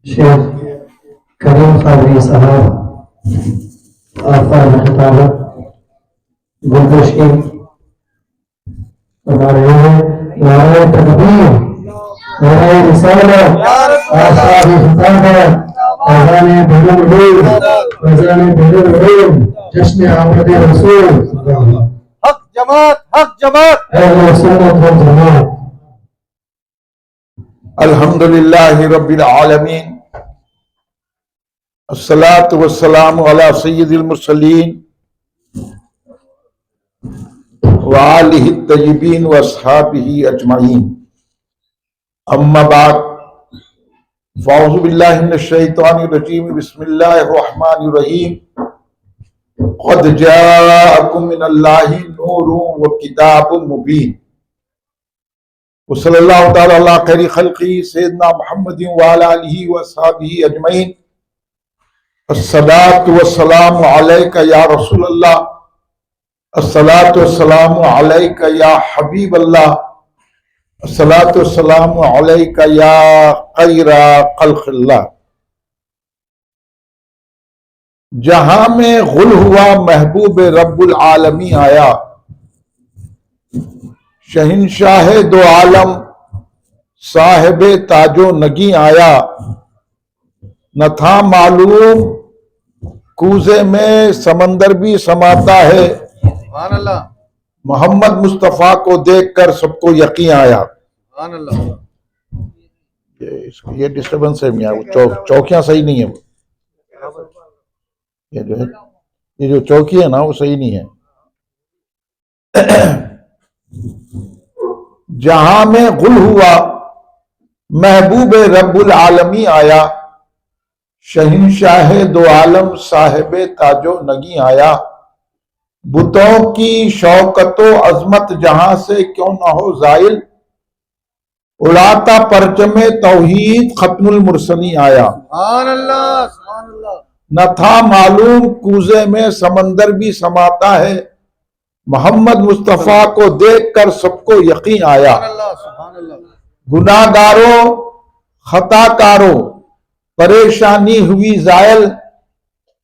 शेख करीम कादरी साहब आफाद खिताबत गुलदस्ती बता रहे हैं। नारे तकबीर, नारे रिसालत, आफाद खिताबत, अज़ाने बिलल हुई, अज़ाने बिलल हुई, जश्न आमद रसूल, हक जमात, हक जमात, अहले सुन्नत वल जमात। अल्हम्दुलिल्लाहि रब्बिल आलमीन, अस्सलातु वस्सलामु अला सय्यिदिल मुरसलीन व आलिहि तय्यिबीन व अस्हाबिही अजमईन। अम्मा बाद, फ़अऊज़ु बिल्लाहि मिनश शैतानिर रजीम, बिस्मिल्लाहिर रहमानिर रहीम। क़द जाअकुम मिनल्लाहि नूरुन व किताबुम मुबीन। वसल्लल्लाहु तआला अला खैरि खल्क़ी सय्यिदना मुहम्मदिन व अला आलिहि व अस्हाबिही अजमईन। अस्सलातु वस्सलामु अलैका या रसूलल्लाह, अस्सलातु वस्सलामु अलैका या हबीबल्लाह, अस्सलातु वस्सलामु अलैका या खैरा खल्क़िल्लाह। जहां में गुल हुआ महबूब रब्बुल आलमी आया, शहंशाह दो आलम साहिबे ताजो नगी आया। न था मालूम कूजे में समंदर भी समाता है, सुभान अल्लाह, मोहम्मद मुस्तफ़ा को देखकर सबको यकीन आया। सुभान अल्लाह। ये डिस्टर्बेंस है मियां, चौकियां सही नहीं है। ये जो है, ये जो चौकी है ना, वो सही नहीं है। जहां में गुल हुआ महबूब रब्बुल आलमी आया, शहंशाह दो आलम साहिबे ताजो नगी आया। बुतों की शौकतो अजमत जहां से क्यों ना हो जाइल, उड़ाता परचमे तौहीद खत्मुल मुरसली आया। सुभान अल्लाह, सुभान अल्लाह। न था मालूम कूजे में समंदर भी समाता है, मोहम्मद मुस्तफ़ा को देखकर सबको यकीन आया। सुभान अल्लाह, सुभान अल्लाह। गुनाहगारों खताकारों परेशानी हुई जायल,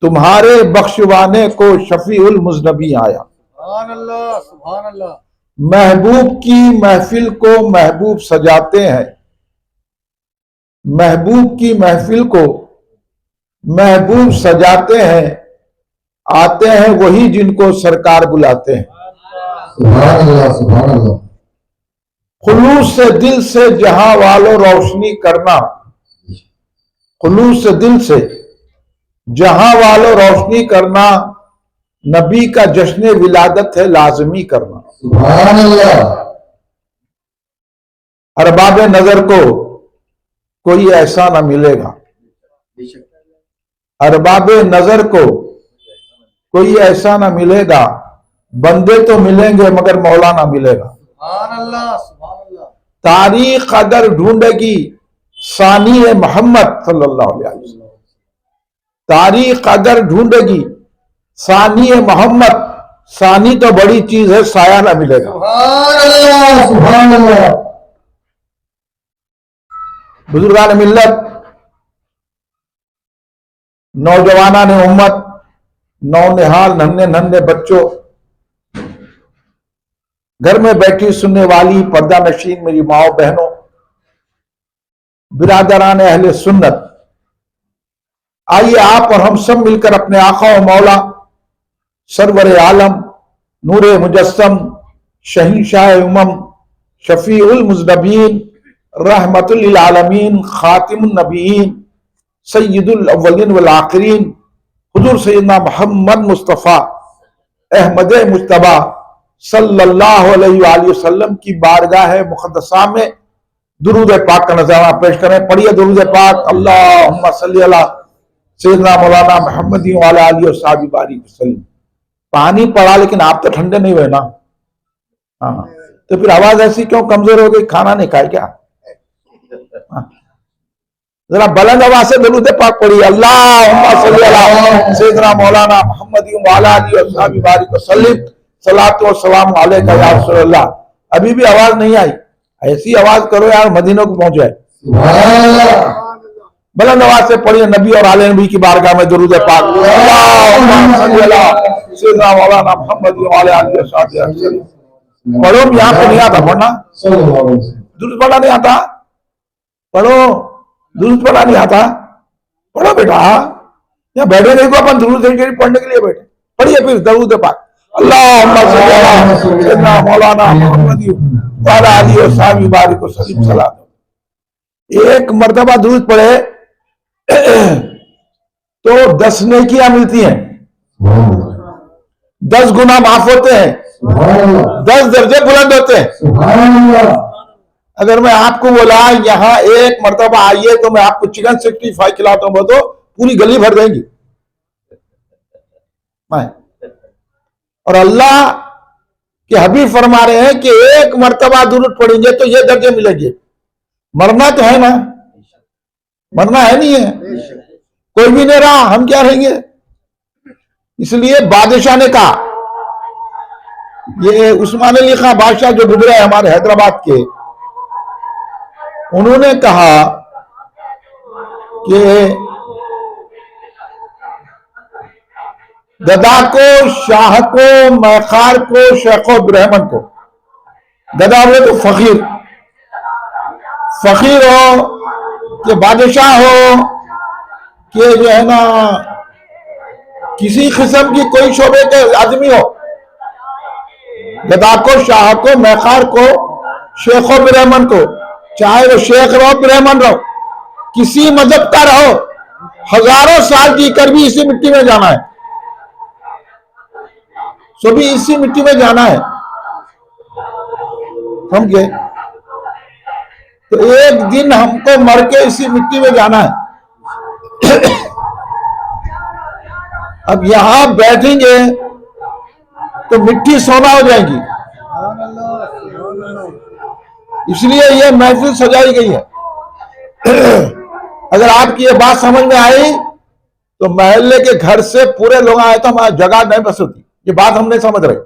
तुम्हारे बख्शवाने को शफीउल मुज़नबी आया। सुभान अल्लाह, सुभान अल्लाह। महबूब की महफिल को महबूब सजाते हैं, महबूब की महफिल को महबूब सजाते हैं। आते हैं वही जिनको सरकार बुलाते हैं। सुभान अल्लाह, सुभान अल्लाह। खुलूस से दिल से जहां वालों रोशनी करना, खुलूस से दिल से जहां वालों रोशनी करना, नबी का जश्न विलादत है लाजमी करना। सुभान अल्लाह। अरबाब नजर को कोई ऐसा ना मिलेगा, अरबाब नजर को कोई ऐसा ना मिलेगा, बंदे तो मिलेंगे मगर मौला ना मिलेगा। सुभान अल्लाह, सुभान अल्लाह। तारीख अगर ढूंढेगी सानी है मोहम्मद सल्लल्लाहु अलैहि वसल्लम, तारीख अगर ढूंढेगी सानी है मोहम्मद, सानी तो बड़ी चीज है, साया ना मिलेगा। सुभान अल्लाह, सुभान अल्लाह। बुजुर्गान मिल्लत, नौजवाना ने उम्मत, नौनिहाल नन्हे नन्हे बच्चों, घर में बैठी सुनने वाली पर्दा नशीन मेरी माओ बहनों, बिरादरान अहले सुन्नत, आइए आप और हम सब मिलकर अपने आका और मौला सरवर आलम नूरे मुजस्सम शहींशाह उमम शफीउल मुज़नबीन रहमतुल लिल आलमीन खातिमुन नबीयीन सय्यिदुल अव्वलीन वल आखिरीन हुजूर सैयदना मोहम्मद मुस्तफ़ा अहमद मुज्तबा सल्लल्लाहु अलैहि वसल्लम की बारगाह मुक़द्दसा में दुरूद पाक का नज़ारा पेश करें। पढ़िए दुरूद पाक। अल्लाहुम्मा सल्ली अला सय्यदना मौलाना मुहम्मद व अला आलिहि व सहाबी बारिक वसल्लम। पानी पड़ा लेकिन आप तो ठंडे नहीं हुए ना। हाँ, तो फिर आवाज ऐसी क्यों कमजोर हो गई? खाना नहीं खाए क्या? जरा बुलंद आवाज से दुरूद पाक पढ़िए। अल्लाहुम्मा सल्ली अला सय्यदना मौलाना मुहम्मद व अला आलिहि व सहाबी बारिक वसल्लम। सलातो व सलाम अलैका या रसूलल्लाह। अभी भी आवाज नहीं आई, ऐसी आवाज करो यार मदीनों को पहुंच जाए। सुभान बुलंद आवाज से पढ़िए नबी और आले नबी की बारगाह में दुरूद पाक। अल्लाहुम्मा सल्ली अला सय्यिदना मौलाना मुहम्मद व अला आलिहि व सहाबिहि वसल्लम। पढ़ो, यहाँ पे नहीं आता पढ़ना, सल्लल्लाहु अलैहि वसल्लम। दुरूद पढ़ना नहीं आता, पढ़ो, दुरूद पढ़ना नहीं आता, पढ़ो बेटा। यहाँ बैठे नहीं को अपन दुरूद शरीफ पढ़ने के लिए बैठे, पढ़िए फिर दरूद पाक। अल्लाहुम्मा सल्ली अला सय्यिदना मौलाना मुहम्मद व अला आलिहि व सहाबिहि बारिक वसल्लम। सलाम। एक मर्तबा दुरूद पढ़े तो 10 नेकियां मिलती हैं, 10 गुनाह माफ होते हैं, 10 दर्जे बुलंद होते हैं। सुभान अगर मैं आपको बोला यहाँ एक मर्तबा आइए तो मैं आपको चिकन 65 खिलाता हूं, तो पूरी गली भर देंगी। और अल्लाह के हबीब फरमा रहे हैं कि एक मर्तबा दुरूद पढ़ेंगे तो ये दर्जे मिलेंगे। मरना तो है ना, मरना है नहीं है, कोई भी नहीं रहा, हम क्या रहेंगे। इसलिए बादशाह ने कहा, ये उस्मान अली खां बादशाह जो गुजरे हमारे हैदराबाद के, उन्होंने कहा कि गदा को, शाह को, मैखार को, शेखो ब्राह्मण को, गदा बोले तो फकीर, फकीर हो कि बादशाह हो कि जो है ना किसी किस्म की कोई शोबे के आदमी हो, गदा को, शाह को, मैखार को, शेखो ब्राह्मण को, चाहे वो शेख रहो ब्राह्मण रहो, किसी मजहब का रहो, हजारों साल जी कर भी इसी मिट्टी में जाना है, सो भी इसी मिट्टी में जाना है। समझे? तो एक दिन हमको मर के इसी मिट्टी में जाना है। अब यहां बैठेंगे तो मिट्टी सोना हो जाएगी, सुभान अल्लाह, सुभान अल्लाह। इसलिए ये महफिल सजाई गई है। अगर आपकी ये बात समझ में आई तो महल्ले के घर से पूरे लोग आए तो हमारी जगह नहीं बस होती। ये बात हम नहीं समझ रहे।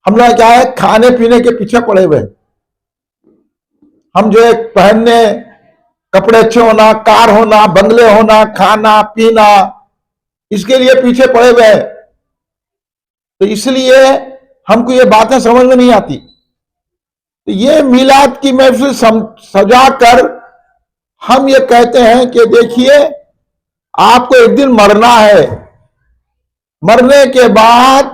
हम लोग क्या है, खाने पीने के पीछे पड़े हुए। हम जो एक पहनने, कपड़े अच्छे होना, कार होना, बंगले होना, खाना पीना, इसके लिए पीछे पड़े हुए हैं। तो इसलिए हमको ये बातें समझ में नहीं आती। तो ये मिलाद की महफिल सजा कर हम ये कहते हैं कि देखिए आपको एक दिन मरना है, मरने के बाद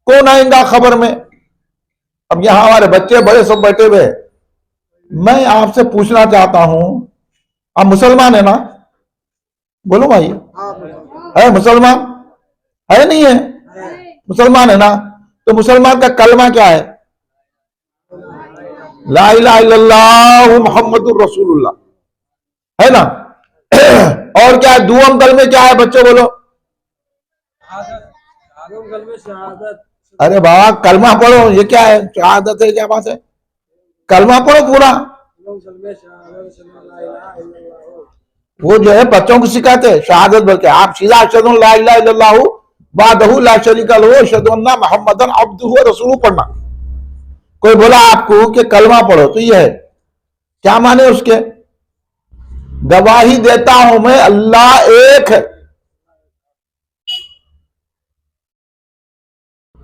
कौन आएगा खबर में। अब यहां हमारे बच्चे बड़े सब बैठे हुए, मैं आपसे पूछना चाहता हूं, आप मुसलमान है ना? बोलो भाई, है मुसलमान? है नहीं है? मुसलमान है ना? तो मुसलमान का कलमा क्या है? ला इलाहा इल्लल्लाह मुहम्मदुर रसूलुल्लाह, है ना? और क्या है दुआम कलमे, क्या है बच्चों बोलो? अरे बाबा कलमा पढ़ो, ये क्या है? शहादत है, क्या बात है? कलमा पढ़ो पूरा। वो जो है बच्चों को सिखाते हैं शहादत बोल के, आप सीधा अशहदु ला इलाहा इल्लल्लाहु वहदहु ला शरीका लहू अशहदु अन्ना मुहम्मदन अब्दुहु व रसूलुहु पढ़ना। कोई बोला आपको कि कलमा पढ़ो, तो ये है, क्या माने उसके? गवाही देता हूं मैं अल्लाह एक है,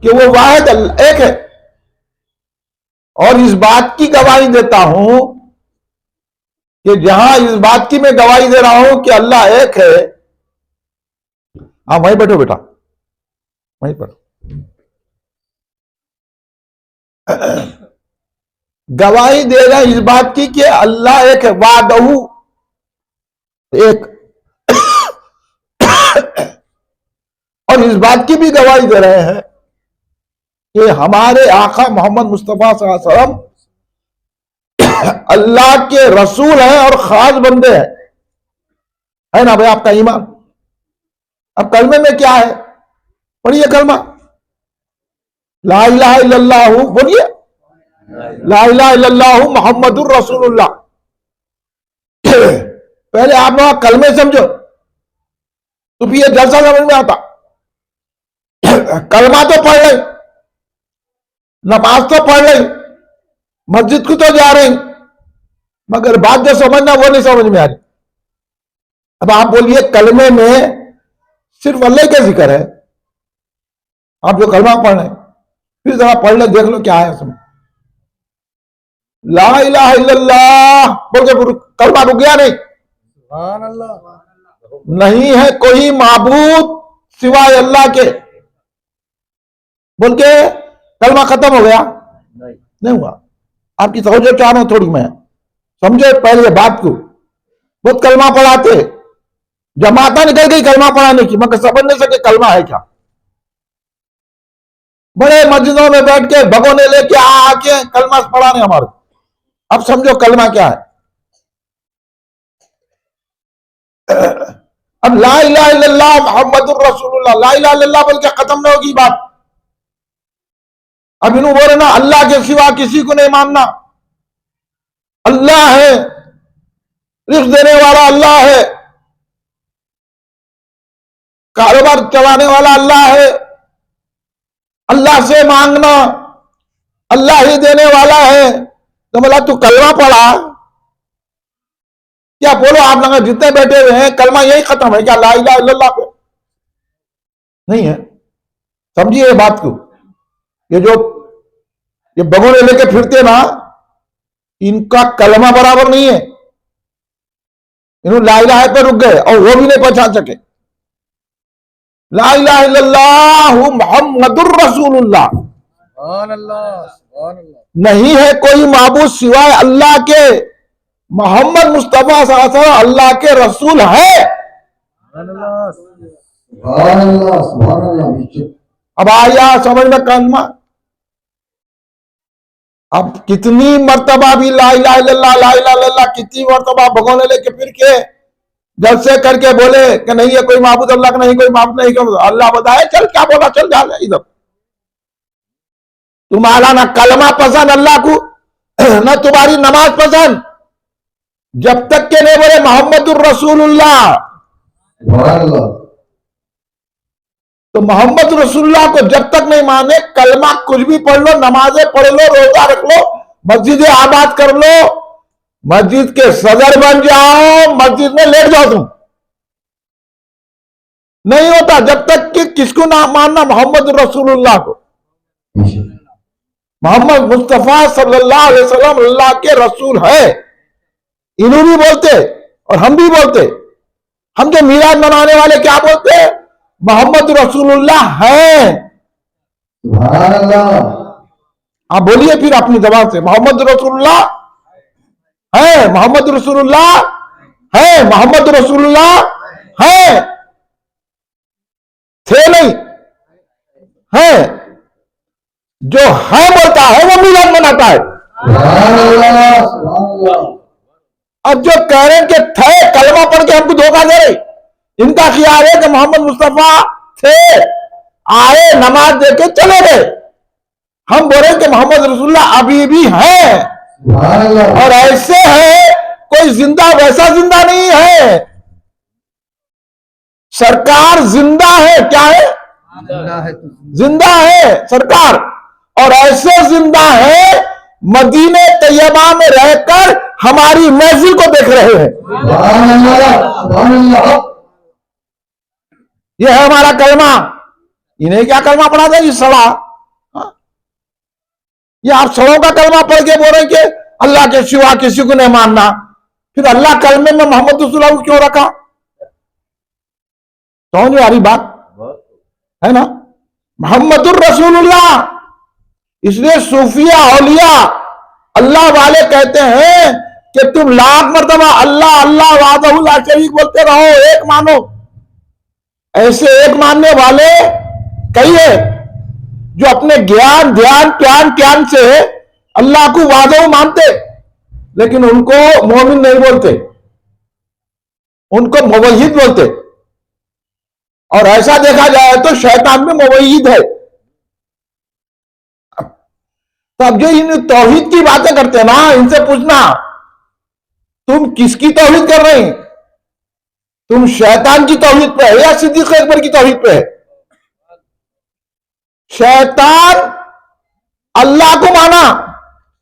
कि वो वाहिद एक है, और इस बात की गवाही देता हूं कि जहां इस बात की मैं गवाही दे रहा हूं कि अल्लाह एक है। हाँ वहीं बैठो बेटा, वहीं बैठो। गवाही दे रहा इस बात की कि अल्लाह एक है, वादहू एक, और इस बात की भी गवाही दे रहे हैं कि हमारे आका मोहम्मद मुस्तफा सल्लल्लाहु अलैहि वसल्लम अल्लाह के रसूल हैं और खास बंदे हैं, है ना भाई आपका ईमान? अब कलमे में क्या है? पढ़िए कलमा, ला इलाहा इल्लल्लाहु, बोलिए ला इलाहा इल्लल्लाहु मुहम्मदुर रसूलुल्लाह। पहले आप लोग कलमे समझो तो फिर ये जलसा समझ में आता। कलमा तो पढ़ ले, नमाज तो पढ़ ले, मस्जिद को तो जा रहे, मगर बात जो समझना वो नहीं समझ में आ रही। अब आप बोलिए कलमे में सिर्फ अल्लाह का जिक्र है, आप जो कलमा पढ़ रहे हैं फिर जरा पढ़ ले, देख लो क्या है उसमें। ला इलाहा इल्लल्लाह बोल के कलमा रुक गया नहीं। सुभान अल्लाह। नहीं है कोई माबूद सिवाय अल्लाह के बोल के कलमा खत्म हो गया? नहीं हुआ। आपकी तवज्जो चाह रहा हूं थोड़ी, मैं समझो पहले बात को। बहुत कलमा पढ़ाते, जमाता निकल गई कलमा पढ़ाने की, मगर समझ नहीं सके कलमा है क्या। बड़े मस्जिदों में बैठ के भगोने लेके आके कलमा पढ़ाने हमारे। अब समझो कलमा क्या है। अब ला इलाहा इल्लल्लाह मुहम्मदुर रसूलुल्लाह, ला इलाहा इल्लल्लाह बोल के खत्म नहीं होगी बात। अब इन्हों बोले ना अल्लाह के सिवा किसी को नहीं मानना, अल्लाह है, रिज़्क़ देने वाला अल्लाह है, कारोबार चलाने वाला अल्लाह है, अल्लाह से मांगना, अल्लाह ही देने वाला है। तो बोला तू कलमा पढ़ा क्या? बोलो आप लोग जितने बैठे हुए हैं कलमा यही खत्म है क्या ला इलाहा इल्लल्लाह पे? नहीं है। समझिए ये बात को। ये जो ये भगोने लेके फिरते ना, इनका कलमा बराबर नहीं है। इन्होंने ला इलाहा पे रुक गए और वो भी नहीं पहचान सके। ला इलाहा इल्लल्लाह मुहम्मदुर रसूलुल्लाह, सुभान अल्लाह, सुभान अल्लाह। नहीं है कोई माबूद सिवाय अल्लाह के, मोहम्मद मुस्तफा सल्लल्लाहु अलैहि वसल्लम अल्लाह के रसूल है। सुभान अल्लाह, सुभान अल्लाह, सुभान अल्लाह। अब आया समझ में कलमा। अब कितनी मर्तबा भी ला इलाहा इल्लल्लाह, ला इलाहा इल्लल्लाह कितनी मर्तबा भगोने लेके फिर के जलसे करके बोले कि नहीं है कोई माबूद अल्लाह का, नहीं कोई माबूद नहीं, क्यों अल्लाह बताए चल क्या बोला, चल जा इधर। तुम्हारा ना कलमा पसंद अल्लाह को, ना तुम्हारी नमाज पसंद, जब तक के नहीं बोले मोहम्मदुर रसूलुल्लाह। सुभान अल्लाह। तो मोहम्मद रसूलुल्लाह को जब तक नहीं माने, कलमा कुछ भी पढ़ लो, नमाजें पढ़ लो, रोजा रख लो, मस्जिदें आबाद कर लो, मस्जिद के सदर बन जाओ, मस्जिद में लेट जाओ, तुम नहीं होता जब तक कि किसको ना मानना, मोहम्मद रसूलुल्लाह को। मोहम्मद मुस्तफा सल्लल्लाहु अलैहि वसल्लम अल्लाह के रसूल है। इन्हों भी बोलते और हम भी बोलते। हम जो मीलाद मनाने वाले क्या बोलते? मोहम्मद रसूलुल्लाह है। सुभान अल्लाह। आप बोलिए फिर अपनी जबान से, मोहम्मद रसूलुल्लाह है, मोहम्मद रसूलुल्लाह है, मोहम्मद रसूलुल्लाह है। थे नहीं, है। जो है बोलता है वो मिलाद मनाता है। सुभान अल्लाह, सुभान अल्लाह। अब जो कह रहे हैं कि थे, कलमा पढ़ के हमको धोखा दे रहे, इनका ख्याल है कि मोहम्मद मुस्तफा थे, आए, नमाज देके चले गए। हम बोले कि मोहम्मद रसूलुल्लाह अभी भी है, सुभान अल्लाह। और ऐसे है, कोई जिंदा वैसा जिंदा नहीं है। सरकार जिंदा है, क्या है? जिंदा है तू। जिंदा है सरकार, और ऐसे जिंदा है मदीने तैयबा में रहकर हमारी महफिल को देख रहे हैं। सुभान अल्लाह, सुभान अल्लाह। यह है हमारा कलमा। इन्हें क्या कलमा पढ़ा था? ये सड़ा, ये आप सड़ों का कलमा पढ़ के बोल रहे कि अल्लाह के सिवा किसी को नहीं मानना, फिर अल्लाह कलमे में मोहम्मद रसूलुल्लाह को क्यों रखा? समझ में आ रही बात है ना? मोहम्मदुर रसूलुल्लाह। इसलिए सूफिया औलिया अल्लाह वाले कहते हैं कि तुम लाख मर्तबा अल्लाह अल्लाह वादहु ला शरीक बोलते रहो, एक मानो। ऐसे एक मानने वाले कई है जो अपने ज्ञान ध्यान प्यान प्यान से अल्लाह को वादहु मानते, लेकिन उनको मोमिन नहीं बोलते, उनको मुवहिद बोलते। और ऐसा देखा जाए तो शैतान भी मुवहिद है। तो अब जो इन तौहीद की बातें करते हैं ना, इनसे पूछना तुम किसकी तौहीद कर रहे हैं? तुम शैतान की तौहीद पे है या सिद्दीक़ अकबर की तौहीद पे है? शैतान अल्लाह को माना,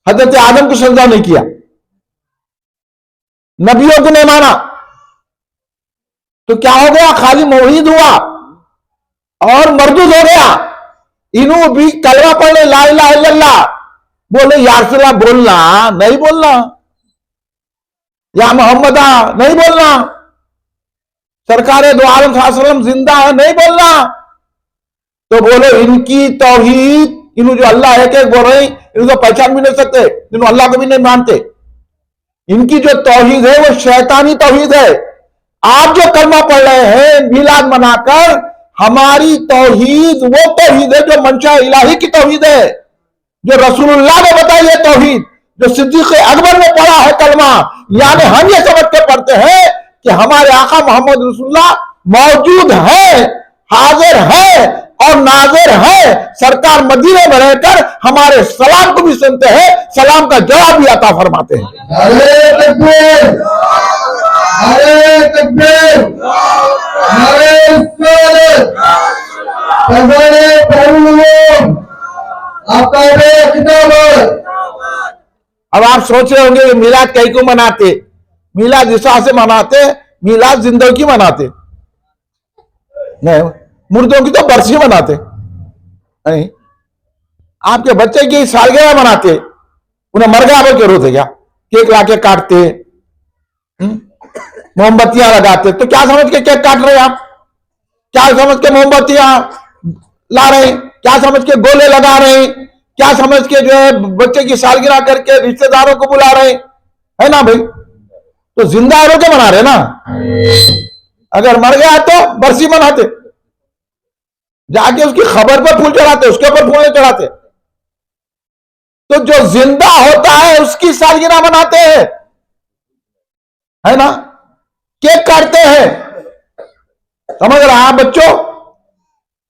हजरत आदम को सजदा नहीं किया। नबियों को नहीं माना तो क्या हो गया? खाली मौहीद हुआ और मरदूद हो गया। इन्हों भी कलमा पढ़ने ला इलाहा इल्लल्लाह बोले, या रसूलल्लाह बोलना नहीं बोलना, या मोहम्मदा नहीं बोलना, सरकार दो आलम सल्लल्लाहु अलैहि वसल्लम जिंदा है नहीं बोलना। तो बोलो इनकी तौहीद, इन्हों जो अल्लाह है कि बोल रहे इनको पहचान भी नहीं सकते, इन्हों अल्लाह को भी नहीं मानते। इनकी जो तौहीद है वो शैतानी तौहीद है। आप जो कलमा पढ़ रहे हैं मिलाद मनाकर, हमारी तौहीद वो तौहीद है जो मंशा इलाही की तौहीद है, जो रसूलुल्लाह ने बताई है तौहीद, जो सिद्दीक़ अकबर ने पढ़ा है कलमा। यानी हम ये समझ के पढ़ते हैं कि हमारे आका मोहम्मद रसूलुल्लाह मौजूद है, हाजिर है और नाजिर है। सरकार मदीने में रहकर हमारे सलाम को भी सुनते हैं, सलाम का जवाब भी अता फरमाते हैं। नारे तकबीर, नारे तकबीर, नारे रिसालत, फज़ाने पैगंबर, आपका खिताब। अब आप सोच रहे होंगे कि मिलाद कई को मनाते? मिलाद इस से मनाते, मिलाद जिंदों की मनाते नहीं, मुर्दों की तो बरसी मनाते नहीं। आपके बच्चे की सालगिरह मनाते, उन्हें मर गया बोल के रोते क्या? केक लाके काटते, मोमबत्तियां लगाते। तो क्या समझ के केक काट रहे हैं आप? क्या समझ के मोमबत्तियां ला रहे हैं? क्या समझ के गोले लगा रहे हैं? क्या समझ के जो है बच्चे की सालगिरह करके रिश्तेदारों को बुला रहे हैं? है ना भाई? तो जिंदा है के मना रहे ना। अगर मर गया तो बरसी मनाते, जाके उसकी खबर पर फूल चढ़ाते, उसके ऊपर फूल नहीं चढ़ाते। तो जो जिंदा होता है उसकी सालगिरह मनाते हैं, है ना, केक काटते हैं। समझ रहे हैं बच्चों?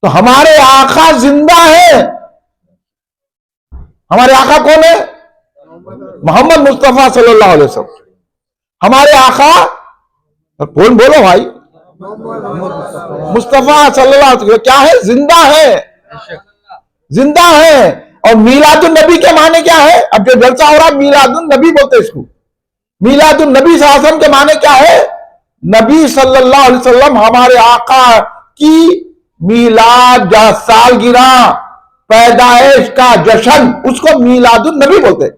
तो हमारे आका जिंदा है। हमारे आका कौन है? मोहम्मद मुस्तफा सल्लल्लाहु अलैहि वसल्लम। हमारे आका कौन? बोलो भाई। मुस्तफा सल्लल्लाहु अलैहि वसल्लम क्या है? जिंदा है, जिंदा है। और मीलादुन नबी के माने क्या है? अब जो जलसा हो रहा मीलादुन नबी बोलते हैं इसको। मीलादुन नबी सल्लल्लाहु अलैहि वसल्लम के माने क्या है? नबी सल्लल्लाहु अलैहि वसल्लम हमारे आका की मीलाद या सालगिरह, पैदाइश का जश्न, उसको मीलादुन नबी बोलते हैं।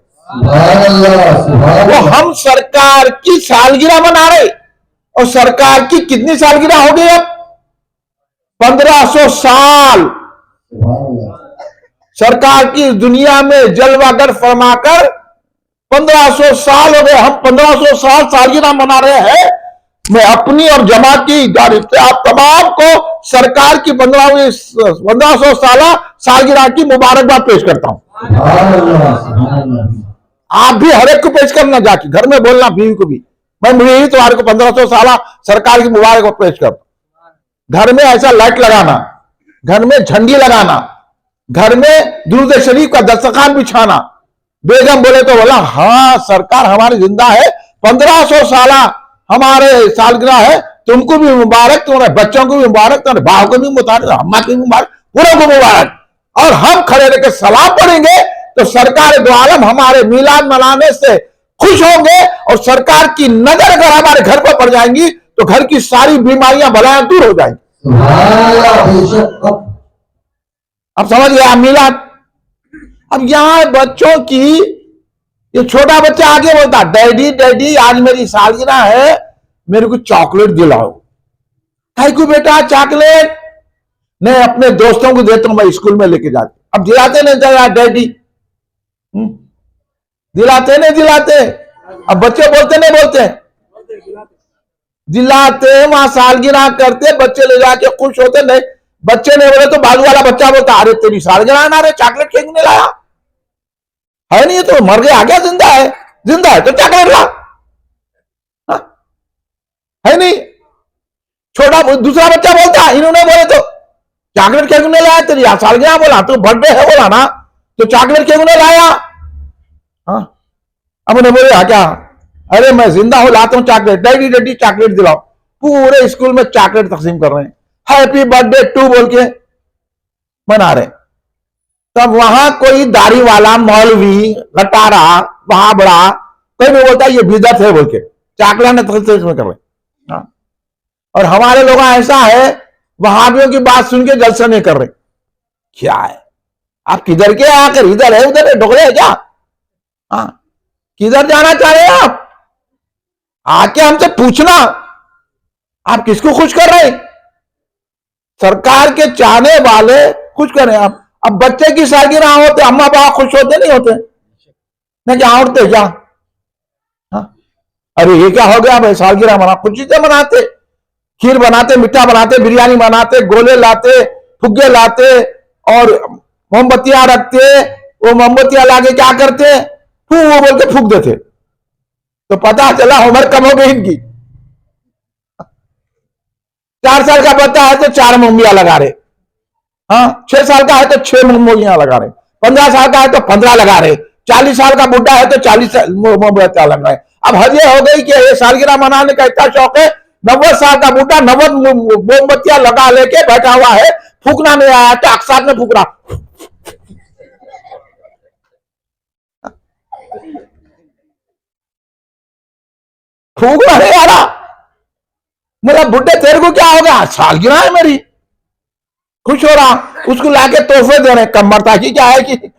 वो हम सरकार की सालगिरह मना रहे। और सरकार की कितनी सालगिरह हो गई अब? 1500 साल। सरकार की दुनिया में जलवागर फरमाकर 1500 साल हो गए। हम 1500 साल सालगिरह मना रहे हैं। मैं अपनी और जमात की जानिब से आप तमाम को सरकार की 1500 साल सालगिरह की मुबारकबाद पेश करता हूं। आप भी हर एक को पेश करना, जाके घर में बोलना, बीवी को भी, मैं भी तुम्हारे को 1500 साल सरकार की मुबारकबाद पेश करता। घर में ऐसा लाइट लगाना, घर में झंडी लगाना, घर में दुरूद शरीफ का दस्तरखान बिछाना। बेगम बोले तो बोला हाँ सरकार हमारी जिंदा है, 1500 साल हमारे सालगिरह है, तुमको भी मुबारक, तुम्हारे बच्चों को भी मुबारक, तुम्हारे भाव को भी मुबारक, अम्मा को भी मुबारक, पूरे को मुबारक। और हम खड़े रहकर सलाम पढ़ेंगे तो सरकार दो आलम हमारे मिलाद मनाने से खुश होंगे। और सरकार की नजर अगर हमारे घर पर पड़ जाएंगी तो घर की सारी बीमारियां बलाएं दूर हो जाएंगी। अब समझ गया मिलाद? अब यहां बच्चों की, ये छोटा बच्चा आगे बोलता डैडी डैडी आज मेरी सालगिरह है, मेरे को चॉकलेट दिलाओ। भाई को बेटा चॉकलेट नहीं, अपने दोस्तों को देता हूं, मैं स्कूल में लेके जाते। अब दिलाते नहीं दिला डैडी, दिलाते नहीं दिलाते। अब बच्चे बोलते नहीं बोलते? दिलाते, वहां सालगिरह करते, बच्चे ले जाके खुश होते। नहीं, बच्चे नहीं बोले तो बाजू वाला बच्चा बोलता अरे तेरी सालगिरह ना रे, चॉकलेट क्यों नहीं लाया? है नहीं, तो मर गया क्या? जिंदा है, जिंदा है तो चॉकलेट ला। है नहीं? छोटा दूसरा बच्चा बोलता, इन्होंने बोले तो चॉकलेट क्यों नहीं लाया? तेरी सालगिरह बोला तो बर्थडे है बोला ना, तो चॉकलेट क्यों नहीं लाया? हाँ, अब उन्हें बोले क्या? अरे मैं जिंदा हूं, लाता हूं चॉकलेट, डैडी डैडी चॉकलेट दिलाओ। पूरे स्कूल में चॉकलेट तकसीम कर रहे हैं, हैप्पी बर्थडे टू बोल के मना रहे। तब वहां कोई दाढ़ी वाला मौलवी लटारा वहां बड़ा कोई भी बोलता है ये बिदअत है बोल के, चाकलाना तरीके में कर रहे हैं। हाँ? और हमारे लोग ऐसा है, वहाबियों की बात सुन के जलसा नहीं कर रहे। क्या है, आप किधर के आकर इधर है उधर है, ढोकले है क्या? हाँ, किधर जाना चाह रहे हैं आप? आके हमसे पूछना, आप किसको खुश कर रहे हैं? सरकार के चाहने वाले खुश कर रहे हैं आप। अब बच्चे की सालगिरह होते, अम्मा बाबा खुश होते नहीं होते? नहीं क्या होते क्या? हाँ? अरे ये क्या हो गया भाई, सालगिरह मना, खुशी से मनाते, खीर बनाते, मीठा बनाते, बिरयानी बनाते, गोले लाते, फुग्गे लाते और मोमबत्तियां रखते। वो मोमबत्तियां लाके क्या करते, फू वो बोल के फूक देते। तो पता चला उम्र कम हो गई इनकी। 4 साल का बच्चा है तो 4 मोमबत्तियां लगा रहे। हाँ, 6 साल का है तो 6 मोमबत्तियां लगा रहे। 15 साल का है तो 15 लगा रहे। 40 साल का बुढ़ा है तो 40 मोमबत्तियां लगा रहे। अब हद ये हो गई कि ये सालगिरह मनाने का इतना शौक है, 90 साल का बुढ़ा 90 मोमबत्तियां लगा लेके बैठा हुआ है, फूकना नहीं आया तो अक्सार में फूक रहा। फूकना नहीं आ रहा। मेरा बुढ़े तेरे को क्या होगा, सालगिरह है मेरी, खुश हो रहा। उसको लाके तोहफे दे रहे, कमरता की क्या है कि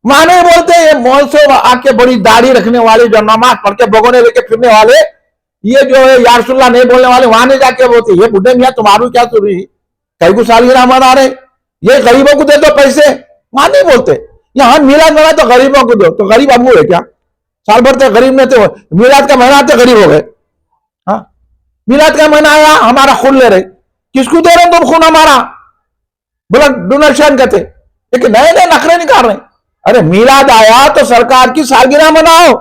मां नहीं बोलते। ये मॉल से आके बड़ी दाढ़ी रखने वाले, जो नमाज पढ़ के भगोने लेके फिरने वाले, ये जो है यारसुल्लाह नहीं बोलने वाले, वहां नहीं जाके बोलते ये बुढ़े मियाँ तुम्हारू क्या तुरी कई को सालगिरह मना रहे, ये गरीबों को दे दो पैसे, वहां नहीं बोलते। यहाँ मिलाद मना तो गरीबों को दो, तो गरीब अबू है क्या? साल भर तो गरीब नहीं थे, मिलाद का महीना तो गरीब हो गए। हाँ, मिलाद का महीना आया, हमारा खून ले रहे, किसको दे रहे तुम खून हमारा? बोला डोनेशन कहते, लेकिन नए नए नखरे निकाल रहे। अरे मिलाद आया तो सरकार की सालगिरह मनाओ।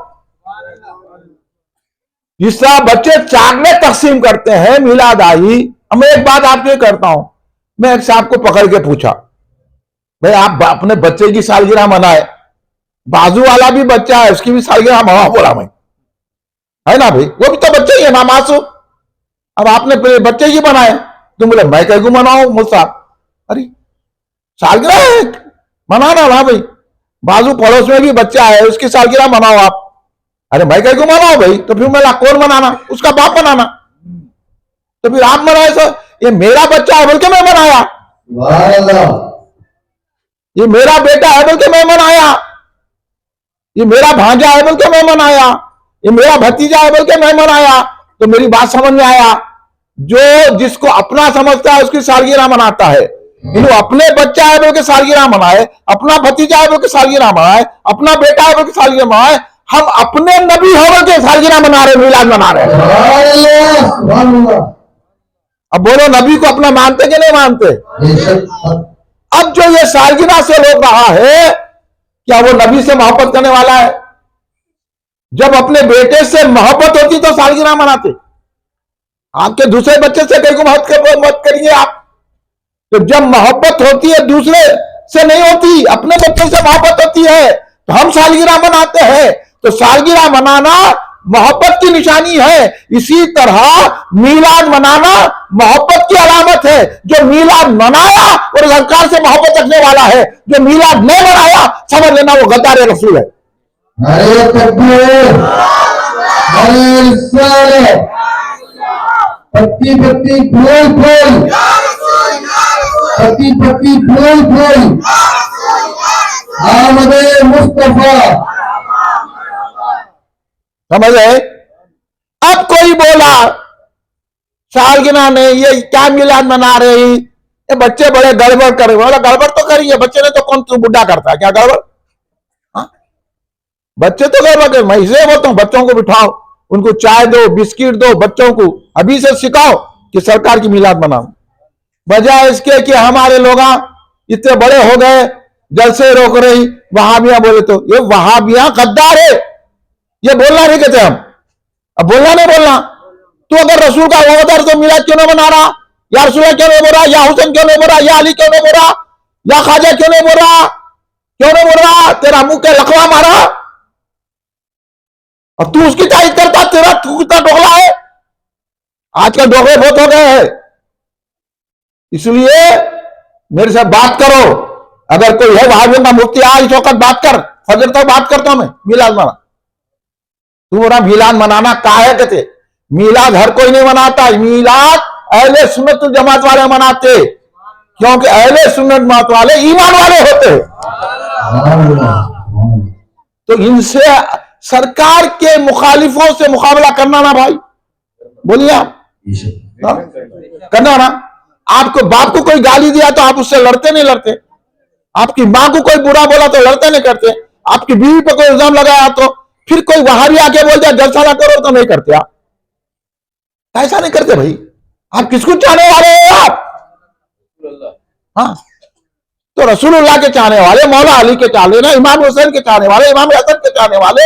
जिस तरह बच्चे चॉकलेट तकसीम करते हैं, मिलाद आई। अब मैं एक बात आपसे करता हूं, मैं एक साहब को पकड़ के पूछा, भाई आप अपने बच्चे की सालगिरह मनाए, बाजू वाला भी बच्चा है उसकी भी सालगिरह मनाओ। बोला मैं, है ना भाई, वो भी तो बच्चे ही है ना, मासूम। अब आपने बच्चे की बनाए, तुम बोले मैं कह मनाओ मुझसा। अरे सालगिरह मनाना ना भाई, बाजू पड़ोस में भी बच्चा है उसकी सालगिरह मनाओ आप। अरे मैं कह मनाओ भाई, तो फिर मैं कौन मनाना, उसका बाप मनाना। तो फिर आप मनाए सर, ये मेरा बच्चा है बोल के मैं मनाया, ये मेरा बेटा है बोल के मैं मनाया, ये मेरा भांजा है बोल के मैं मनाया, ये मेरा भतीजा है बोल के मैं मनाया। तो मेरी बात समझ में आया, जो जिसको अपना समझता है उसकी सालगिरह मनाता है। इन्हों अपने बच्चा है बोल के सालगिरह मनाए, अपना भतीजा है बोल के सालगिरह मनाए, अपना बेटा है बोल के सालगिरह मनाए। हम अपने नबी हो बोल के सालगिरह मना रहे, मिलाद मना रहे। अब बोलो नबी को अपना मानते कि नहीं मानते? अब जो ये सालगिरह से रोक रहा है, क्या वो नबी से मोहब्बत करने वाला है? जब अपने बेटे से मोहब्बत होती तो सालगिरह मनाते। आपके दूसरे बच्चे से कहीं को मत करिए आप। तो जब मोहब्बत होती है दूसरे से नहीं होती, अपने बच्चे से मोहब्बत होती है तो हम सालगिरह मनाते हैं। तो सालगिरह मनाना मोहब्बत की निशानी है। इसी तरह मिलाद मनाना मोहब्बत की अलामत है। जो मिलाद मनाया और सरकार से मोहब्बत रखने वाला है, जो मिलाद नहीं मनाया समझ लेना वो गद्दार रसूल है। अरे तकबीर, अरे रिसालत, पत्ती पत्ती फूल फूल, पत्ती पत्ती फूल फूल, आमदे मुस्तफा। समझ गए? अब कोई बोला सालगिरह नहीं, ये क्या मिलाद मना रही, ये बच्चे बड़े गड़बड़ करे। बोला गड़बड़ तो करिए, बच्चे ने तो कौन तू बुढ़ा करता है क्या गड़बड़? हाँ? बच्चे तो गड़बड़ करे। मैं इसे बोलता हूं बच्चों को बिठाओ, उनको चाय दो, बिस्किट दो, बच्चों को अभी से सिखाओ कि सरकार की मिलाद मनाओ। बजाय इसके कि हमारे लोग इतने बड़े हो गए जलसे रोक रही, वहाबियां बोले तो ये वहाबियां गद्दार है, ये बोलना नहीं कहते हम। अब बोलना नहीं बोलना, तो अगर रसूल का वफादार तो मिलाद क्यों नहीं बना रहा? या रसूल क्यों नहीं बोल रहा? या हुसैन क्यों नहीं बोल रहा? या अली क्यों नहीं बोल रहा? या ख्वाजा क्यों नहीं बोल रहा? क्यों नहीं बोल रहा? तेरा मुंह के लकवा मारा और तू उसकी तारीफ करता, तेरा तू कितना डोगला है। आजकल डोगले बहुत हो गए हैं, इसलिए मेरे से बात करो। अगर कोई है वहाबियों का मुफ्ती, आज इस वक्त बात कर, फजर तक बात करता हूं मैं, मिलाद मना। तुम्हारा मिलाद मनाना काहे के थे? मिलाद हर कोई नहीं मनाता, मिलाद अहले सुन्नत वल जमात वाले मनाते, क्योंकि अहले सुन्नत जमात वाले ईमान वाले होते हैं। तो इनसे सरकार के मुखालिफों से मुकाबला करना ना भाई, बोलिए आप, हाँ? करना ना। आपको बाप को कोई गाली दिया तो आप उससे लड़ते नहीं लड़ते, आपकी मां को कोई बुरा बोला तो लड़ते नहीं करते, आपकी बीवी पर कोई इल्जाम लगाया तो फिर कोई वहां आके बोल दिया जलसा ना करो तो नहीं करते आप, ऐसा नहीं करते भाई। आप किसको चाहने वाले हो आप? हाँ, तो रसूलुल्लाह के चाहने वाले, मौला अली के चाहने वाले, इमाम हुसैन के चाहने वाले, इमाम हसन के चाहने वाले,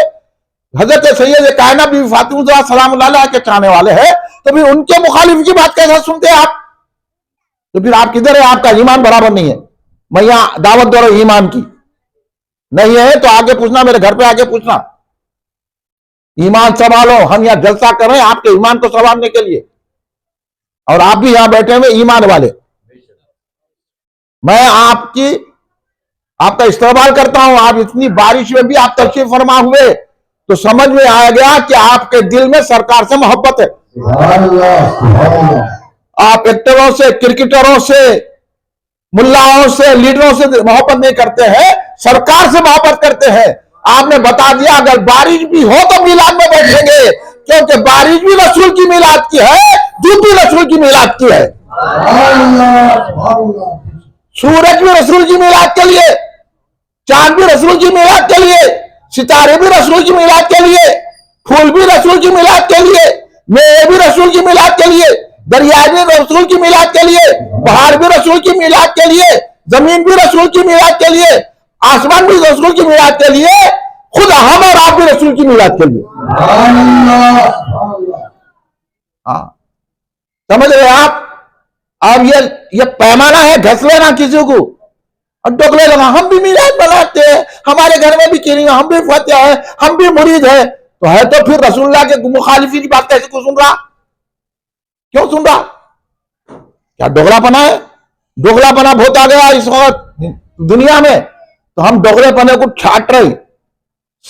हजरत सैयद कायनात बीवी फातिमा सलामुल्लाह अलैहा के चाहने वाले हैं, तो फिर उनके मुखालिफ की बात कैसे सुनते हैं आप? तो फिर आप किधर है? आपका ईमान बराबर नहीं है। मैं यहां दावत दे रहा हूं ईमान की, नहीं है तो आगे पूछना, मेरे घर पे आके पूछना। ईमान संभालो, हम यहां जलसा कर रहे हैं आपके ईमान को संभालने के लिए, और आप भी यहां बैठे हुए ईमान वाले। मैं आपका इस्तेमाल करता हूं। आप इतनी बारिश में भी आप तशरीफ फरमा हुए तो समझ में आ गया कि आपके दिल में सरकार से मोहब्बत है। आप एक्टरों से, क्रिकेटरों से, मुल्लाओं से, लीडरों से मोहब्बत नहीं करते हैं, सरकार से मोहब्बत करते हैं। आपने बता दिया अगर बारिश भी हो तो मिलाद में बैठेंगे, क्योंकि बारिश भी रसूल की मिलाद की है, दूध भी रसूल की मिलाद की है, सूरज भी रसूल की मिलाद के लिए, चांद भी रसूल की मिलाद के लिए, सितारे भी रसूल की मिलाद के लिए, फूल भी रसूल की मिलाद के लिए, मेवे भी रसूल की मिलाद के लिए, दरिया भी रसूल की मिलाद के लिए, पहाड़ भी रसूल की मिलाद के लिए, जमीन भी रसूल की मिलाद के लिए, आसमान भी रसूल की मिलाद के लिए, खुद हम और आप भी रसूल की मिलाद के लिए। हाँ, समझ रहे आप? अब ये पैमाना है, घस लेना किसी को और टोकले लगा, हम भी मिलाद बनाते हैं, हमारे घर में भी किरी, हम भी फतेह है, हम भी मुरीद है, तो है तो फिर रसूलुल्लाह के मुखालिफी की बात कैसे को सुन रहा? क्यों सुन रहा? क्या दोगलापना है? दोगलापना बहुत आ गया इस वक्त दुनिया में, तो हम दोगलेपने को छाट रहे,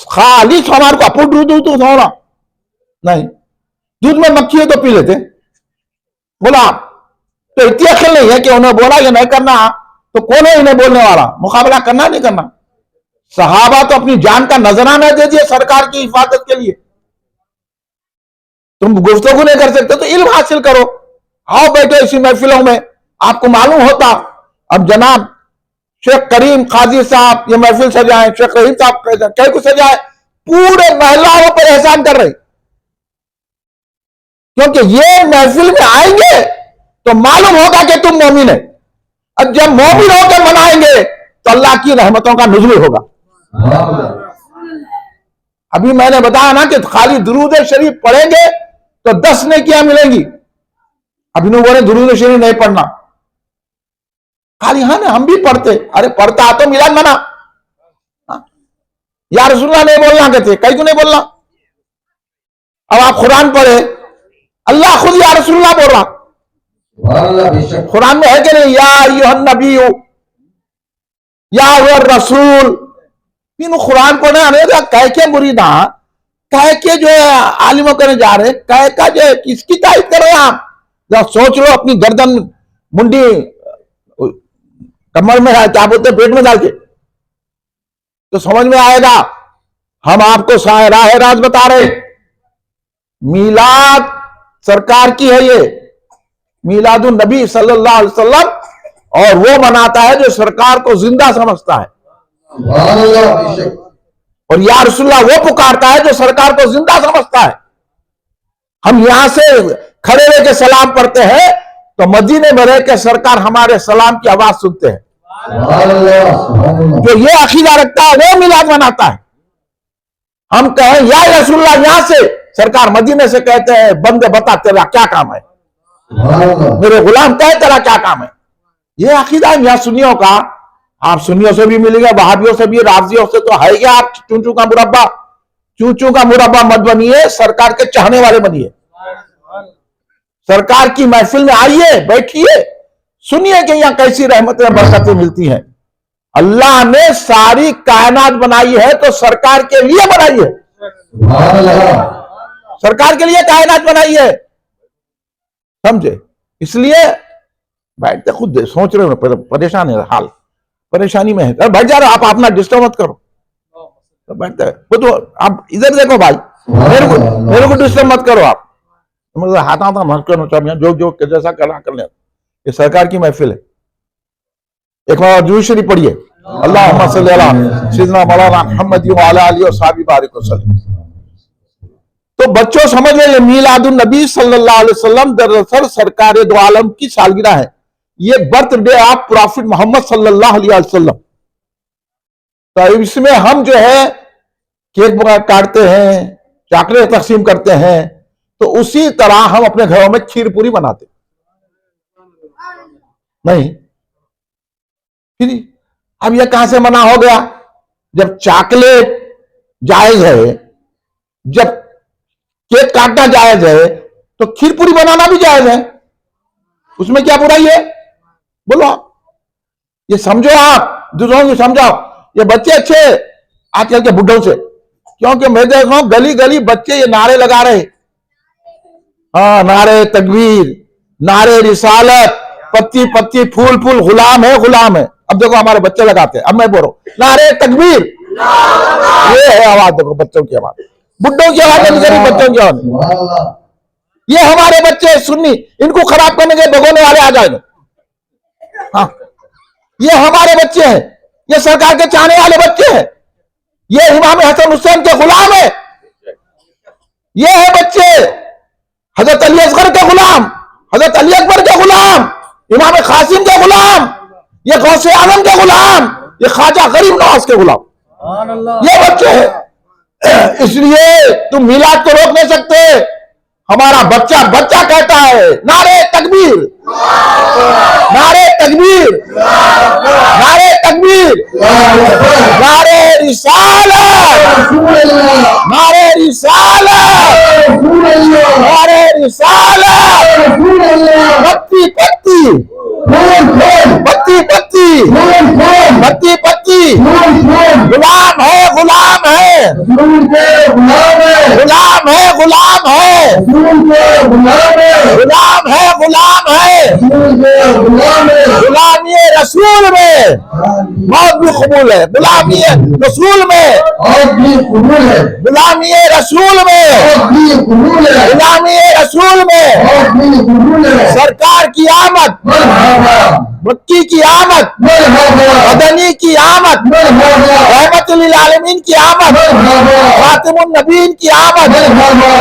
खाली हमारे को अपुट दूध होना नहीं, दूध में मक्खी है तो पी लेते। बोला तो इतनी अकल नहीं है कि उन्हें बोला ये नहीं करना तो कौन है इन्हें बोलने वाला? मुकाबला करना नहीं करना? सहाबा तो अपनी जान का नजराना दे दिए सरकार की हिफाजत के लिए। तुम गुफ्तगू नहीं कर सकते तो इल्म हासिल करो, आओ बैठो इसी महफिलों में, आपको मालूम होता। अब जनाब शेख करीम काजी साहब ये महफिल सजाए, शेख रहीम साहब कई को सजाए, पूरे महिलाओं पर एहसान कर रहे, क्योंकि ये महफिल में आएंगे तो मालूम होगा कि तुम मोमिन है। अब जब मोमिन होकर मनाएंगे तो अल्लाह की रहमतों का नुज़ुल होगा। अभी मैंने बताया ना कि खाली दुरूद शरीफ पढ़ेंगे तो 10 नेकियां मिलेंगी। अभी बोले दुरूद शरीफ नहीं पढ़ना, खाली हाँ ना हम भी पढ़ते, अरे पढ़ता तो मिलाद मना। या रसूलुल्लाह नहीं बोलना कहते, कई को नहीं बोलना। अब आप कुरान पढ़े, अल्लाह खुद या रसूलुल्लाह बोल रहा, कुरान में है कि नहीं? या अय्युहन नबी या रसूल, इन कुरान पढ़ने आने कह के मुरीदा, कह के जो है आलिमों करने जा रहे, कह का जो है किसकी तारीफ कर रहे हैं आप? जब सोच लो, अपनी गर्दन मुंडी कमर में है, क्या बोलते पेट में डाल के, तो समझ में आएगा। हम आपको राह राज बता रहे, मीलाद सरकार की है, ये मीलादुन नबी सल्लल्लाहु अलैहि वसल्लम, और वो मनाता है जो सरकार को जिंदा समझता है, और या रसूलुल्लाह वो पुकारता है जो सरकार को जिंदा समझता है। हम यहां से खड़े रह के सलाम पढ़ते हैं तो मदीने में रह के सरकार हमारे सलाम की आवाज सुनते हैं। जो ये अकीदा रखता है वो मिलाद मनाता है। हम कहें या रसूलुल्लाह, यहां से सरकार मदीने से कहते हैं बंदे बता तेरा क्या काम है, मेरे गुलाम कहे तेरा क्या काम है। ये अकीदा है यहाँ सुन्नियों का। आप सुन्नियों से भी मिलेगा, वहाबियों से भी, राफजियों से तो है क्या? आप चूचू का मुरब्बा, चूचू का मुरब्बा मत बनिए, सरकार के चाहने वाले बनिए। सरकार की महफिल में आइए, बैठिए, सुनिए कि यहां कैसी रहमतें बरकतें मिलती हैं। अल्लाह ने सारी कायनात बनाई है तो सरकार के लिए बनाई है। सुभान अल्लाह। सरकार के लिए कायनात बनाई है, समझे? इसलिए बैठते खुद सोच रहे हो, परेशान है, हाल परेशानी में है। अरे बैठ जा रहे हो आप, अपना डिस्टर्ब मत करो, तो बैठते हैं वो। तो आप इधर देखो भाई, मेरे को डिस्टर्ब मत करो आप, मतलब हाथ हाथ मत करो, जो जैसा करना कर ले, ये सरकार की महफिल है। एक बार दुरूद शरीफ पढ़िए, अल्लाहुम्मा सल्ली अला सय्यिदना मौलाना मुहम्मद व अला आलिहि व सहाबी बारिक वसल्लम। तो बच्चों समझ लेंगे, मीलादुन नबी सल्लल्लाहु अलैहि वसल्लम दरअसल सरकार दो आलम की सालगिरह है। ये बर्थडे ऑफ प्रॉफिट मोहम्मद सल्लल्लाहु अलैहि वसल्लम। तो इसमें हम जो है केक काटते हैं, चॉकलेट तकसीम करते हैं, तो उसी तरह हम अपने घरों में खीर पूरी बनाते नहीं। अब यह कहां से मना हो गया? जब चॉकलेट जायज है, जब केक काटना जायज है, तो खीर पूरी बनाना भी जायज है, उसमें क्या बुराई है? बोलो, ये समझो, आप दूसरों को समझाओ। ये बच्चे अच्छे आजकल के बुढ़ों से, क्योंकि मैं देख रहा हूं गली गली बच्चे ये नारे लगा रहे, हाँ, नारे तकबीर, नारे रिसालत, पत्ती पत्ती फूल फूल, गुलाम है गुलाम है। अब देखो हमारे बच्चे लगाते हैं, अब मैं बोल रहा हूं नारे तकबीर, ये है आवाज, देखो बच्चों की आवाज, बुड्ढों की आवाज नहीं, बच्चों की आवाज। ये हमारे बच्चे सुन्नी, इनको खराब करने के भगोने वाले आ जाएंगे। हाँ, ये हमारे बच्चे हैं, ये सरकार के चाहने वाले बच्चे हैं, ये इमाम हसन हुसैन के गुलाम है, ये है बच्चे हजरत अली असगर के गुलाम, हजरत अली अकबर के गुलाम, इमाम कासिम के गुलाम, ये गौसे आजम के गुलाम, ये ख्वाजा गरीब नवाज के गुलाम, ये बच्चे हैं। इसलिए तुम मिलाद को रोक नहीं सकते। हमारा बच्चा बच्चा कहता है नारे तकबीर, नारे तकबीर, नारे तकबीर, नारे रिसालत, नारे रिसालत, नारे रिसालत, पत्ती पत्ती पत्ती पत्ती पत्ती पत्ती, गुलाम है गुलाम है, गुलाम है गुलाम है, गुलाम है गुलाम है, गुलामी रसूल में मौत भी कबूल है, गुलामी रसूल में गुलामी रसूल में, गुलामी रसूल में सरकार की आमद, मक्की की आमद, मदनी की आमद, रहमतुल लिल आलमीन की आमद, खातिमुन नबीन की आमद,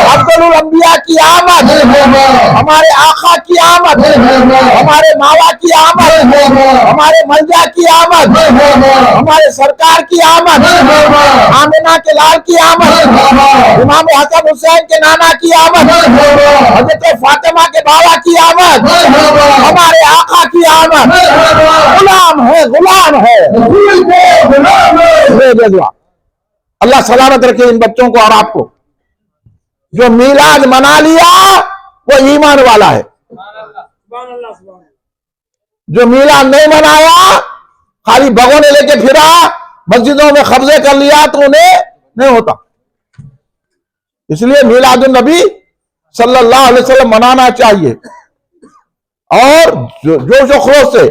अफजलुल अंबिया की आमद, हमारे आका की आमद, हमारे मावा की आमद, हमारे मलजा की आमद, हमारे सरकार की आमद, आमिना के लाल की आमद, इमाम हसन हुसैन के नाना की आमद, हजरत फातिमा के बाबा की आमद, हमारे आका की आमद। गुलाम है गुलाम है। अल्लाह सलामत रखे इन बच्चों को और आपको। जो मीलाद मना लिया वो ईमान वाला है, जो मीलाद नहीं मनाया, खाली भगोने लेके फिरा, मस्जिदों में कब्जे कर लिया, तो उन्हें नहीं होता। इसलिए मीलादुन नबी सल्लल्लाहु अलैहि वसल्लम मनाना चाहिए। और जोश खरोश से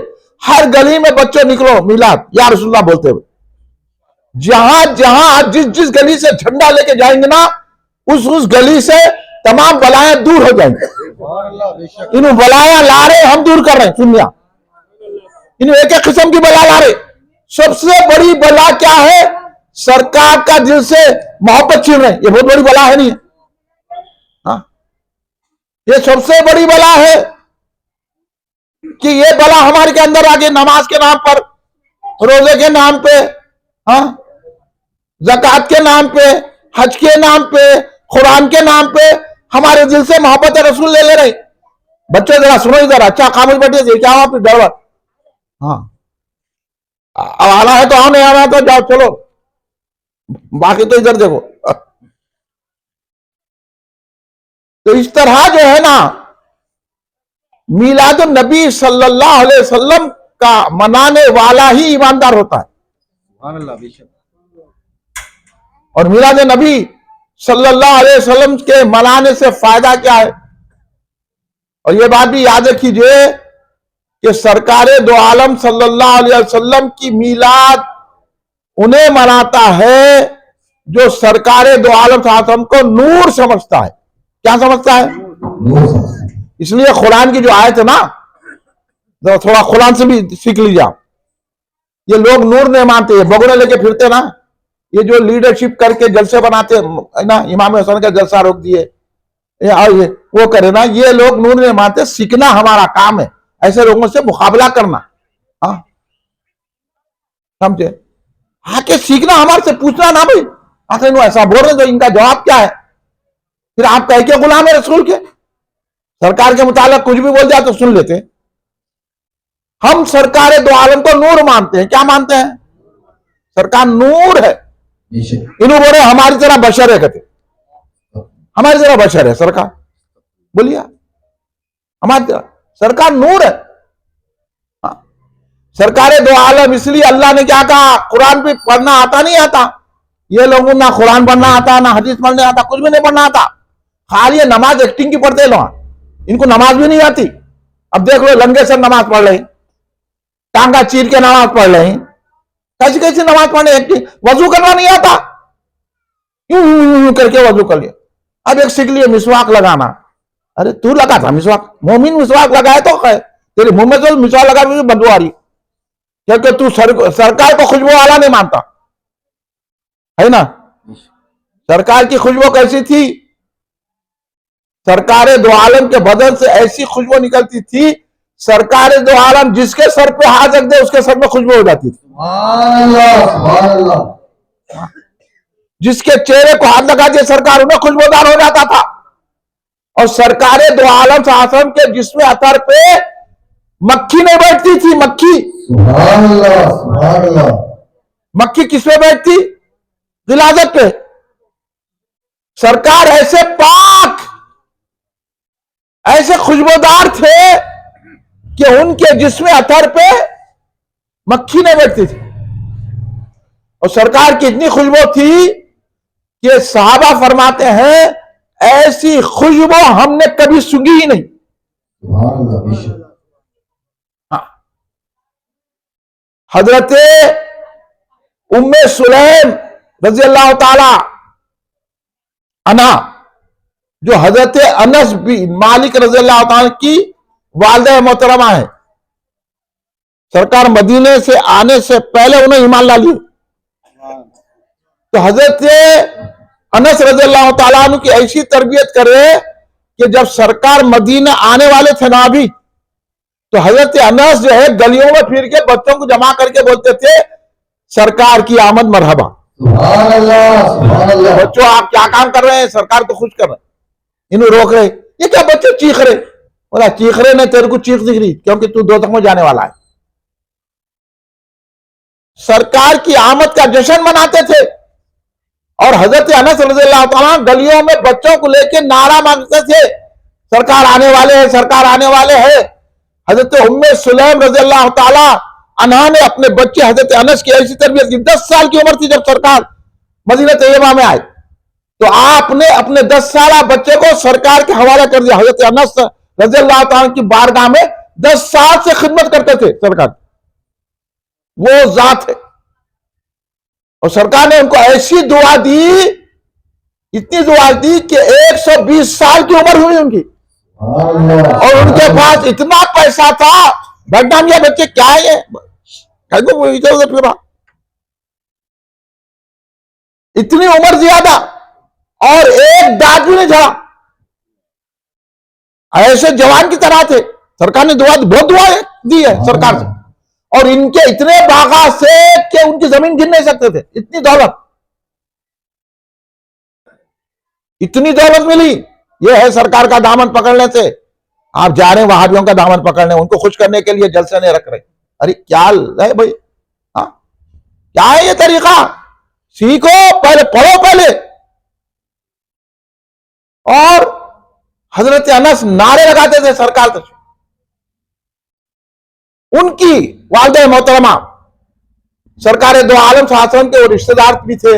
हर गली में बच्चों निकलो मीलाद या रसूलुल्लाह बोलते हुए। जहां जहां जिस जिस गली से झंडा लेके जाएंगे ना, उस गली से तमाम बलाएं दूर हो जाएंगी। इन बलाया ला रहे, हम दूर कर रहे हैं। सुनिया, इन एक एक किस्म की बला ला रहे। सबसे बड़ी बला क्या है? सरकार का दिल से मोहब्बत छीन रहे। ये बहुत बड़ी बला है नहीं? हाँ, ये सबसे बड़ी बला है कि ये बला हमारे के अंदर आगे नमाज के नाम पर, रोजे के नाम पे, हाँ, ज़कात के नाम पे, हज के नाम पे, कुरान के नाम पे हमारे दिल से मोहब्बत रसूल ले रहे। बच्चे जरा सुनो इधर, अच्छा खामोश बैठिए, क्या हुआ फिर डर? हाँ, अब आना है तो आओ, नहीं आना है तो जाओ, चलो, बाकी तो इधर देखो। तो इस तरह जो है ना, मीलादुन नबी सल्लल्लाहु अलैहि वसल्लम का मनाने वाला ही ईमानदार होता है। और मीलाद नबी सल्लल्लाहु अलैहि वसल्लम के मनाने से फायदा क्या है? और ये बात भी याद रखिए कि सरकारे दो आलम सल्लल्लाहु अलैहि वसल्लम की मीलाद उन्हें मनाता है जो सरकारे दो आलम साहब को नूर समझता है। क्या समझता है? इसलिए कुरान की जो आयत है ना, तो थोड़ा कुरान से भी सीख लीजिए आप। ये लोग नूर नहीं मानते, ये बगुड़े लेके फिरते ना, ये जो लीडरशिप करके जलसे बनाते है ना, इमाम हसन का जलसा रोक दिए और ये वो करे ना, ये लोग नूर नहीं मानते। सीखना हमारा काम है, ऐसे लोगों से मुकाबला करना। हाँ, समझे? आके सीखना, हमारे से पूछना ना भाई आखिर ऐसा बोल रहे तो इनका जवाब क्या है? फिर आप कह के गुलाम है रसूल के, सरकार के मुताबिक कुछ भी बोल दिया तो सुन लेते। हम सरकार दो आलम को नूर मानते हैं। क्या मानते हैं? सरकार नूर है। इन्हों बोले हमारी तरह बशर है, कहते हमारी तरह बशर है सरकार। बोलिए, हमारी तरह सरकार नूर है। सरकार दो आलम, इसलिए अल्लाह ने क्या कहा, कुरान भी पढ़ना आता नहीं आता। ये लोगों ना कुरान पढ़ना आता, ना हदीस पढ़ने आता, कुछ भी नहीं पढ़ना आता। खाली ये नमाज एक्टिंग की पढ़ते लोग, इनको नमाज भी नहीं आती। अब देख लो, लंगे से नमाज पढ़ रहे, टांगा चीर के नमाज पढ़ रहे, कैसी कैसी नमाज पढ़ने, एक्टिंग। वजू करना नहीं आता, यूं करके वजू कर लिया। अब एक सीख लिए मिसवाक लगाना। अरे तू लगा था मिसवाक, मोमिन मिसवाक लगाए तो तेरे मुंह में तो मिसवाक लगा बदबू आ रही, क्योंकि तू सरकार को खुशबू वाला नहीं मानता है ना। सरकार की खुशबू कैसी थी? सरकार दो आलम के बदन से ऐसी खुशबू निकलती थी, सरकार दो आलम जिसके सर पे हाथ रख दे उसके सर में खुशबू हो जाती थी। जिसके चेहरे को हाथ लगा दिए सरकार, उन्हें खुशबूदार हो जाता था। और सरकार दो आलम शासन के जिसमें अतर पे मक्खी नहीं बैठती थी। मक्खी किस पे बैठती? गिलाजत पे। सरकार ऐसे पाक, ऐसे खुशबूदार थे कि उनके जिस्म अतर पे मक्खी नहीं बैठती थी। और सरकार की इतनी खुशबू थी कि सहाबा फरमाते हैं ऐसी खुशबू हमने कभी सूंघी ही नहीं। हाँ। हजरत उम्मे सुलैम रजी अल्लाह ताला अन्हा, जो हजरत अनस बिन मालिक रजी अल्लाह ताला की वालिदा मोहतरमा है, सरकार मदीने से आने से पहले उन्हें ईमान ला लिए। तो हजरत अनस रजी अल्लाह ताला अन्हु की ऐसी तरबियत करे कि जब सरकार मदीना आने वाले थे ना अभी, तो हजरत अनस जो है गलियों में फिर के बच्चों को जमा करके बोलते थे सरकार की आमद मरहबा। बच्चों आप क्या काम कर रहे हैं? सरकार को खुश कर रहे हैं। इन्हें रोक रहे, ये क्या बच्चे चीख रहे? बोला चीख रहे नहीं, तेरे को चीख दिख रही क्योंकि तू दोजख में जाने वाला है। सरकार की आमद का जश्न मनाते थे। और हजरत अनस रज़ियल्लाहु ताला गलियों में बच्चों को लेकर नारा मांगते थे, सरकार आने वाले हैं, सरकार आने वाले हैं। हजरत उम्मे सुलैम रज़ियल्लाहु ताला अन्हा ने अपने बच्चे हजरत अनस की ऐसी तरबियत की। 10 साल की उम्र थी जब सरकार मदीना तैयबा में आए, तो आपने अपने 10 साल बच्चे को सरकार के हवाले कर दिया। हजरत अनस रज़ियल्लाहु ताला की बारगाह में 10 साल से खिदमत करते थे सरकार, वो जात है। और सरकार ने उनको ऐसी दुआ दी, इतनी दुआ दी कि 120 साल की उम्र हुई उनकी, और उनके पास इतना पैसा था। बदनाम ये बच्चे क्या है, इधर उधर फिर इतनी उम्र ज्यादा और एक दांत भी नहीं झड़ा, ऐसे जवान की तरह थे। सरकार ने दुआ बहुत दुआएं दी है सरकार से, और इनके इतने बागा से कि उनकी जमीन गिन नहीं सकते थे, इतनी दौलत, इतनी दौलत मिली। ये है सरकार का दामन पकड़ने से। आप जा रहे हैं वहाबियों का दामन पकड़ने, उनको खुश करने के लिए जलसे नहीं रख रहे। अरे क्या है भाई, हाँ क्या है ये तरीका? सीखो, पहले पढ़ो पहले। और हजरत अनस नारे लगाते थे सरकार से। उनकी वालिदा मोहतरमा सरकार दो आलम शासन के वो रिश्तेदार भी थे,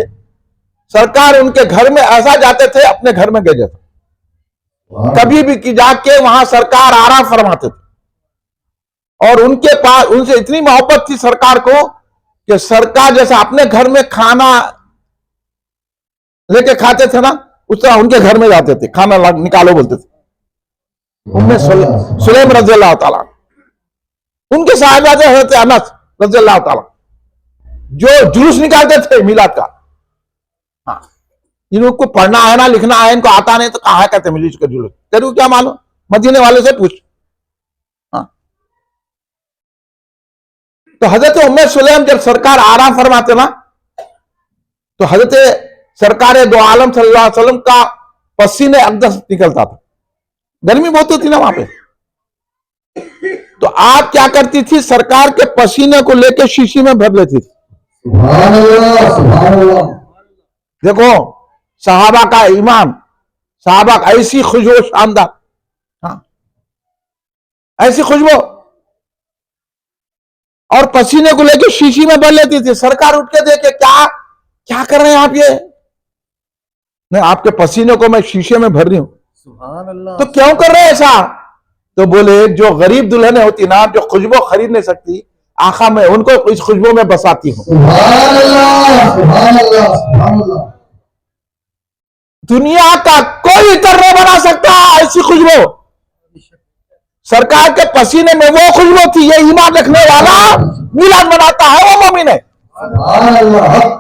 सरकार उनके घर में ऐसा जाते थे अपने घर में गए जाते, कभी भी की जाके वहां सरकार आराम फरमाते थे। और उनके पास उनसे इतनी मोहब्बत थी सरकार को कि सरकार जैसा अपने घर में खाना लेके खाते थे ना, उस तरह उनके घर में जाते थे, खाना निकालो बोलते थे। उनमें सुलेम रज़ी अल्लाह ताला, उनके साहिबजादे हज़रत अनस रज़ी अल्लाह ताला जो जुलूस निकालते थे मिलाद का। हाँ, इनको पढ़ना है ना लिखना है, इनको आता नहीं तो कहा कहते मिलीज का जुलूस, तेरे क्या मालूम, मदीने वाले से पूछ। हाँ, तो हजरत उम्मे सुलेम जब सरकार आराम फरमाते ना, तो हजरत सरकार दो आलम सल्लल्लाहु अलैहि वसल्लम का पसीने अकदस निकलता था, गर्मी बहुत होती ना वहां पे। तो आप क्या करती थी, सरकार के पसीने को लेकर शीशी में भर लेती थी। सुभान अल्लाह, सुभान अल्लाह। देखो सहाबा का ईमान, सहाबा का ऐसी खुशबू शानदार, हाँ ऐसी खुशबू, और पसीने को लेकर शीशी में भर लेती थी। सरकार उठ के देखे, क्या क्या कर रहे हैं आप, ये नहीं आपके पसीने को मैं शीशे में भर रही हूं। सुभान अल्लाह। तो क्यों कर रहे हैं ऐसा? तो बोले जो गरीब दुल्हने होती ना, जो खुशबू खरीद नहीं सकती, आखा में उनको इस खुशबू में बसाती हूं। सुभान अल्लाह, सुभान अल्लाह, सुभान अल्लाह। दुनिया का कोई इतर नहीं बना सकता ऐसी खुशबू, सरकार के पसीने में वो खुशबू थी। ये ईमान रखने वाला मिलाद मनाता है, वो मोमिन है। सुभान अल्लाह।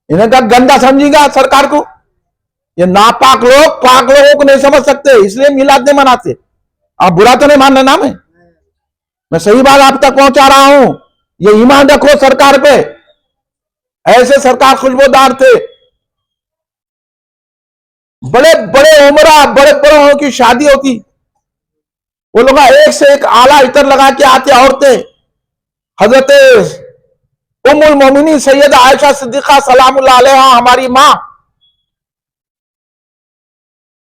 इन्हें का गंदा समझेगा सरकार को, ये नापाक लोग पाक लोगों को नहीं समझ सकते, इसलिए मिलाद नहीं मनाते। आप बुरा तो नहीं मानना ना, मैं सही बात आप तक पहुंचा रहा हूं। ये ईमान रखो सरकार पे, ऐसे सरकार खुशबूदार थे। बड़े बड़े उमरा, बड़े बड़ों की शादी होती, वो लोग एक से एक आला इतर लगा के आते औरतें। हजरत उम्मुल मोमिनीन सैयदा आयशा सिद्दीका सलामुल्लाह अलैहा, हमारी मां,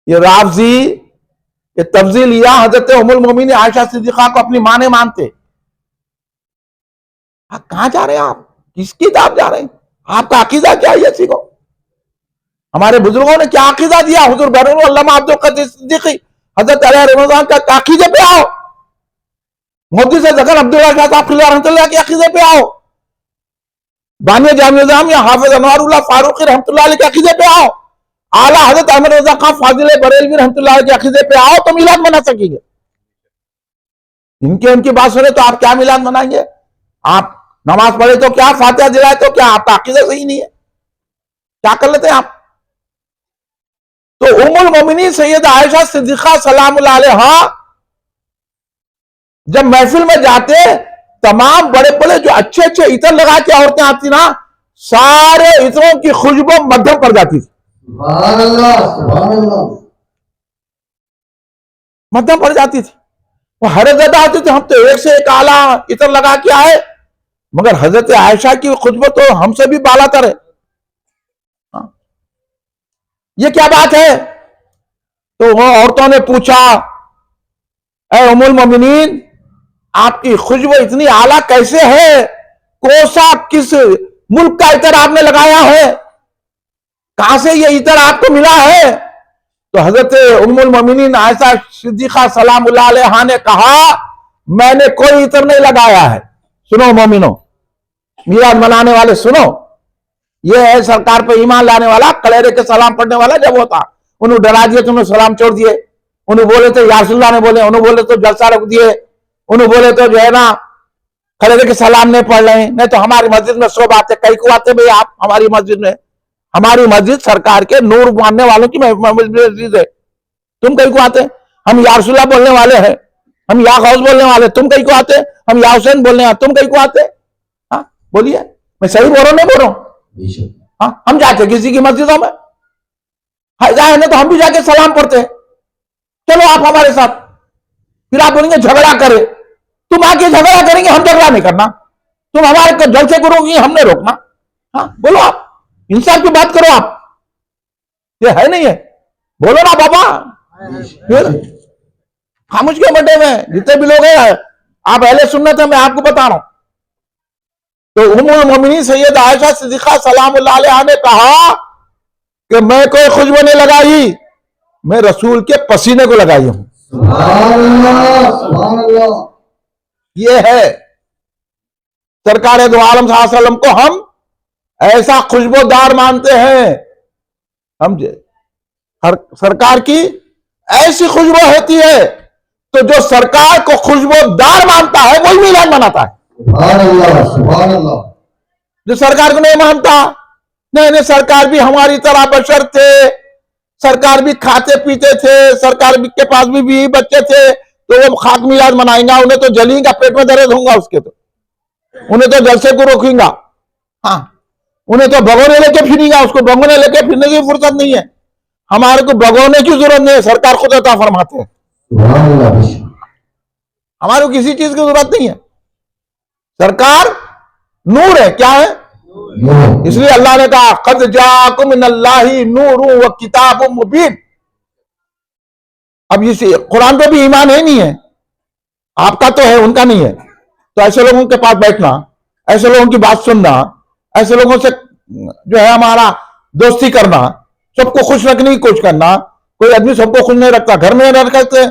ये रावजी ये तफजील लिया, हजरत उम्मुल मोमिनीन आयशा सिद्दीका को अपनी मां ने मानते। कहां जा रहे हैं आप, किसकी तरफ जा रहे हैं, आपका अकीदा क्या है, ये सीखो। हमारे बुजुर्गों ने क्या अकीदा दिया, हुजूर बरकत अल्लामा अब्दुल कादिर सिद्दीकी हजरत अली रमजान का अकीदे पे आओ, मोदी से जगन अब्दुल्ला शाह साहब रहमतुल्लाह के अकीदे पे आओ, बानिया जामिया जामिया हाफिज अनवारुल्लाह फारूकी रहमतुल्लाह अलैह के अकीदे पे आओ, आला हजरत अहमद रजा खान फाजिल बरेलवी रहमतुल्लाह अलैह के अकीदे पे आओ, तो मिलाद मना सकेंगे। इनके उनकी बात सुने तो आप क्या मिलाद मनाएंगे? आप नमाज पढ़े तो क्या, फातिहा दिलाए तो क्या, आपका अकीदा सही नहीं है, क्या कर लेते हैं आप? तो उम्मुल मोमिनीन सैयदा आयशा सिद्दीका सलामुल्लाह अलैहा जब महफिल में जाते, तमाम बड़े बड़े जो अच्छे अच्छे इतर लगा के औरतें आती ना, सारे इतरों की खुशबू मध्यम पड़ जाती थी। सुभान अल्लाह, सुभान अल्लाह। मध्यम पड़ जाती थी। वो हैरत ज़दा आती थी, हम तो एक से एक आला इतर लगा के आए, मगर हजरत आयशा की खुशबू तो हमसे भी बालातर है। ये क्या बात है? तो वो औरतों ने पूछा, ऐ उम्मुल मोमिनीन, आपकी खुशबू इतनी आला कैसे है, कोसा किस मुल्क का इतर आपने लगाया है, कहां से ये इतर आपको मिला है? तो हजरत उम्मुल मोमिनीन आयशा सिद्दीका सलामुल्लाह अलैहा ने कहा, मैंने कोई इतर नहीं लगाया है। सुनो मोमिनो, मिलाद मनाने वाले सुनो, ये है सरकार पे ईमान लाने वाला, कलेरे के सलाम पढ़ने वाला। जब होता उन्होंने डरा दिए, तुमने सलाम छोड़ दिए, उन्हें बोले तो या रसूलुल्लाह ने बोले, उन्हें बोले तो जलसा रख दिए, उन्हें बोले तो जो है ना कलेरे के सलाम नहीं पढ़ रहे। नहीं तो हमारी मस्जिद में 100 बातें, कई को आते भाई आप हमारी मस्जिद में, हमारी मस्जिद सरकार के नूर मानने वालों की मस्जिद है, तुम कई को आते? हम या रसूलुल्लाह बोलने वाले हैं, हम या गौस बोलने वाले, तुम कई को आते? हम या हुसैन बोलने वाले, तुम कई को आते? हाँ बोलिए, मैं सही बोल रहा हूं नहीं बोल रहा हूं? हाँ, हम जाते किसी की मस्जिदों में, जाए ना तो हम भी जाके सलाम पढ़ते हैं। चलो आप हमारे साथ, फिर आप बोलेंगे झगड़ा करे, तुम आके झगड़ा करेंगे, हम झगड़ा नहीं करना, तुम हमारे जलसे करोगे, हमने रोकना। हाँ बोलो, आप इंसाफ की बात करो, आप ये है नहीं है, बोलो ना बाबा। फिर खामोश के बटे में जितने भी लोग हैं, आप अहले सुन्नत है, मैं आपको बता रहा हूं, तो उम्मुल मोमिनीन सैयद आयशा सिद्दीक़ा सलामुल्लाह अलैहा ने कहा कि मैं कोई खुशबू नहीं लगाई, मैं रसूल के पसीने को लगाई हूं। सुभान अल्लाह, सुभान अल्लाह। ये है सरकार दो आलम सल्लल्लाहु अलैहि वसल्लम को हम ऐसा खुशबूदार मानते हैं, समझे। सरकार की ऐसी खुशबू होती है, तो जो सरकार को खुशबूदार मानता है वही मिलाद मनाता है। सुभान अल्लाह, सुभान अल्लाह। जो सरकार को नहीं मानता, नहीं सरकार भी हमारी तरह बशर थे, सरकार भी खाते पीते थे, सरकार भी के पास भी बीवी बच्चे थे, तो वो खाक मिलाद मनाएंगा, उन्हें तो जलेगा, पेट में दर्द होगा उसके, तो उन्हें तो जलसे को रोकेगा। हाँ, उन्हें तो भगोने लेके फिरेगा, उसको भगोने लेके फिरने की फुर्सत नहीं है। हमारे को भगोने की जरूरत नहीं है, सरकार खुद अता फरमाते हैं। सुभान अल्लाह। हमारे को किसी चीज की जरूरत नहीं है। सरकार नूर है, क्या है? इसलिए अल्लाह ने कहा क़द जाअकुम मिनल्लाहि नूरुन व किताबुम मुबीन। अब इसे कुरान पे भी ईमान है नहीं है, आपका तो है, उनका नहीं है। तो ऐसे लोगों के पास बैठना, ऐसे लोगों की बात सुनना, ऐसे लोगों से जो है हमारा दोस्ती करना, सबको खुश रखने की कोशिश करना। कोई आदमी सबको खुश नहीं रखता, घर में नहीं रख सकते,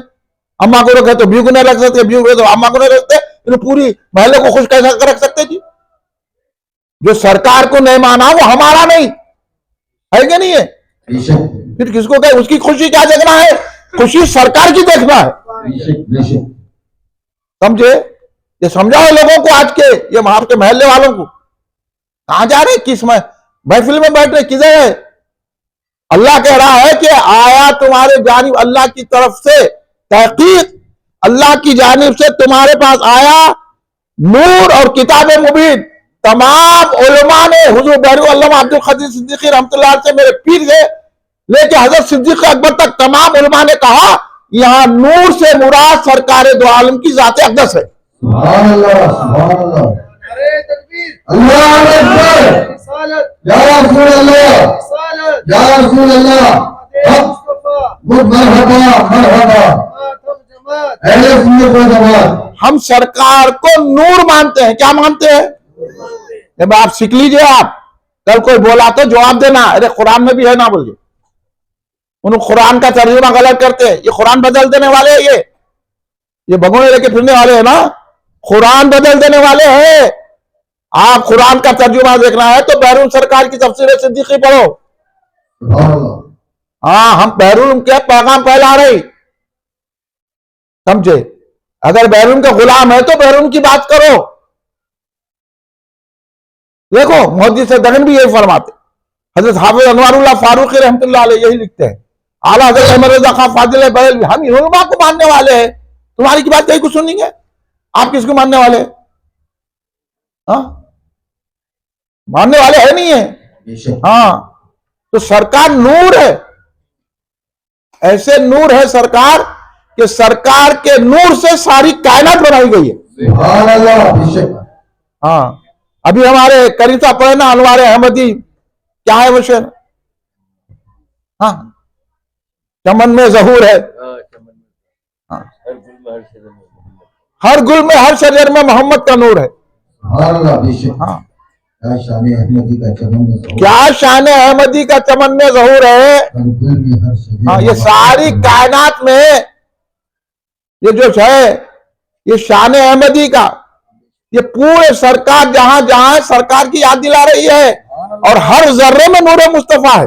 अम्मा को रखे तो बीवी को नहीं रख सकते, बीवी को तो अम्मा को नहीं रखते, तो पूरी महल्ले को खुश कैसे रख सकते जी? जो सरकार को नहीं माना वो हमारा नहीं है, कि नहीं है? फिर किसको कहे? उसकी खुशी क्या देखना है? खुशी सरकार की देखना है, समझे। ये समझाओ लोगों को, आज के ये आपके महल्ले वालों को। कहां जा रहे, किस महफिल में बैठ रहे, किधर है? अल्लाह कह रहा है कि आया तुम्हारे जानिब अल्लाह की तरफ से, तहकीक अल्लाह की जानिब से तुम्हारे पास आया नूर और किताब मुबीन। तमाम उलमा ने हुजूर बहरू अल्लामा अब्दुल खदीर सिद्दीकी रहमतुल्लाह से, मेरे पीर से लेके हजरत सिद्दीक अकबर तक, तमाम उलमा ने कहा यहां नूर से मुराद सरकार दो आलम की जात अक़दस है। सुभान अल्लाह, सुभान अल्लाह। नारे तकबीर, अल्लाहु अकबर, रिसालत, या रसूल अल्लाह, रिसालत, या रसूल अल्लाह। मुस्तफा, मरहबा, मरहबा। मातम जमात। अहले सुन्नत व जमात। हम सरकार को नूर मानते हैं। क्या मानते हैं? जब आप सीख लीजिए, आप कल कोई बोला तो जवाब देना, अरे कुरान में भी है ना बोलिए। उन कुरान का तर्जुमा गलत करते हैं, ये कुरान बदल देने वाले हैं, ये भगोने लेके फिरने वाले हैं ना, कुरान बदल देने वाले हैं। आप कुरान का तर्जुमा देखना है तो बहरून सरकार की तफसीर सिद्दीकी पढ़ो। हाँ, हम बहरून के पैगाम फैला रहे, समझे। अगर बहरून का गुलाम है तो बहरून की बात करो। देखो मोदी से दगन भी यही फरमाते, हजरत हाफिज अनवारुल्लाह फारूकी रहमतुल्लाह अलैह यही लिखते हैं, आला हजरत अहमद रज़ा खां फाजिल बरेलवी, हम उलमा को मानने वाले हैं, तुम्हारी की बात कहीं कुछ सुनेंगे? आप किसको मानने वाले? हाँ, मानने वाले है नहीं है। हाँ, तो सरकार नूर है, ऐसे नूर है सरकार कि सरकार के नूर से सारी कायनात बनाई गई है। हाँ, अभी हमारे करीता पढ़ना अनवार अहमदी, क्या है वो शेर? हाँ, चमन में ज़हूर है, हाँ, हर गुल में हर शजर में मोहम्मद का नूर है। हाँ, क्या शान अहमदी का चमन में ज़हूर, क्या शान अहमदी का चमन में ज़हूर है। हाँ, ये सारी कायनात में ये जो है, ये शान अहमदी का, ये पूरे सरकार जहां जहां सरकार की याद दिला रही है, और हर जर्रे में नूर मुस्तफा है।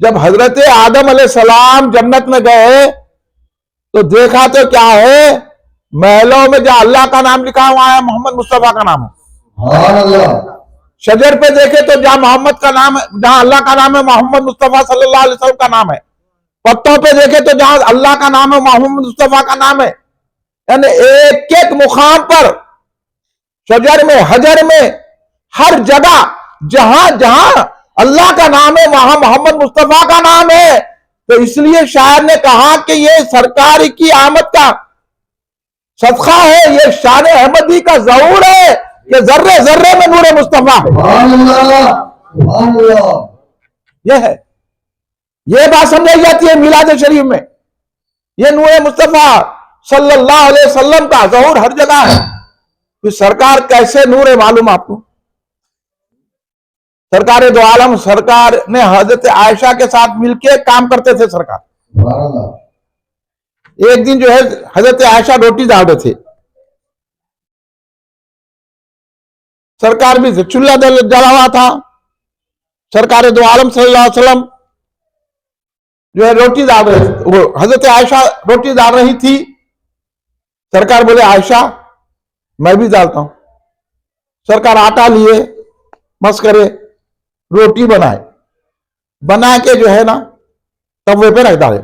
जब हजरत आदम अलैहिस्सलाम जन्नत में गए तो देखा तो क्या है, महलों में जहां अल्लाह का नाम लिखा हुआ है मोहम्मद मुस्तफा का नाम है। शजर पे देखे तो जहां मोहम्मद का नाम है, जहां अल्लाह का नाम है मोहम्मद मुस्तफा सल्लल्लाहु अलैहि वसल्लम का नाम है। पत्तों पे देखे तो जहां अल्लाह का नाम है मोहम्मद मुस्तफा का नाम है। यानी एक एक मुकाम पर, शजर में, हजर में, हर जगह जहां जहां अल्लाह का नाम है वहां मोहम्मद मुस्तफा का नाम है। तो इसलिए शायर ने कहा कि ये सरकार की आमद का सदका है, ये शान अहमदी का ज़हूर है, ये जर्रे जर्रे में नूर मुस्तफा है। ये है, ये बात समझाई जाती है मिलाद शरीफ में। ये नूर मुस्तफा सल्लल्लाहु अलैहि वसल्लम का ज़हूर हर जगह है। फिर सरकार कैसे नूर है मालूम आपको? सरकार दो आलम सरकार ने हजरत आयशा के साथ मिलके काम करते थे। सरकार एक दिन जो है हजरत आयशा रोटी डाल रहे थे, सरकार भी चूल्हा जला हुआ था। सरकार दो आलम सल्लल्लाहु अलैहि वसल्लम जो है रोटी डाल रहे थे, वो हजरत आयशा रोटी डाल रही थी। सरकार बोले आयशा मैं भी डालता हूं। सरकार आटा लिए, मस करे, रोटी बनाए, बना के जो है ना तवे पे रख डाले,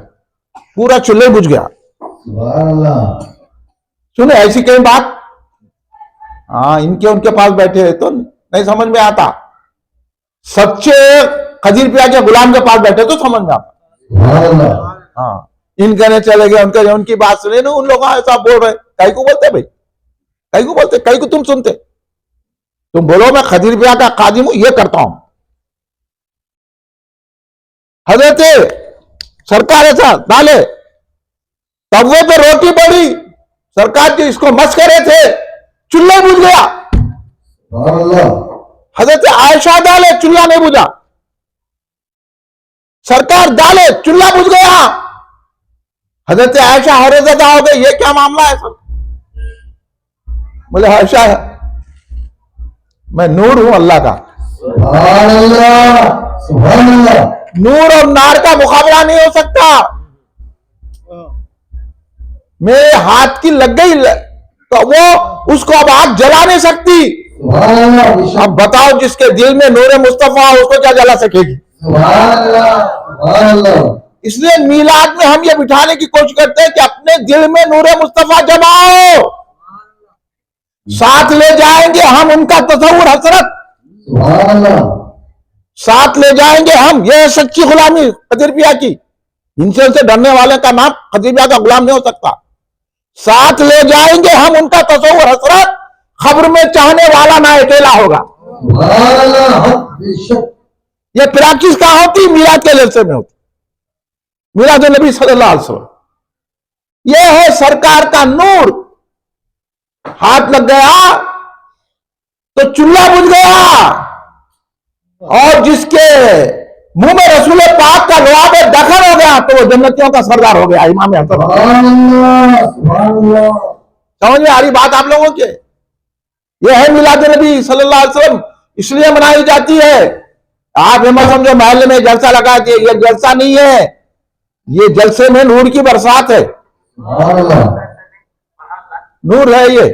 पूरा चूल्हे बुझ गया। सुने ऐसी कई बात? हाँ, इनके उनके पास बैठे हैं तो नहीं समझ में आता, सच्चे खजीर पिया के गुलाम के पास बैठे तो समझ में आता। हाँ, इनके ने चले गए, उनके उनकी बात सुने ना, उन लोग ऐसा बोल रहे, कई को बोलते भाई, कई को बोलते, कई को तुम सुनते? तुम बोलो मैं खजीर पिया का काजिम हूं, ये करता हूं। हजरत सरकार ऐसा डाले, तवे पे रोटी पड़ी, सरकार जी इसको मस करे थे, चूल्हा बुझ गया। हजरत आयशा डाले, चूल्हा नहीं बुझा। सरकार डाले, चूल्हा बुझ गया। हजरत आयशा हैरतज़दा हो गई, ये क्या मामला है सर? बोले आयशा मैं नूर हूं अल्लाह का। नूर और नार का मुकाबला नहीं हो सकता। मेरे हाथ की लग गई तो वो उसको अब आग जला नहीं सकती। अब बताओ जिसके दिल में नूर मुस्तफा उसको क्या जला सकेगी? इसलिए मीलाद में हम ये बिठाने की कोशिश करते हैं कि अपने दिल में नूर मुस्तफा जमाओ, साथ ले जाएंगे हम उनका तसव्वुर हसरत, साथ ले जाएंगे हम। ये सच्ची गुलामी खजीर पिया की। इनसे उनसे डरने वाले का नाम खजीर पिया का गुलाम नहीं हो सकता। साथ ले जाएंगे हम उनका तसव्वुर हसरत, खब्र में चाहने वाला ना अकेला होगा। ये प्रैक्टिस कहां होती? मीलाद के जलसे में होती, मीलाद नबी सल्लल्लाहु अलैहि वसल्लम। ये है सरकार का नूर। हाथ लग गया तो चूल्हा बुझ गया, और जिसके मुंह में रसूल पाक का लुआब दखल हो गया तो वो जन्नतियों का सरदार हो गया, इमाम हसन। समझ में आ रही बात आप लोगों के? ये है मिलाद नबी सल्लल्लाहु अलैहि वसल्लम। इसलिए मनाई जाती है। आप हिम्मत समझो महल में जलसा लगा के, ये जलसा नहीं है, ये जलसे में नूर की बरसात है। नूर है, ये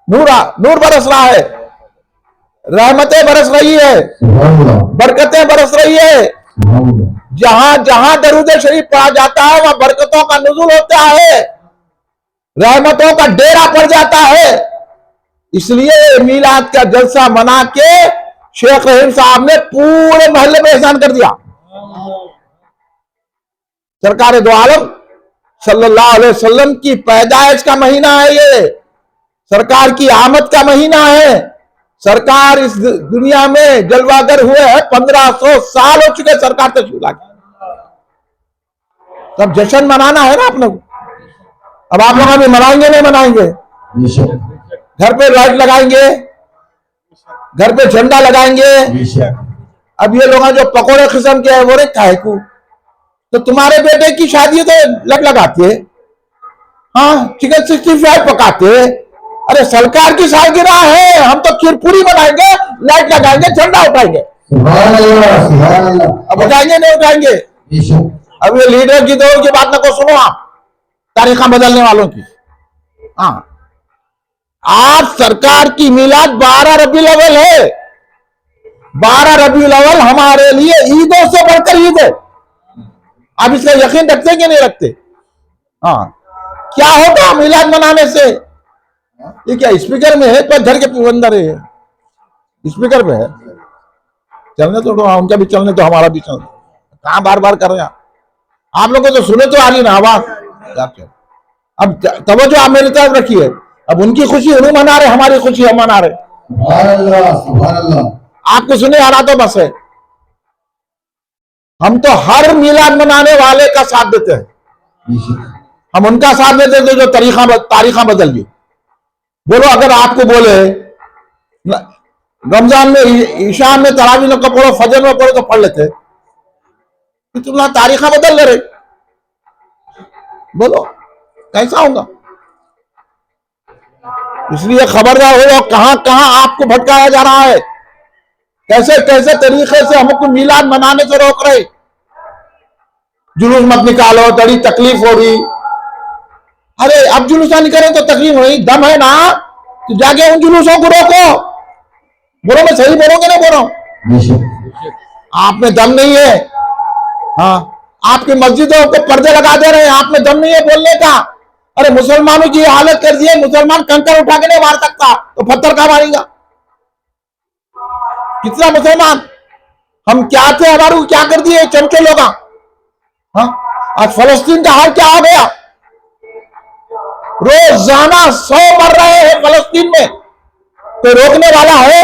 नूर बरस रहा है, रहमतें बरस रही है, बरकतें बरस रही है। जहां जहां दरूद शरीफ पढ़ा जाता है वहां बरकतों का नुज़ुल होता है, रहमतों का डेरा पड़ जाता है। इसलिए मीलाद का जलसा मना के शेख रहीम साहब ने पूरे मोहल्ले में एहसान कर दिया। सरकार दो आलम सल्लल्लाहु अलैहि वसल्लम की पैदाइश का महीना है, ये सरकार की आमद का महीना है। सरकार इस दुनिया में जलवागर हुए हैं, 1500 साल हो चुके सरकार तशरीफ लाके। तब जश्न मनाना है ना आप लोग। अब आप लोग अभी मनाएंगे नहीं मनाएंगे? घर पे लाइट लगाएंगे, घर पे झंडा लगाएंगे। अब ये लोग जो पकोड़े किस्म के हैं वो रे काहे को, तो तुम्हारे बेटे की शादी तो लग लगाते, हाँ चिकन 65 पकाते। अरे सरकार की सालगिरह है, हम तो खीर पूरी बनाएंगे, लाइट लगाएंगे, झंडा उठाएंगे। अब उठाएंगे नहीं उठाएंगे? अब ये लीडर की दौड़ की बात ना को सुनो आप, तारीखा बदलने वालों की। हाँ, आप सरकार की मिलाद 12 रबीउल अव्वल है। 12 रबीउल अव्वल हमारे लिए ईदों से बढ़कर ईद है। आप इसका यकीन रखते कि नहीं रखते? हाँ, क्या होगा मिलाद मनाने से? ये क्या स्पीकर में है तो घर के अंदर है, स्पीकर पे है। चलने तो उनका भी चलने तो हमारा भी चलने, कहां बार बार कर रहे हैं आप लोगों को? तो सुने तो आ रही ना आवाज। अब तवज्जो आप मेरी तरफ रखिए। अब उनकी खुशी उन्हें मना रहे, हमारी खुशी हम मना रहे। आपको सुने आ रहा तो बस है। हम तो हर मिलाद मनाने वाले का साथ देते हैं, हम उनका साथ देते हैं जो तारीखा बदल गई। बोलो, अगर आपको बोले रमजान में ईशा में तरावी न पढ़ो, फजर में पढ़ो, तो पढ़ लेते, तो तुम्हारा तारीखा बदल ले रहे। बोलो कैसा होगा? इसलिए खबरदार हो, कहां कहां आपको भटकाया जा रहा है, कैसे कैसे तरीके से हमको मिलाद मनाने से रोक रहे। जुलूस मत निकालो, बड़ी तकलीफ हो रही। अरे अब जुलूसा निकले तो तकलीफ हो रही, दम है ना तो जाके उन जुलूसों को रोको। बोलो, मैं सही बोलोगे ना? बोलो, आप में दम नहीं है। हाँ, आपकी मस्जिदों को पर्दे लगा दे रहे हैं, आप में दम नहीं है बोलने का। अरे मुसलमानों की हालत कर दी है, मुसलमान कंकर उठा के नहीं मार सकता तो पत्थर का मारेगा? कितना मुसलमान हम क्या थे, हमारे को क्या कर दिए चमचे लोग। हाँ, आज फलस्तीन का हाल क्या हो गया? रोजाना 100 मर रहे हैं फलस्तीन में, तो रोकने वाला है?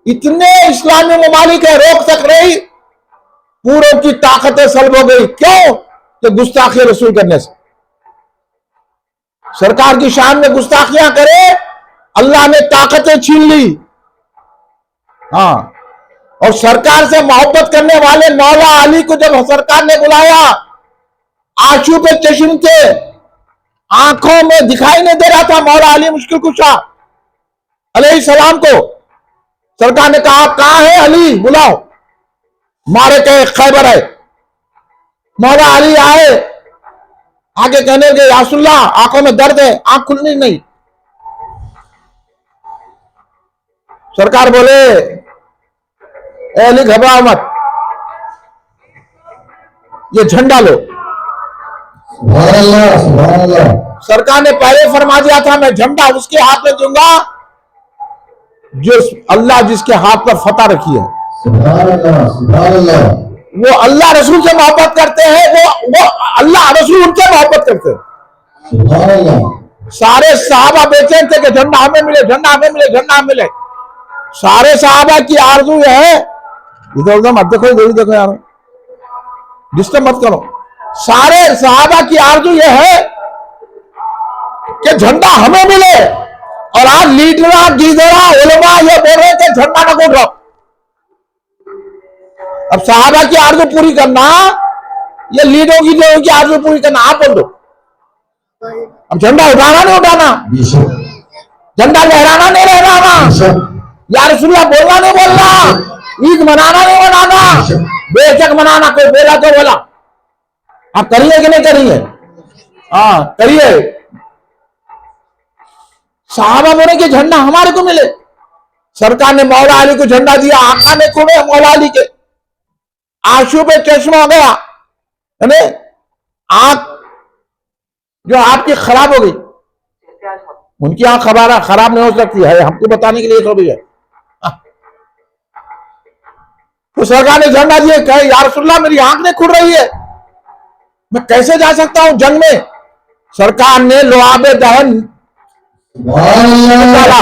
इतने इस्लामी ममालिक है, रोक सक रही, पूरों की ताकतें सल्ब हो गई। क्यों? कि गुस्ताखी रसूल करने से। सरकार की शान में गुस्ताखियां करे, अल्लाह ने ताकतें छीन ली। हाँ, और सरकार से मोहब्बत करने वाले मौला अली को जब सरकार ने बुलाया, आंसू पे चश्म थे, आंखों में दिखाई नहीं दे रहा था मौला अली मुश्किल कुशा अलैहिस्सलाम को। सरकार ने कहा, कहां है अली, बुलाओ। मारे के खैबर है। मौला अली आए, आगे कहने लगे, या रसूलल्लाह, आंखों में दर्द है, आंख खुलनी नहीं। सरकार बोले, ए अली घबराओ मत, ये झंडा लो। सुभान अल्लाह, सुभान अल्लाह। सरकार ने पहले फरमा दिया था, मैं झंडा उसके हाथ में दूंगा जो अल्लाह जिसके हाथ पर फतह रखी है। सुभान अल्लाह, सुभान अल्लाह। वो अल्लाह रसूल से मोहब्बत करते हैं, वो अल्लाह रसूल उनसे मोहब्बत करते हैं। सुभान अल्लाह। सारे सहाबा बेचैन थे कि झंडा हमें मिले, झंडा हमें मिले, झंडा हमें मिले। सारे सहाबा की आरज़ू है, इधर उधर मत देखो, इधर देखो यार, डिस्टर्ब मत करो। सारे सहाबा की आरज़ू ये है कि झंडा हमें मिले, और आज लीडरा गीदरा उलमा ये बोल रहे थे झंडा न उठाओ। अब सहाबा की आरज़ू पूरी करना, ये लीडरों की आरज़ू पूरी करना, आप बोल दो। अब झंडा उठाना नहीं उठाना, झंडा लहराना नहीं लहराना, या रसूलल्लाह बोलना नहीं बोलना, ईद मनाना नहीं मनाना, बेशक मनाना, कोई बोला तो बोला। आप करिए कि नहीं करिए? हाँ करिए। सहाबा बोले कि झंडा हमारे को मिले। सरकार ने मौला अली को झंडा दिया, आंखा ने खूबे मौला अली के, आंसू पे चश्मा हो गया, है आंख जो आपकी खराब हो गई। उनकी आंख खराब नहीं हो सकती है, हमको बताने के लिए तो भी है। तो सरकार ने झंडा दिया, कहे या रसूलल्लाह मेरी आंख नहीं खुल रही है, मैं कैसे जा सकता हूं जंग में? सरकार ने लुआबे दहन डाला।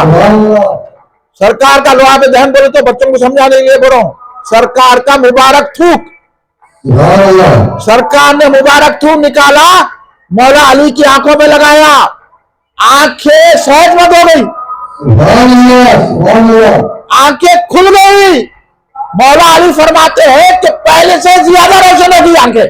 सरकार का लुआबे दहन बोले तो बच्चों को समझाने के लिए बोल रहा हूं, सरकार का मुबारक थूक, सरकार ने मुबारक थूक निकाला, मौला अली की आंखों में लगाया, आंखें सेहतमंद हो गई, आंखें खुल गई। मौला अली फरमाते हैं कि पहले से ज्यादा रोशन होगी आंखें।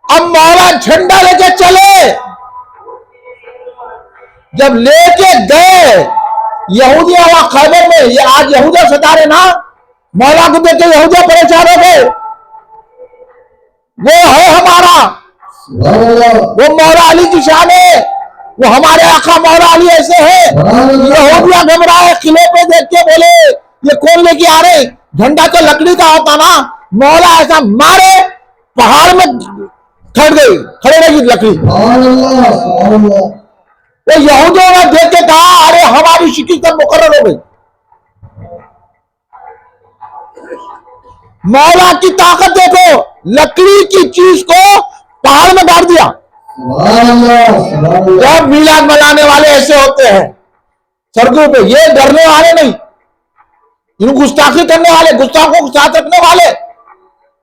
अब मौला झंडा लेके चले, जब लेके गए यहूदिया वहां खैबर में, ये आज यहूदिया सता रहे ना, मौला को देख के यहूदिया परेशान हो गए। वो है हमारा, वो मौला अली की शान है, वो हमारे आका मौला अली ऐसे है। यहूदिया घबरा है, किले पे देख के बोले ये कौन लेके आ रहे? झंडा तो लकड़ी का होता ना, मौला ऐसा मारे पहाड़ में खड़े रही लकड़ी। तो यहूदियों ने देख के कहा, अरे हमारी शिकस्त मुकर्रर हो गई। मौला की ताकत देखो, लकड़ी की चीज को पहाड़ में गाड़ दिया। जब मिलाद मनाने वाले ऐसे होते हैं सड़कों पे, ये डरने वाले नहीं, इन गुस्ताखी करने वाले, गुस्ताखों को साथ रखने वाले,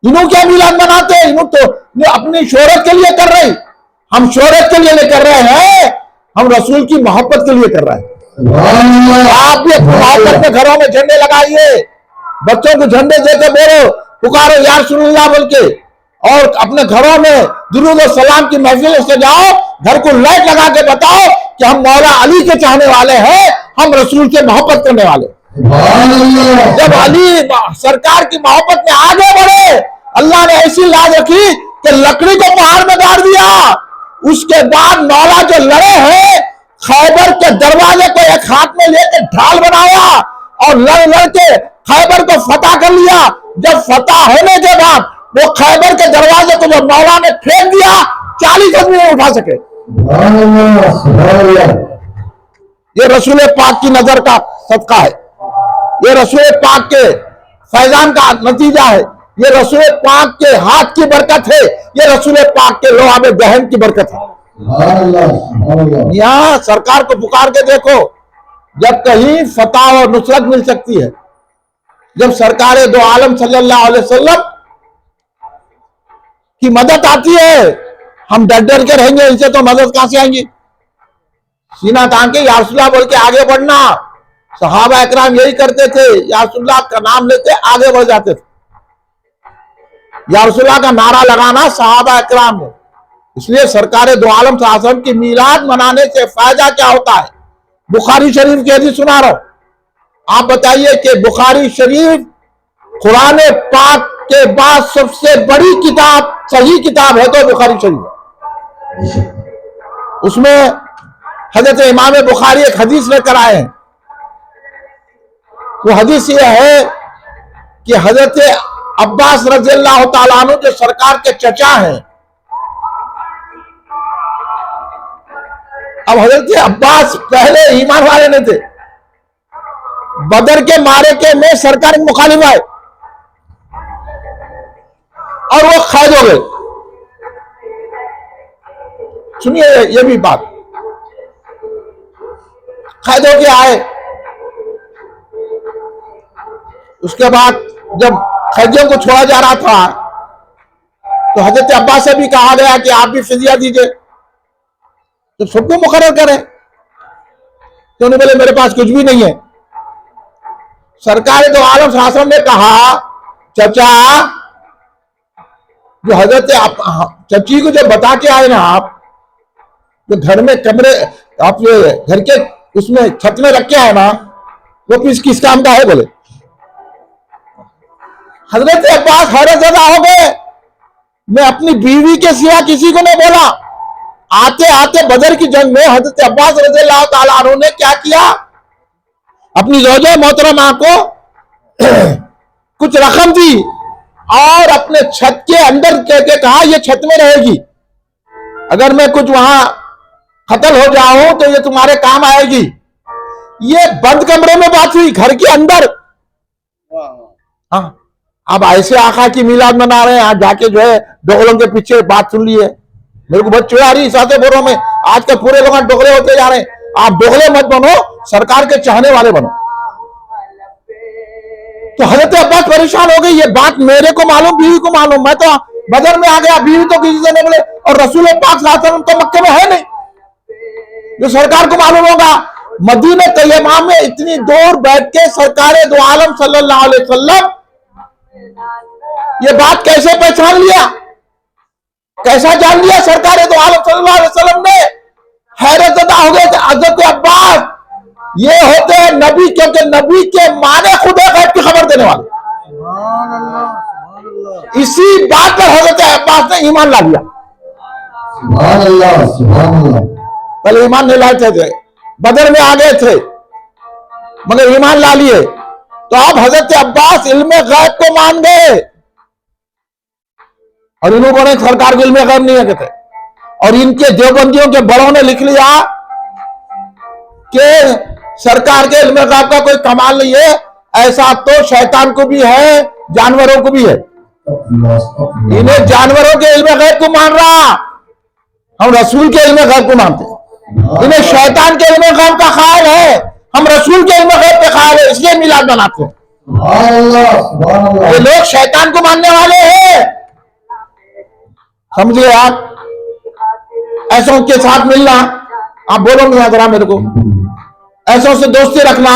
इन्हों क्या मिलाद मनाते हैं? इन्हों तो अपनी शोहरत के लिए कर रहे, हम शोहरत के लिए नहीं कर रहे हैं, हम रसूल की मोहब्बत के लिए कर रहे हैं। आप भी अपनी मोहब्बत में घरों में झंडे लगाइए, बच्चों को झंडे देके बोलो, पुकारो या रसूलुल्लाह बोल के, और अपने घरों में दुरूद और सलाम की महफिल सजाओ, घर को लाइट लगा के बताओ कि हम मौला अली के चाहने वाले हैं, हम रसूल से मोहब्बत करने वाले। जब अली सरकार की मोहब्बत में आगे बढ़े, अल्लाह ने ऐसी लाज रखी कि लकड़ी को पहाड़ में गाड़ दिया। उसके बाद मौला जो लड़े हैं, खैबर के दरवाजे को एक हाथ में लेकर ढाल बनाया और लड़ लड़ के खैबर को फतह कर लिया। जब फतह होने के बाद वो खैबर के दरवाजे को जब मौला ने फेंक दिया, 40 आदमी नहीं उठा सके। ये रसूल पाक की नजर का सदका है, ये रसूल पाक के फैजान का नतीजा है, ये रसूल पाक के हाथ की बरकत है, ये रसूल पाक के लोहाब दहन की बरकत है। यहाँ सरकार को पुकार के देखो, जब कहीं फतह और नुसरत मिल सकती है, जब सरकार दो आलम सल्लल्लाहु अलैहि वसल्लम की मदद आती है, हम डर डर के रहेंगे, इनसे तो मदद कहां से आएंगी? सीना तान के या रसूलुल्लाह बोल के आगे बढ़ना। सहाबा इकराम यही करते थे, या रसूलुल्लाह का नाम लेते आगे बढ़ जाते थे। या रसूलुल्लाह का नारा लगाना सहाबा इकराम ने। इसलिए सरकार दो आलम सल्लल्लाहु अलैहि वसल्लम की मीलाद मनाने से फायदा क्या होता है? बुखारी शरीफ की हदीस सुना रहा हूं, आप बताइए कि बुखारी शरीफ कुरान पाक के बाद सबसे बड़ी किताब, सही किताब है तो बुखारी शरीफ। उसमें हजरत इमाम बुखारी एक हदीस लेकर आए हैं। वो हदीस ये है कि हजरत अब्बास रज़ियल्लाहु ताला अन्हु जो सरकार के चचा हैं, अब हजरत अब्बास पहले ईमान वाले नहीं थे, बदर के मारे में सरकार के मुखालिफ आए और वो कैद हो गए। सुनिए ये भी बात, कैद होके आए, उसके बाद जब कैदियों को छोड़ा जा रहा था तो हजरत अब्बास से भी कहा गया कि आप भी फिदिया दीजिए, तो सबको मुकर्रर करें। तो उन्होंने बोले मेरे पास कुछ भी नहीं है। सरकार दो आलम सल्लल्लाहु अलैहि वसल्लम ने कहा, चचा जो हजरत चची को जब बता के आए ना आप, तो घर में कमरे आप ये घर के उसमें छत में रख के आए ना, वो किस काम का है? बोले हजरत अब्बास हैरत ज़दा हो गए, मैं अपनी बीवी के सिवा किसी को नहीं बोला। आते आते बदर की जंग में हजरत अब्बास रज़ियल्लाहु ताला अन्हु ने क्या किया, अपनी ज़ौजा मोहतरमा को कुछ रकम दी और अपने छत के अंदर कहके कहा ये छत में रहेगी, अगर मैं कुछ वहां कत्ल हो जाऊं तो ये तुम्हारे काम आएगी। ये बंद कमरे में बात हुई, घर के अंदर। हाँ, अब ऐसे आका की मिलाद मना रहे हैं, आज जाके जो है डोगलों के पीछे बात सुन ली है। मेरे को बहुत चिढ़ आ रही इस बोरों में, आजकल पूरे लोग डोगले होते जा रहे हैं। आप डोगले मत बनो, सरकार के चाहने वाले बनो। तो हजरत अब्बास परेशान हो गई, ये बात मेरे को मालूम, बीवी को मालूम, मैं तो बदर में आ गया, बीवी तो किसी से नहीं बोले, और रसूल पाक सल्लल्लाहु अलैहि वसल्लम तो मक्के में है नहीं जो सरकार को मालूम होगा। मदीने तैयबा में इतनी दूर बैठ के सरकार दो आलम सल्लल्लाहु अलैहि वसल्लम ये बात कैसे पहचान लिया, कैसा जान लिया सरकार दो आलम सल्लल्लाहु अलैहि वसल्लम ने? हैरत ज़दा हो गए हजरत अब्बास, ये होते हैं नबी, क्योंकि नबी के माने खुद गैब की खबर देने वाले। इसी बात पर हजरत अब्बास ने ईमान ला लिया। पहले ईमान नहीं लाए थे, बदर में आ गए थे, मगर ईमान ला लिए। तो अब हजरत अब्बास इल्मे गैब को मान गए, और इन्हों बोले सरकार को इल्मे गैब नहीं है कहते। और इनके देवबंदियों के बड़ों ने लिख लिया कि सरकार के इल्मे गैब का कोई कमाल नहीं है, ऐसा तो शैतान को भी है, जानवरों को भी है। इन्हें जानवरों के इल्मे गैब को मान रहा, हम रसूल के इल्मे गैब को मानते। इन्हें शैतान के इल्मे गैब का ख्याल है, हम रसूल के इल्मे गैब का ख्याल है, इसलिए मिलाद बनाते हैं। सुभान अल्लाह, सुभान अल्लाह। ये लोग शैतान को मानने वाले हैं, समझिए आप। ऐसों के साथ मिलना, आप बोलो मियां जरा मेरे को, ऐसों से दोस्ती रखना,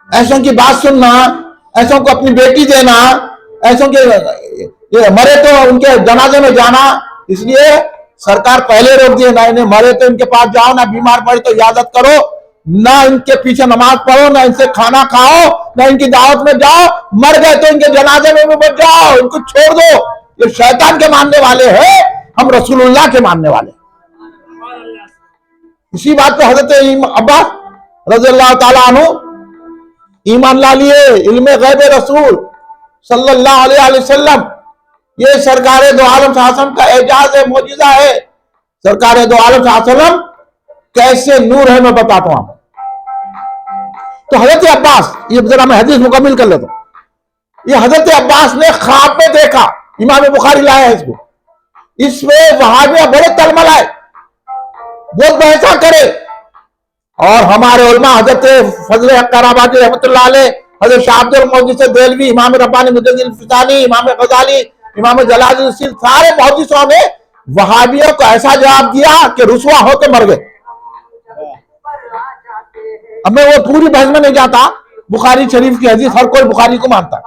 ऐसों की बात सुनना, ऐसों को अपनी बेटी देना, ऐसों के ये मरे तो उनके जनाजे में जाना। इसलिए सरकार पहले रोक दिए, ना इन्हें मरे तो इनके पास जाओ, ना बीमार पड़े तो इजाजत करो, ना इनके पीछे नमाज पढ़ो, ना इनसे खाना खाओ, ना इनकी दावत में जाओ। मर गए तो इनके जनाजे में भी मत जाओ, इनको छोड़ दो। ये शैतान के मानने वाले हैं, हम रसूलुल्लाह के मानने वाले। इसी बात पे हजरत अब्बास रज़ियल्लाहु ताला अन्हु ईमान ला लिए, इल्मे गैब रसूल सल्लल्लाहु अलैहि वसल्लम। ये सरकार दो आलम शासन का एजाज है, मौजूदा है। सरकार दो आलम शासन कैसे नूर है, मैं बताता हूं आपको। तो हजरत अब्बास, ये जरा मैं हदीस मुकम्मिल कर लेता हूं। ये हजरत अब्बास ने ख्वाब में देखा, इमाम बुखारी लाया है इसको। इसमें वहाबिया बड़े तलमलाए, बहुत बहसा करे, और हमारे उलमा हजरत फजल कराबादी रहमतुल्लाह अलैह, हजरत शाह अब्दुल मुहद्दिस देलवी, इमाम रब्बानी मुजद्दिद फिसानी, इमाम गजाली, इमाम जलालुद्दीन, सारे मुहद्दिसों ने वहाबियों को ऐसा जवाब दिया कि रुसवा होकर मर गए। अब मैं वो पूरी बहस में नहीं जाता, बुखारी शरीफ की हदीस हर कोई बुखारी को मानता है।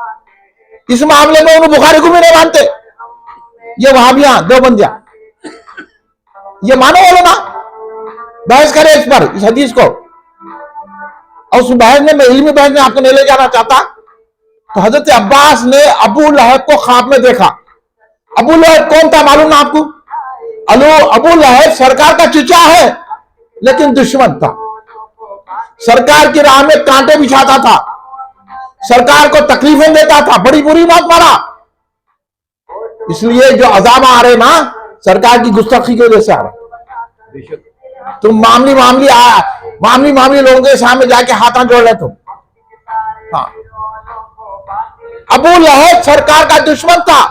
इस मामले में उन्हें बुखारी को भी नहीं मानते। ये वहाबियां देवबंदियां, ये मानो बोलो ना, बहस करे इस पर, इस हदीस को। और उस बहस में, मैं इल्मी बहस में आपको नहीं ले जाना चाहता। तो हजरत अब्बास ने अबू लहब को ख्वाब में देखा। अबू लहब कौन था मालूम ना आपको? अबू लहब सरकार का चचा है, लेकिन दुश्मन था। सरकार की राह में कांटे बिछाता था, सरकार को तकलीफें देता था, बड़ी बुरी मौत मारा। इसलिए जो अजाब आ रहे ना, सरकार की गुस्ताखी की वजह से आ रहे। तुम मामली लोगों के सामने जाके हाथ जोड़ रहे तुम। हाँ, अबू लहब सरकार का दुश्मन था,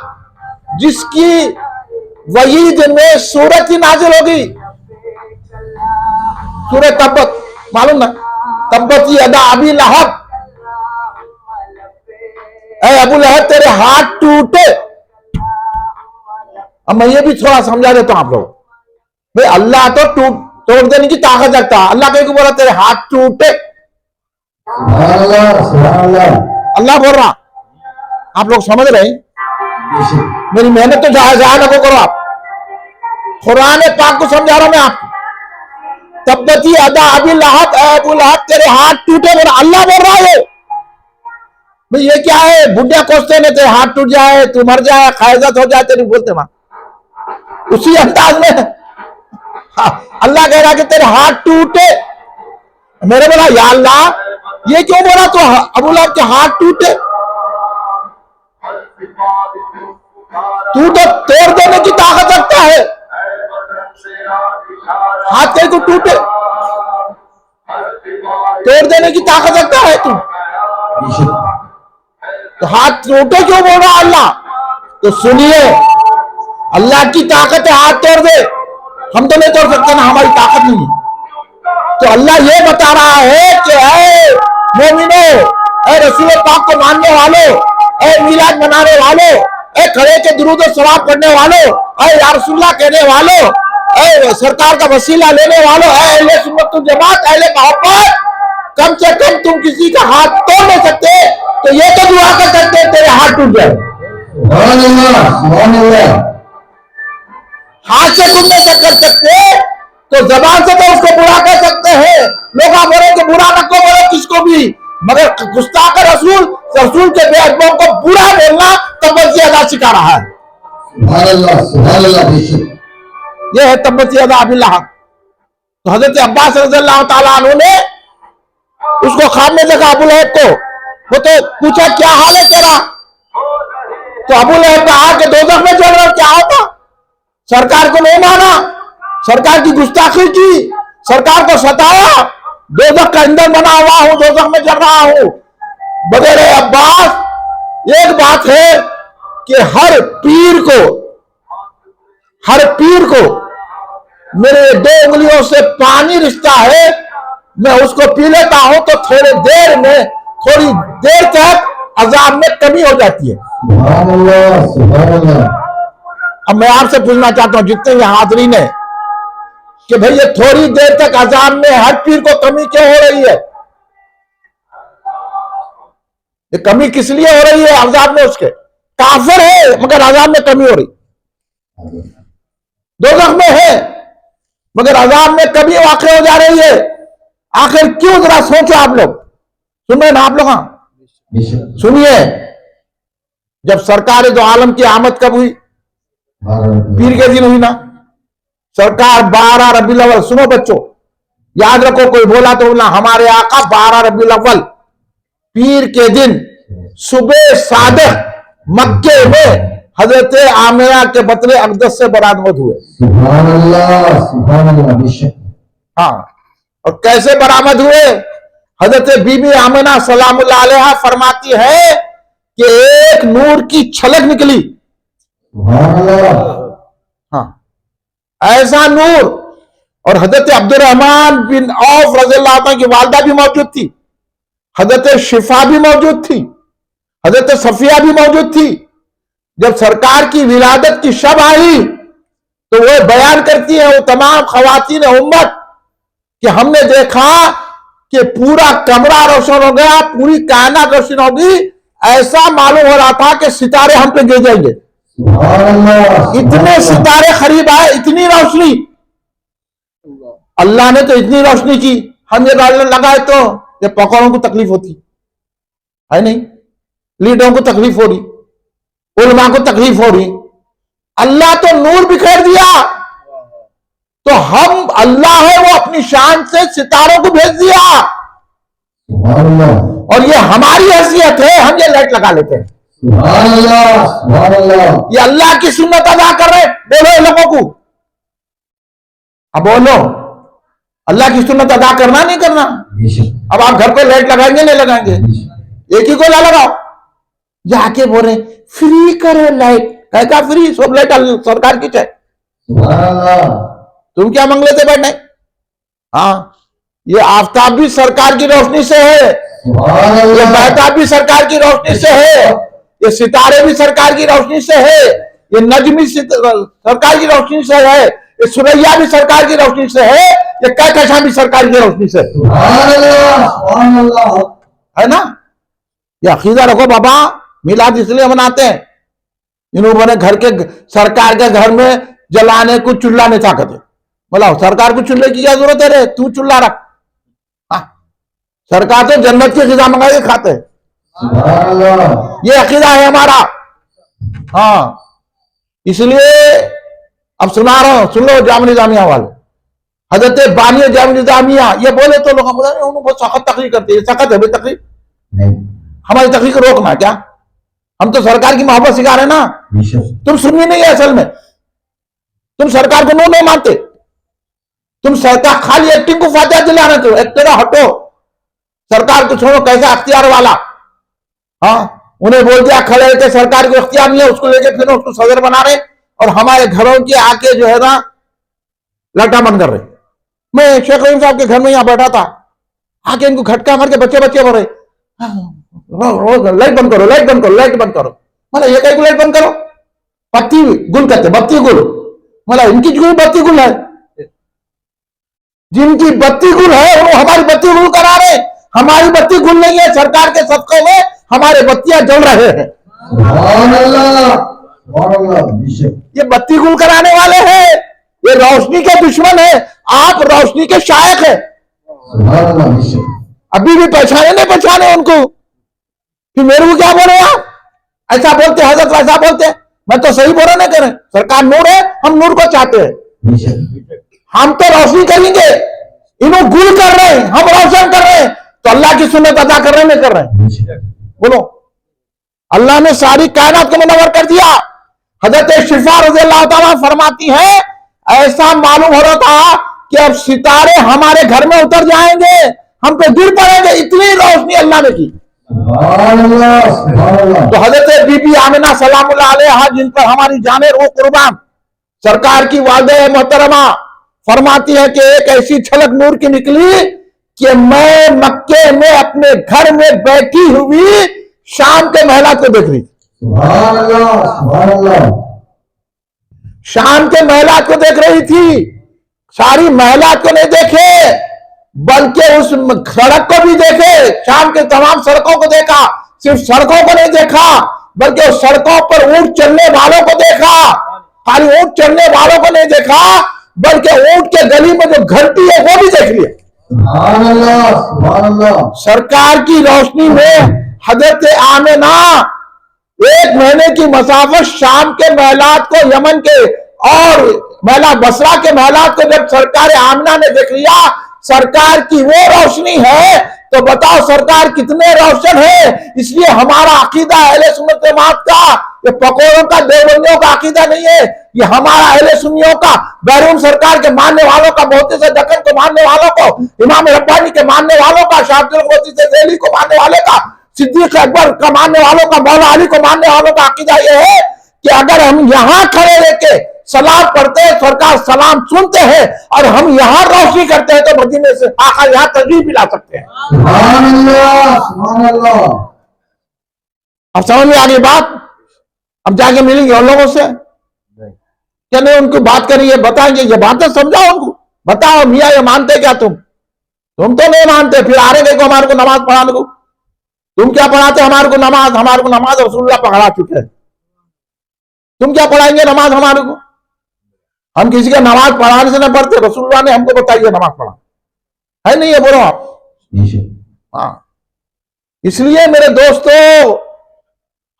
जिसकी वईद में सूरत ही नाजिल होगी, सूरत तब्बत, मालूम ना, तब्बत यदा अबी लहब, ऐ अबू लहब तेरे हाथ टूटे। अब मैं ये भी थोड़ा समझा देता हूं आप लोग। भाई अल्लाह तो तोड़ देने की ताकत रखता है। अल्लाह कहीं को बोला तेरे हाथ टूटे, अल्लाह बोल रहा। आप लोग समझ रहे हैं? मेरी मेहनत तो जाया ना करो आप। कुरान पाक को समझा रहा हूं मैं आपको। तब्बती अदा अबी लहब, अबू लहब तेरे हाथ टूटे, मेरा अल्लाह बोल रहा है। भाई ये क्या है? बुढ़िया कोसते ने तेरे हाथ टूट जाए, तू मर जाए, खैजत हो जाए, तेरी बोलते वहां उसी अंदाज में। हाँ, अल्लाह कह रहा कि तेरे हाथ टूटे। मेरे बोला या अल्लाह, ये क्यों बोला तो अबू लहब के हाथ टूटे? तू तो तोड़ देने की ताकत रखता है, हाथ कहीं को टूटे, तोड़ देने की ताकत रखता है तू, तो हाथ टूटे क्यों बोल रहा अल्लाह? तो सुनिए, अल्लाह की ताकत है हाथ तोड़ दे, हम तो नहीं तोड़ सकते ना, हमारी ताकत नहीं है। तो अल्लाह ये बता रहा है कि ऐ मोमिनो, ऐ रसूल पाक को मानने वालों, ऐ मिलाद मनाने वालों, ऐ खड़े के दुरूद और सलाम पढ़ने वालों, ऐ या रसूलुल्लाह कहने वालों, ऐ सरकार का वसीला लेने वालों, ऐ अहले सुन्नत वल जमात, अहले मोहब्बत, कम से कम तुम किसी का हाथ तोड़ नहीं सकते, तो ये तो दुआ कर सकते तेरे हाथ टूट जाए। हाथ से तुम नहीं कर सकते, तो जबान से तो उसको बुरा कर सकते हैं। लोग आप बोले कि बुरा न को बोलो किसको भी, मगर गुस्ताख रसूल के बेअदबों को बुरा बोलना तब्बती अदा सिखा रहा है। यह है तब्बती अदा अबी लहब। तो हजरत अब्बास रज़ियल्लाहु ताला अन्हु ने उसको ख्वाब में देखा अबू लहब को। वो तो पूछा क्या हाल है तेरा? तो अबू लहब कहा कि दोज़ख में चल रहा, क्या होता? सरकार को नहीं माना, सरकार की गुस्ताखी की, सरकार को सताया, दोज़ख का ईंधन बना हुआ हूं, दोज़ख में जल रहा हूं। बगैर अब्बास एक बात है कि हर पीर को मेरे 2 उंगलियों से पानी रिश्ता है, मैं उसको पी लेता हूं तो थोड़ी देर तक अजाब में कमी हो जाती है। सुभान अल्लाह, सुभान अल्लाह। अब मैं आपसे पूछना चाहता हूं जितने ये हाज़रीन है कि भाई ये थोड़ी देर तक अजाब में हर पीर को कमी क्यों हो रही है? ये कमी किस लिए हो रही है अजाब में? उसके काफिर है मगर अजाब में कमी हो रही, दोज़ख में है मगर अजाब में कमी वाक़ई हो जा रही है। आखिर क्यों? जरा सोचो आप लोग, सुन रहे ना आप लोग? हाँ सुनिए, जब सरकार दो आलम की आमद कब हुई? पीर के दिन हुई ना। सरकार 12 रबीउल अव्वल, सुनो बच्चों याद रखो, कोई बोला तो बोला, हमारे आका 12 रबीउल अव्वल पीर के दिन सुबह सादिक मक्के में हजरत आमिना के बतले अक़दस से बरामद हुए। सुभान अल्लाह, सुभान अल्लाह, बेशक। हाँ, और कैसे बरामद हुए? हजरत बीबी आमिना सलामुल्लाह अलैहा फरमाती है कि एक नूर की छलक निकली। सुभान अल्लाह। हाँ, ऐसा नूर। और हजरत अब्दुर्रहमान बिन औफ रज़ियल्लाहु अन्हु की वालिदा भी मौजूद थी, हजरत शिफा भी मौजूद थी, हजरत सफिया भी मौजूद थी। जब सरकार की विलादत की शब आई तो वो बयान करती है, वो तमाम खवातीन उम्मत, कि हमने देखा कि पूरा कमरा रोशन हो गया, पूरी कायनात रोशन होगी, ऐसा मालूम हो रहा था कि सितारे हम पे गिर जाएंगे। सुभान अल्लाह, इतने सितारे करीब आए, इतनी रोशनी। अल्लाह ने तो इतनी रोशनी की, हम ये लगाए तो ये पकौड़ों को तकलीफ होती है नहीं, लीडरों को तकलीफ हो रही, उलमा को तकलीफ हो रही। अल्लाह तो नूर बिखेर दिया, तो हम अल्लाह है वो अपनी शान से सितारों को भेज दिया। सुभान अल्लाह, और ये हमारी हैसियत है, हम ये लाइट लगा लेते हैं। सुभान अल्लाह, सुभान अल्लाह। ये अल्लाह की सुन्नत अदा कर रहे। बोलो इन लोगों को, अब बोलो, अल्लाह की सुन्नत अदा करना नहीं करना? बेशक, अब आप घर पे लाइट लगाएंगे नहीं लगाएंगे? एक ही को ला लगाओ। जाके बोले फ्री करो लाइट, कहता फ्री, सब लाइट सरकार की चाहे, सुभान अल्लाह। तुम क्या मंगले थे बैठने? हाँ, ये आफताब भी सरकार की रोशनी से है, सुभान ये अल्लाह, महताब भी सरकार की रोशनी से है, ये सितारे भी सरकार की रोशनी से है, ये नजमी सरकार की रोशनी से है, ये सुरैया भी सरकार की रोशनी से है, ये कहकशा भी सरकार की रोशनी से है। सुभान अल्लाह, सुभान अल्लाह। है ना? ये अकीदा रखो बाबा। मिलाद इसलिए मनाते हैं, इन्होंने घर के, सरकार के घर में जलाने को चूल्हा नहीं ताकत है। बोला सरकार को चूल्हे की क्या जरूरत है रे, तू चूल्हा रख। हाँ, सरकार तो जन्नत की ग़िज़ा मंगा के खाते हैं। सुभान अल्लाह, ये अकीदा है हमारा। हाँ, इसलिए अब सुना रहा हूं, सुन लो जामिया जामिया वाले, हजरत बानी जामिया जामिया ये बोले तो लोग बोला बहुत सख्त तकरीर करते हैं। सख्त है भाई तकरीर, नहीं, हमारी तकरीर को रोकना क्या? हम तो सरकार की मोहब्बत सिखा रहे हैं ना। बेशक, तुम सुन्नी नहीं है असल में, तुम सरकार को नहीं मानते, तुम सरकार खाली एक्टिंग को फायदा दिलाने दो, एक्टर हटो, सरकार को छोड़ो। कैसा अख्तियार वाला, हाँ, उन्हें बोल दिया खड़े के सरकार को अख्तियार नहीं है, उसको लेके फिर उसको सदर बना रहे और हमारे घरों के आके जो है ना लटा बंद कर रहे। मैं शेख रहीम साहब के घर में यहां बैठा था, आके इनको खटका मार के बच्चे बच्चे बोल रहे लाइट बंद करो, लाइट बंद करो, लाइट बंद करो। मतलब ये कहीं लाइट बंद करो, बत्ती गुल कहते, बत्ती गुल। मतलब इनकी जो बत्ती गुल है, जिनकी बत्ती गुल है वो हमारी बत्ती गुल करा रहे। हमारी बत्ती गुल नहीं है, सरकार के सदक़े में हमारे बत्तियां जल रहे हैं। सुभान अल्लाह, सुभान अल्लाह, बेशक, ये बत्ती गुल कराने वाले हैं, ये रोशनी के दुश्मन है, आप रोशनी के शायक है। सुभान अल्लाह, बेशक। अभी भी पहचाने नहीं पहचाने उनको, फिर मेरे को क्या बोले आप? ऐसा बोलते हजरत, ऐसा बोलते। मैं तो सही बोल रहा नहीं कर रहे, सरकार नूर है, हम नूर को चाहते हैं। बेशक, हम तो रोशनी करेंगे, इन्हों गुल कर रहे हैं, हम रोशन कर रहे हैं, तो अल्लाह की सुन्नत अदा कर रहे हैं नहीं कर रहे हैं? बेशक, बोलो, अल्लाह ने सारी कायनात को मुनव्वर कर दिया। हजरत शिफा रज़ियल्लाहु ताला फरमाती है, ऐसा मालूम हो रहा था कि अब सितारे हमारे घर में उतर जाएंगे, हम पे गिर पड़ेंगे, इतनी रोशनी अल्लाह ने की। सुभान अल्लाह, सुभान अल्लाह। तो हजरत बीबी आमिना सलामुल्लाह अलैहा, जिन पर हमारी जाने रो कुर्बान, सरकार की वालिदा मोहतरमा फरमाती है कि एक ऐसी छलक नूर की निकली कि मैं मक्के में अपने घर में बैठी हुई शाम के महलात को देख रही थी। सुभान अल्लाह, सुभान अल्लाह। शाम के महलात को देख रही थी। सारी महलात को नहीं देखे, बल्कि उस सड़क को भी देखे। शाम के तमाम सड़कों को देखा। सिर्फ सड़कों को नहीं देखा, बल्कि उस सड़कों पर ऊंट चलने वालों को देखा। खाली ऊंट चलने वालों को नहीं देखा, बल्कि ऊंट के गली में जो घंटी है वो भी देख लिया। सुभान अल्लाह, सुभान अल्लाह। सरकार की रोशनी में हजरत आमिना 1 महीने की मसाफत शाम के महलात को, यमन के और महला बसरा के महलात को जब सरकार आमिना ने देख लिया, सरकार की वो रोशनी है, तो बताओ सरकार कितने रोशन है। इसलिए हमारा अकीदा अहले सुन्नत जमात का, ये पकोड़ों का, देवबंदियों का अकीदा नहीं है। ये हमारा अहले सुन्नियों का, बैरून सरकार के मानने वालों का, मोहती से दक्कन को मानने वालों को, इमाम रब्बानी के मानने वालों का, शाह अब्दुल मोहती से ज़ैली को मानने वाले का, सिद्दीक अकबर का मानने वालों का, मौला अली को मानने वालों का अकीदा यह है कि अगर हम यहां खड़े लेके सलाम पढ़ते हैं, सरकार सलाम सुनते हैं, और हम यहां रोशनी करते हैं, तो मदीने से आकर यहां तशरीफ भी ला सकते हैं। सुभान अल्लाह, सुभान अल्लाह। अब समझ में आ गई बात। अब जाके मिलेंगे उन लोगों से, क्या नहीं उनको बात करिए, बताएंगे ये बातें, समझाओ उनको, बताओ मियाँ ये मानते क्या तुम तो नहीं मानते, फिर आ रहे को हमारे को नमाज पढ़ाने को। तुम क्या पढ़ाते हमारे को नमाज? हमारे को नमाज रसूलुल्लाह पढ़ा चुके हैं, तुम क्या पढ़ाएंगे नमाज हमारे को? हम किसी का नमाज पढ़ाने से नहीं पढ़ते, रसूलुल्लाह ने हमको बताइए नमाज पढ़ा है, नहीं है? बोलो आप। हाँ, इसलिए मेरे दोस्तों,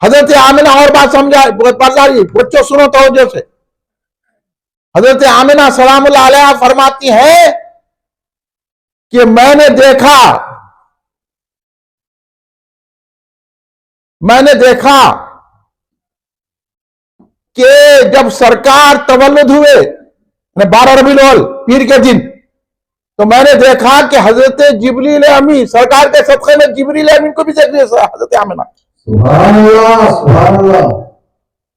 हजरत आमिना और बात समझा पढ़ाई, बच्चों सुनो तवज्जो से। हजरत आमिना सलामुल्लाह अलैहा फरमाती है कि मैंने देखा कि जब सरकार तवल्लुद हुए 12 रबीउल अव्वल पीर के दिन, तो मैंने देखा कि हजरत जिब्रील अमीन, सरकार के सदक़े में जिब्रील अमीन को भी देख लिया हजरत आमिना। सुभान अल्लाह, सुभान अल्लाह।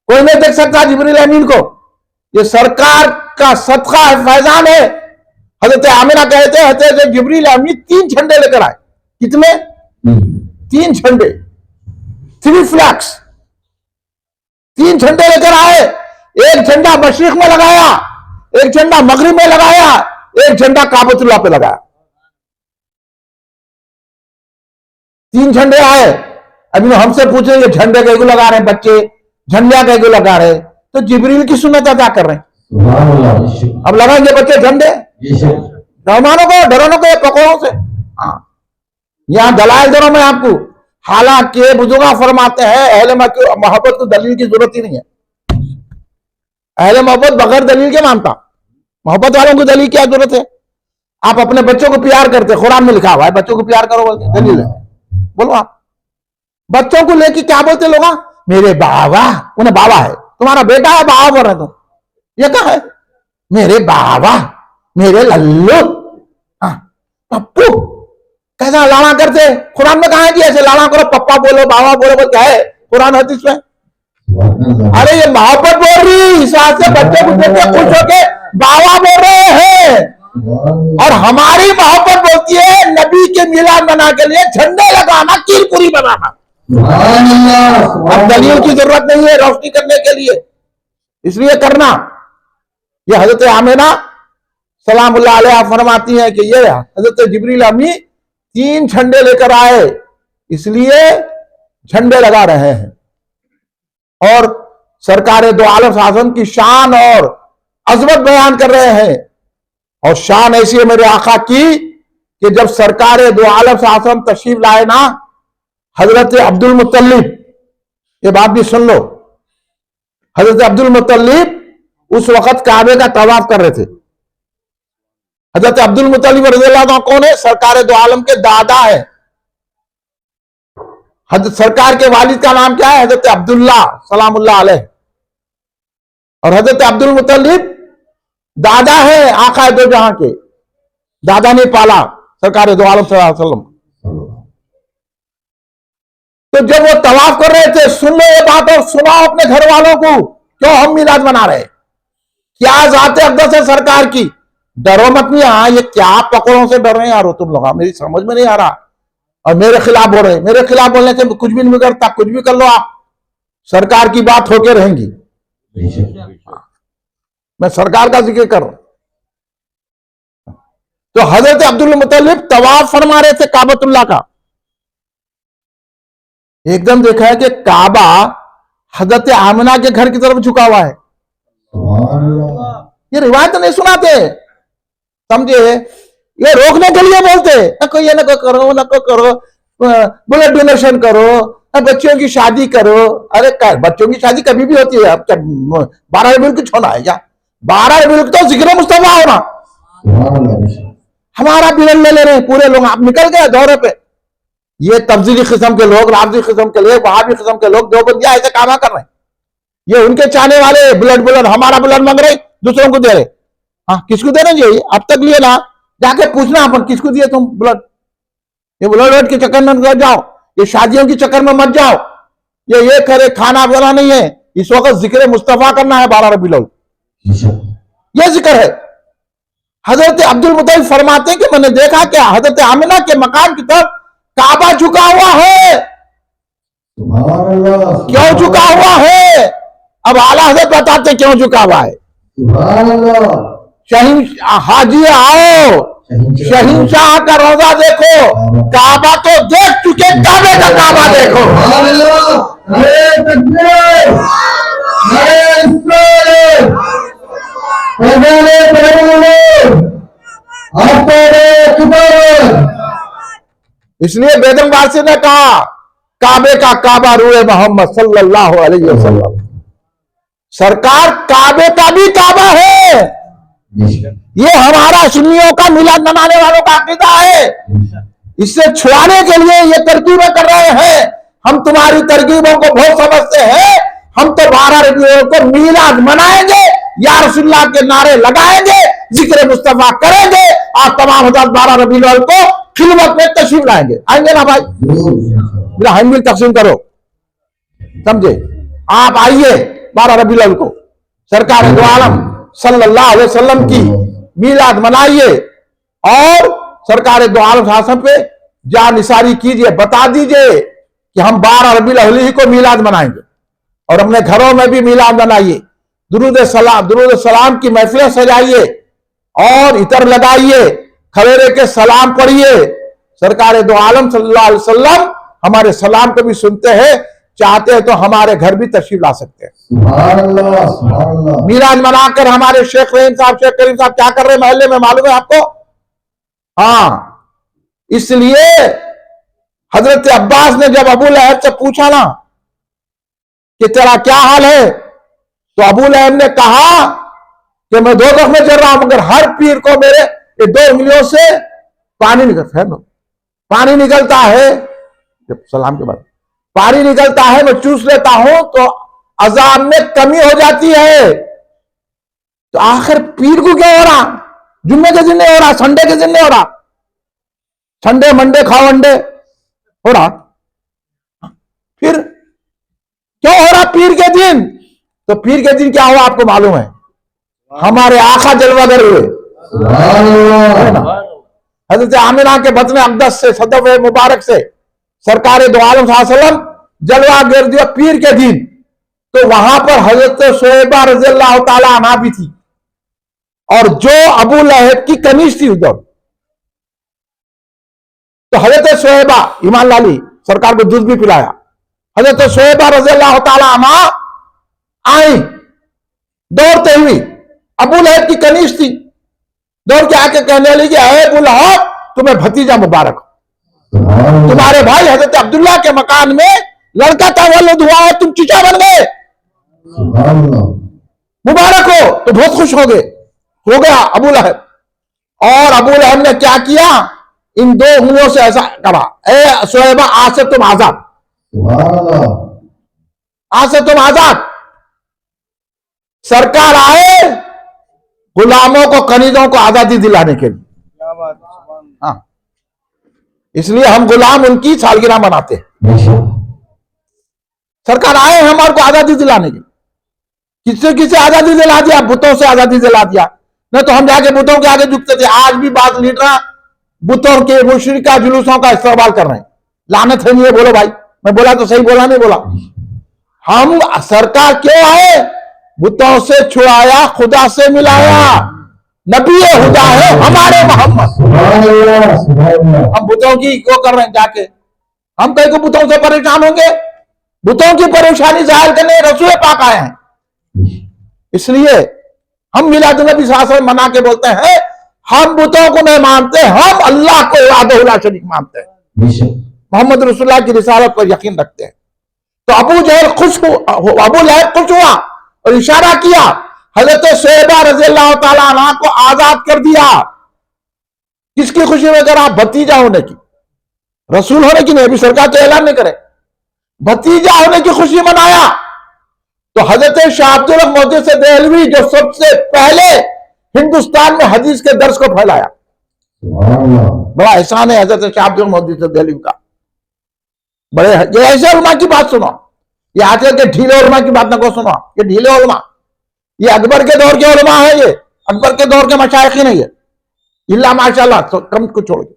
कोई नहीं देख सकता जिब्रील अमीन को, ये सरकार का सदका है, फैजान है। हजरत आमिना कहते हैं जो जिब्रील अमीन 3 झंडे लेकर आए। कितने? 3 झंडे, 3 फ्लैग्स, 3 झंडे लेकर आए। एक झंडा मशरिक में लगाया, एक झंडा मगरिब में लगाया, एक झंडा काबतुल्लाह पे लगाया। 3 झंडे आए। अभी हमसे पूछे ये झंडे कैसे लगा रहे हैं बच्चे, झंडिया कैसे लगा रहे, तो जिब्रील की सुन्नत अदा कर रहे हैं। अब लगाएंगे बच्चे झंडे, मेहमानों को, डरोनों को, पकौड़ों से। हाँ, यहां दलाल दो मैं आपको। हालांकि बुजुर्ग फरमाते हैं अहले मोहब्बत को दलील की जरूरत ही नहीं है। अहले मोहब्बत बगैर दलील के मानता, मोहब्बत वालों को दलील क्या जरूरत है? आप अपने बच्चों को प्यार करते, कुरान में लिखा हुआ है बच्चों को प्यार करो बोलते, दलील है। बोलो आप बच्चों को लेके क्या बोलते लोग? मेरे बाबा, उन्हें बाबा है, तुम्हारा बेटा है बाबा बोल रहे, तो ये क्या है? मेरे बाबा, मेरे लल्लू, पप्पू, कैसा लाना करते? कुरान में कहा है कि ऐसे लाना करो, पप्पा बोलो, बाबा बोलो, बोल क्या है कुरान हदीस में? अरे ये मोहब्बत बोल रही, इस बात से बच्चे को देख के खुश होके बाबा बोल रहे हैं। और हमारी मोहब्बत बोलती है नबी के मिलाद मना के लिए झंडे लगाना, कीरपुरी बनाना। अब दलील की जरूरत नहीं है रोशनी करने के लिए, इसलिए करना। ये हजरत आमिना सलामुल्लाह अलैहा फरमाती है कि ये हजरत जिब्रील अमीन 3 झंडे लेकर आए, इसलिए झंडे लगा रहे हैं। और सरकार दो आलम शासन की शान और अजमत बयान कर रहे हैं। और शान ऐसी है मेरे आका की कि जब सरकार दो आलम शासन तशरीफ लाए ना, हजरत अब्दुल मुत्तलिब, ये बात भी सुन लो, हजरत अब्दुल मुत्तलिब उस वक्त काबे का तवाफ कर रहे थे। हजरत अब्दुल मुत्तलिब रज़ियल्लाहु अन्हु कौन है? सरकार दो आलम के दादा है। सरकार के वालिद का नाम क्या है? हजरत अब्दुल्ला सलामुल्लाह अलैह। और हजरत अब्दुल मुत्तलिब दादा है आका दो जहां के, दादा ने पाला सरकार दो आलम सल्लल्लाहु अलैहि वसल्लम। तो जब वो तवाफ कर रहे थे, सुन लो ये बात और सुनाओ अपने घर वालों को, क्यों हम मिलाद मना रहे, क्या जाते अक़दस है सरकार की। डरो मत नहीं। हाँ, ये क्या पकड़ों से डर रहे हैं यार तुम लोग, मेरी समझ में नहीं आ रहा। और मेरे खिलाफ बोल रहे हैं। मेरे खिलाफ बोलने से कुछ भी नहीं बिगड़ता, कुछ भी कर लो आप, सरकार की बात होके रहेंगी। मैं सरकार का जिक्र कर रहा हूं। तो हजरत अब्दुल मुत्तलिब तवाफ फरमा रहे थे काबतुल्लाह का, एकदम देखा है कि काबा हजरत आमिना के घर की तरफ झुका हुआ है। ये रिवायत नहीं सुनाते, समझे, ये रोकने के लिए बोलते नको, ये नको करो, नको करो, ब्लड डोनेशन करो, बच्चों की शादी करो। अरे बच्चों की शादी कभी भी होती है, अब क्या 12 रबीउल कुछ होना है क्या? 12 रबीउल तो जिक्र मुस्तफा होना। हमारा बिरल ले रहे हैं पूरे लोग, आप निकल गए दौरे पे। ये तब्दीली किस्म के लोग, राफजी किस्म के लोग, वहाबी किस्म के लोग, देवबंदिया ऐसे काम कर रहे हैं। ये उनके चाहने वाले ब्लड हमारा ब्लड मांग रहे, दूसरों को दे रहे। हाँ, किसको देना चाहिए? अब तक लिए ना, जाके पूछना अपन किसको दिए तुम ब्लड। ये ब्लड के चक्कर में मत जाओ, ये शादियों के चक्कर में मत जाओ, ये करे खाना बना नहीं है। इस वक्त जिक्र मुस्तफा करना है 12 रबीउल, ये जिक्र है। हजरत अब्दुल मुत्तलिब फरमाते हैं कि मैंने देखा कि हजरत आमिना के मकान की तरफ काबा झुका हुआ है। क्यों झुका हुआ है? अब आला हजरत बताते हैं क्यों झुका हुआ है। हाजी आओ, शहींशाह का रोजा देखो, काबा तो देख चुके, काबे का काबा देखो। इसलिए बेगम वासी ने कहा काबे का काबा रूए मोहम्मद सल्लल्लाहु अलैहि वसल्लम। सरकार काबे का भी काबा है। ये हमारा सुन्नियों का मिलाद मनाने वालों का अकीदा है। इससे छुड़ाने के लिए ये तरकीबें कर रहे हैं। हम तुम्हारी तरकीबों को बहुत समझते हैं। हम तो 12 रबीउल को मिलाद मनाएंगे, या रसूलुल्लाह के नारे लगाएंगे, जिक्र मुस्तफा करेंगे, और तमाम हज़रात 12 रबीउल को खिलवत में तशरीफ लाएंगे। आएंगे ना भाई? हम भी तकसीम करो, समझे? आप आइए 12 रबीउल को सरकार दो आलम सल्लल्लाहु अलैहि वसल्लम की मिलाद मनाइए, और सरकार दो आलम शासन पे जानिसारी कीजिए, बता दीजिए कि हम 12 रबीउल ही को मिलाद मनाएंगे, और अपने घरों में भी मिलाद मनाइए। दुरूद सलाम की महफिलें सजाइए और इतर लगाइए, खवेरे के सलाम पढ़िए। सरकार दो आलम सल्लल्लाहु अलैहि वसल्लम हमारे सलाम को भी सुनते हैं, चाहते हैं तो हमारे घर भी तशरीफ ला सकते हैं। मिलाद मनाकर हमारे शेख रहीम साहब, शेख करीम साहब क्या कर रहे हैं मोहल्ले में, मालूम है आपको? हाँ, इसलिए हजरत अब्बास ने जब अबू लहब से पूछा ना कि तेरा क्या हाल है, तो अबू लहब ने कहा कि मैं दोज़ख में चल रहा हूं, मगर हर पीर को मेरे ये 2 उंगलियों से पानी निकलता है, पानी निकलता है। जब सलाम के बाद पानी निकलता है, मैं चूस लेता हूं तो अजाब में कमी हो जाती है। तो आखिर पीर को क्या हो रहा? जुम्मे के दिन नहीं हो रहा, संडे के दिन नहीं हो रहा, संडे मंडे खाओ अंडे हो रहा, फिर क्यों हो रहा पीर के दिन? तो पीर के दिन क्या हुआ आपको मालूम है? हमारे आका जलवागर हुए। हजरत आमिना के बतन अक़दस से, सदफ मुबारक से सरकार दो आलम सल्लल्लाहु अलैहि वसल्लम जलवा गिर दिया पीर के दिन। तो वहां पर हजरत शोएबा रज़ियल्लाहु ताला अन्हा भी थी, और जो अबू लहब की कनीज थी उधर। तो हजरत शोएबा ईमान लाली सरकार को दूध भी पिलाया। हजरत शोएबा रज़ियल्लाहु ताला अन्हा आई दौड़ते हुई, अबू लहब की कनीज थी, दौड़ के आके कहने लगी, अबू लहब तुम्हें भतीजा मुबारक, तुम्हारे भाई हजरत अब्दुल्ला के मकान में लड़का तवल्लुद हुआ है, तुम चीचा बन गए, मुबारक हो। तो बहुत खुश हो गया अबू लहब। और अबू लहब ने क्या किया? इन 2 उंगलियों से ऐसा कहा, ए शोएबा आज से तुम आजाद, आज से तुम आजाद। सरकार आए गुलामों को, कनीजों को आजादी दिलाने के लिए। हाँ, इसलिए हम गुलाम उनकी सालगिरह मनाते हैं। सरकार आए हमारे को आजादी दिलाने के लिए। किससे आजादी दिला दिया? बुतों से आजादी दिला दिया। नहीं तो हम जाके बुतों के आगे झुकते थे। आज भी बात लीडर बुतों के मुशरिका जुलूसों का इस्तेमाल कर रहे हैं। लानत है नहीं है, बोलो भाई, मैं बोला तो सही बोला नहीं बोला? हम सरकार क्यों आए? बुतों से छुड़ाया, खुदा से मिलाया, नबी हुदा है हमारे मोहम्मद। सुभान अल्लाह, सुभान अल्लाह। हम बुतों की क्यों कर रहे हैं जाके? हम कहीं को बुतों से परेशान होंगे? बुतों की परेशानी जाहिर करने रसूल पाक आए हैं। इसलिए हम मिलाद नबी सल्लल्लाहु अलैहि वसल्लम मना के बोलते हैं, हम बुतों को नहीं मानते, हम अल्लाह को वहदहु शरीक मानते हैं, बेशक। मोहम्मद रसूलुल्लाह की रिसालत पर यकीन रखते हैं। तो अबू लहब खुश हुआ और इशारा किया, हजरत शोएबा रज़ी अल्लाह ताला अन्हा को आजाद कर दिया। किसकी खुशी में करा? भतीजा होने की, रसूल होने की नहीं, अभी सरकार तो ऐलान नहीं करे, भतीजा होने की खुशी मनाया। तो हजरत शाह अब्दुल हक मोहद्दिस देहलवी, जो सबसे पहले हिंदुस्तान में हदीस के दर्स को फैलाया, सुभान अल्लाह। बड़ा एहसान है हजरत शाह अब्दुल हक मोहद्दिस देहलवी का। बड़े ये ऐसे उलमा की बात सुनो, ये आजकल के ढीले उलमा की बात न को सुनो। ये ढीले उलमा, ये अकबर के दौर के उलमा है, ये अकबर के दौर के मशाइख नहीं है, इल्ला माशाल्लाह तो कम को छोड़ के,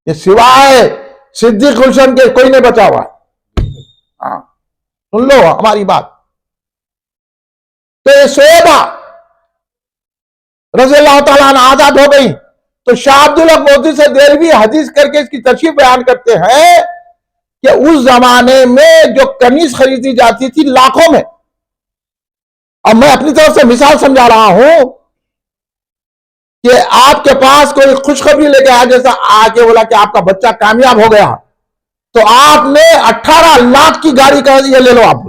ये सिवाय सिद्दीक गुलशन के कोई नहीं बचा हुआ। हाँ, सुन लो हमारी बात। तो ये शोएबा रज़ी अल्लाह ताला अन्हा आजाद हो गई। तो शाह अब्दुल हक मोहद्दिस देहलवी हदीस करके इसकी तशरीह बयान करते हैं कि उस जमाने में जो कमीज खरीदी जाती थी लाखों में। अब मैं अपनी तरफ से मिसाल समझा रहा हूं कि आपके पास कोई खुशखबरी लेके आया, जैसा आके बोला कि आपका बच्चा कामयाब हो गया, तो आपने 18 लाख की गाड़ी का ये ले लो, आप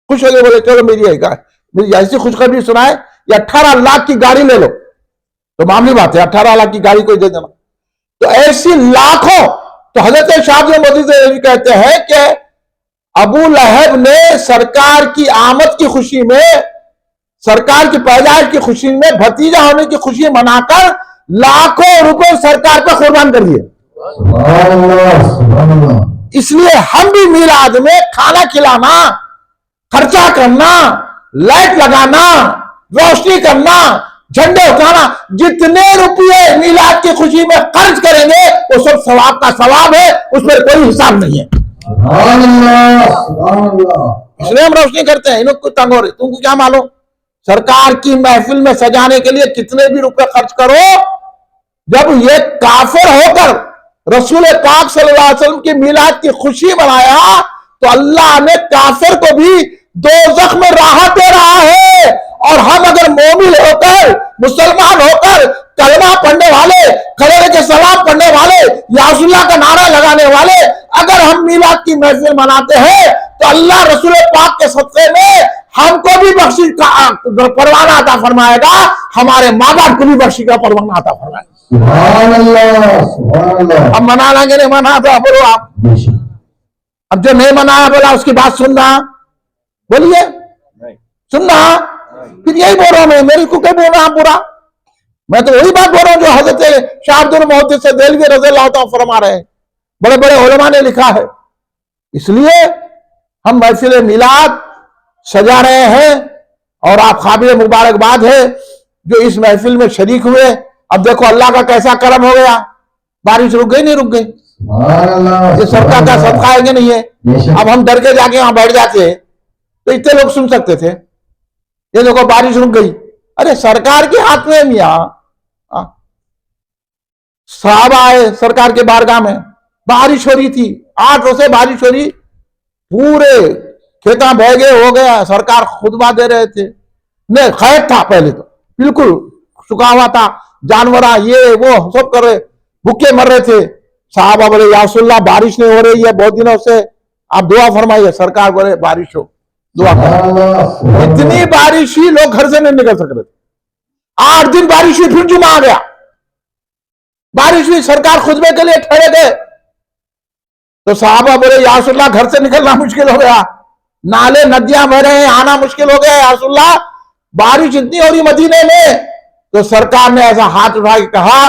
खुश हो गए, बोले चलो मेरी ऐसी खुशखबरी सुनाए, ये 18 लाख की गाड़ी ले लो, तो मामूली बात है 18 लाख की गाड़ी कोई दे देना। तो ऐसी लाखों, तो हजरत शाह अब्दुल मोदी कहते हैं कि अबू लहब ने सरकार की आमद की खुशी में, सरकार की पैदाइश की खुशी में भतीजा होने की खुशी मनाकर लाखों रुपए सरकार पर कुर्बान कर दिए। सुभान अल्लाह, सुभान अल्लाह। इसलिए हम भी मिलाद में खाना खिलाना, खर्चा करना, लाइट लगाना, रोशनी करना, झंडे उठाना, जितने रुपये मिलाद की खुशी में खर्च करेंगे वो सब सवाब का सवाब है, उस पर कोई हिसाब नहीं है। सुभान अल्लाह, सुभान अल्लाह। इसलिए हम रोशनी करते हैं। इनको तंग हो रहे, तुमको क्या मालूम सरकार की महफिल में सजाने के लिए कितने भी रुपए खर्च करो, जब ये काफिर होकर रसूल पाक सल्लल्लाहु अलैहि वसल्लम की मिलाद की खुशी मनाया, तो अल्लाह ने काफिर को भी दोज़ख में राहत दे रहा है। और हम अगर मोमिन होकर, मुसलमान होकर, कलमा पढ़ने वाले, खड़े के सलाम पढ़ने वाले, यासुल्लाह का नारा लगाने वाले, अगर हम मिलाद की महफिल मनाते हैं, तो अल्लाह रसूल पाक के सदक़े में हमको भी बख्शिश का परवाना अता फरमाएगा, हमारे माँ बाप को भी बख्शिश का परवाना अता फरमाएगा। सुभान अल्लाह, सुभान अल्लाह। अब मना लेंगे, नहीं मना तो बोलो आप। बेशक। अब जो नहीं मनाया बोला उसकी बात सुनना, बोलिए सुनना, फिर यही बोल रहा हूं मैं, मेरे को क्या बोल रहा हूं पूरा, मैं तो वही बात बोल रहा हूं जो हजरत शाह अब्दुल मोहद्दिस देहलवी रज़ी अल्लाह तआला फरमा रहे हैं, बड़े बड़े उलमा ने लिखा है। इसलिए हम महफिल मिलाद सजा रहे हैं और आप काबिल मुबारकबाद है जो इस महफिल में शरीक हुए। अब देखो अल्लाह का कैसा करम हो गया, बारिश रुक गई, नहीं रुक गई, सुभान अल्लाह। ये सरकार का सदका है कि नहीं है? बेशक। अब हम डर के जाके वहां बैठ जाते तो इतने लोग सुन सकते थे। ये देखो बारिश रुक गई, अरे सरकार के हाथ में मियां, साहब आए सरकार के बारगाह में, बारिश हो रही थी, 8 रोज से बारिश हो रही, पूरे खेता बह गए, हो गया, सरकार खुतबा दे रहे थे, नहीं खैर था, पहले तो बिल्कुल सूखा हुआ था, जानवरा ये वो सब कर रहे, भूखे मर रहे थे। साहब बोले या रसूलल्लाह बारिश नहीं हो रही है बहुत दिनों से, आप दुआ फरमाइए। सरकार बोले बारिश हो, दुआ करो। इतनी बारिश ही लोग घर से नहीं निकल सक रहे थे। 8 दिन बारिश हुई, फिर जुमा आ गया, बारिश हुई, सरकार खुतबे के लिए ठहरे गए। तो साहबा बोले या रसूलल्लाह घर से निकलना मुश्किल हो गया, नाले नदियां बह रहे हैं, आना मुश्किल हो गया, या रसूलल्लाह बारिश इतनी हो रही मदीने में। तो सरकार ने ऐसा हाथ उठा के कहा,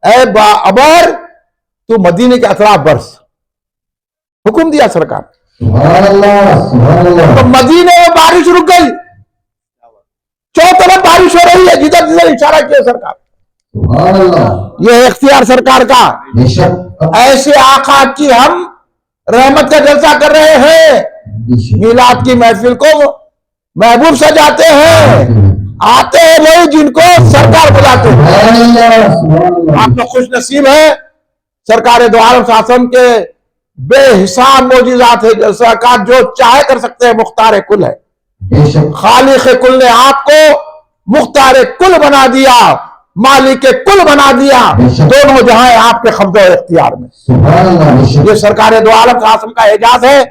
ऐ अबर तू मदीने के अतराफ बरस, हुक्म दिया सरकार। सुभान अल्लाह, सुभान अल्लाह। तो मदीने में बारिश रुक गई, चौथी तरफ बारिश हो रही है, जिधर जिधर इशारा किया सरकार। सुभान अल्लाह। ये इख्तियार सरकार का। बेशक ऐसे आका की हम रहमत का जलसा कर रहे हैं, बेशक। मिलाद की महफिल को महबूब सजाते हैं, आते हैं लोग जिनको सरकार बुलाते हैं। सुभान अल्लाह, सुभान अल्लाह। आप लोग खुश नसीब है, सरकार दो आलम शासन के बेहिसाब मौजूदात है। सरकार जो चाहे कर सकते हैं, मुख्तार कुल है। बेशक खालिक कुल ने आपको मुख्तार कुल बना दिया, मालिक कुल बना दिया, दोनों जहां हैं आपके कब्जे और इख्तियार में। सुभान अल्लाह। बेशक ये सरकार दो आलम शासन का एजाज है।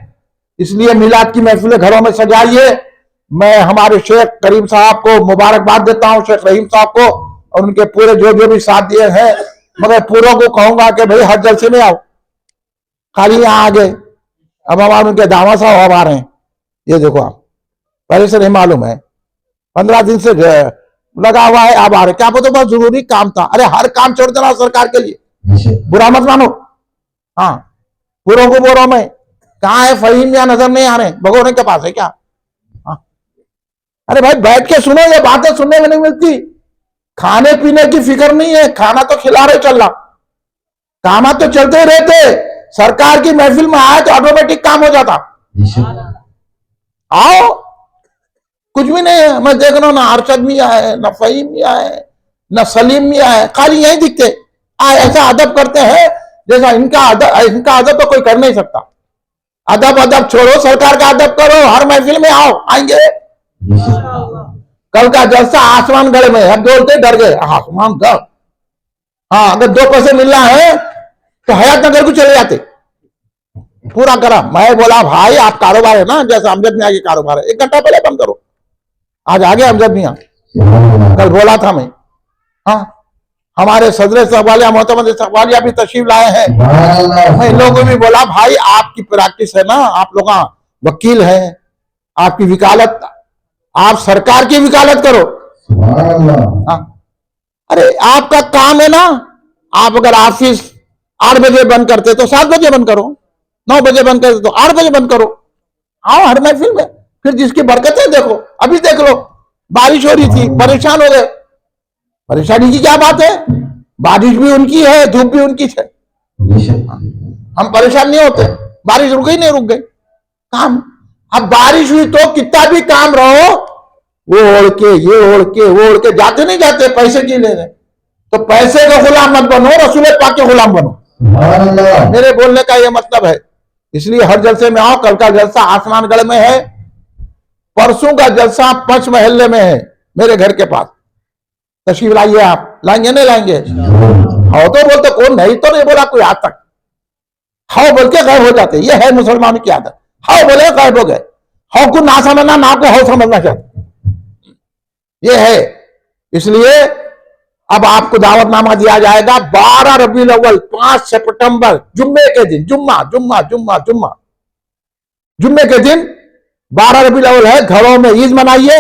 इसलिए मिलाद की महफिलें घरों में सजाइए। मैं हमारे शेख करीम साहब को मुबारकबाद देता हूं, शेख रहीम साहब को और उनके पूरे जो जो भी साथ दिए हैं, मगर पूरों को कहूंगा कि भाई हर जलसे में आओ, खाली यहाँ आ गए। अब हमारे उनके दावा साहब अब आ रहे हैं, ये देखो आप पहले से नहीं मालूम है, 15 दिन से लगा हुआ है, अब आ रहे। क्या पता बहुत जरूरी काम था। अरे हर काम छोड़ देना सरकार के लिए, बेशक। बुरा मत मानो। हाँ, पूरों को बोरो में कहाँ है, फहीम या नजर नहीं आ रहे, भगोने के पास है क्या? हाँ। अरे भाई बैठ के सुनो, ये बातें सुनने में नहीं मिलती। खाने पीने की फिक्र नहीं है, खाना तो खिला रहे चल रहा, काम तो चलते ही रहते। सरकार की महफिल में आए तो ऑटोमेटिक काम हो जाता। बेशक। आओ, कुछ भी नहीं है। मैं देख रहा हूं ना अरशद मियां है, ना फहीम मियां है, ना सलीम मियां है, खाली यही दिखते। ऐसा अदब करते हैं जैसा इनका अदब तो कोई कर नहीं सकता। अदब छोड़ो, सरकार का अदब करो, हर महफिल में आओ, आएंगे। कल का जलसा आसमानगढ़ में, अब बोलते डर गए आसमानगढ़। हाँ, अगर 2 पैसे मिलना है तो हयात नगर को चले जाते, पूरा करा। मैं बोला भाई आप कारोबार है ना, जैसे अमजद मियां की कारोबार है, 1 घंटा पहले बंद करो। आज आ गए अमजद मियां, कल बोला था मैं। हाँ, हमारे सदर इस्तकबालिया मोहतमद इस्तकबालिया भी तशरीफ लाए हैं। मैं इन लोगों को भी बोला भाई आपकी प्रैक्टिस है ना, आप लोग वकील हैं, आपकी विकालत, आप सरकार की विकालत करो। हाँ, अरे आपका काम है ना, आप अगर ऑफिस 8 बजे बंद करते तो 7 बजे बंद करो, 9 बजे बंद करते तो 8 बजे बंद करो। आओ हर महफिल में, फिर जिसकी बरकतें देखो। अभी देख लो, बारिश हो रही थी, परेशान हो गए। परेशानी की क्या बात है, बारिश भी उनकी है, धूप भी उनकी है, हम परेशान नहीं होते। बारिश रुक गई, नहीं रुक गई, काम। अब बारिश हुई तो कितना भी काम रहो, वो ओढ़ के ये ओढ़ के वो ओढ़ के जाते नहीं जाते पैसे की लेने। तो पैसे का गुलाम मत बनो, रसूल पाक के गुलाम बनो। मेरे बोलने का ये मतलब है। इसलिए हर जलसे में आओ। कल का जलसा आसमानगढ़ में है, परसों का जलसा पंच महल्ले में है, मेरे घर के पास। तशरीफ लाइए आप, लाएंगे नहीं लाएंगे? हाँ तो बोलते, कौन नहीं तो नहीं बोला कोई आज तक। हाँ बोल के गायब हो जाते, ये है मुसलमानों की आदत। हाँ बोले गायब हो गए, हाँ को ना समझना, ना को हाँ समझना चाहते, ये है। इसलिए अब आपको दावतनामा दिया जाएगा 12 रबीउल अव्वल 5 सितंबर जुम्मे के दिन, जुम्मे के दिन 12 रबीउल अव्वल है। घरों में ईद मनाइए।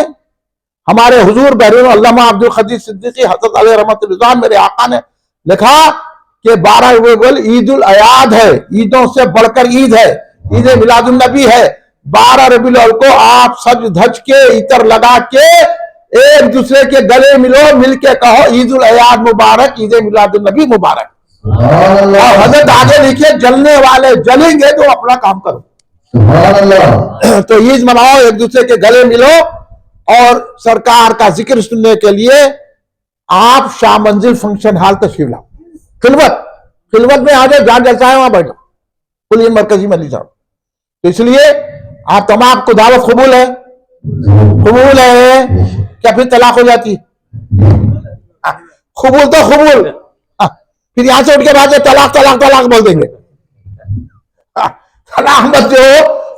हमारे हुजूर बहरीन अल्लामा अब्दुल खदीर सिद्दीकी हज़रत अलैहि रहमतुल्लाह, मेरे आका ने लिखा कि 12 रबीउल अव्वल ईदुल अयाद है, ईदों से बढ़कर ईद है, ईद मिलादुन नबी है। 12 रबीउल अव्वल को आप सज धज के इतर लगा के एक दूसरे के गले मिलो, मिलके कहो ईदुल अयाद मुबारक, ईद मिलादुन नबी मुबारक। और हजरत आगे लिखे, जलने वाले जलेंगे तो अपना काम करो। तो ईद मनाओ, एक दूसरे के गले मिलो। और सरकार का जिक्र सुनने के लिए आप शाह मंजिल फंक्शन हॉल तशरीफ लाओ। खिलवत में आ जाए, जहां जलसा है वहां बैठो, कुलीन मरकजी मली साहब। तो इसलिए आप तमाम को दावत कबूल है, कबूल है। क्या फिर तलाक हो जाती? कबूल तो कबूल, फिर यहां से उठ के बाद तलाक तलाक तलाक बोल देंगे। तलाक मत दो,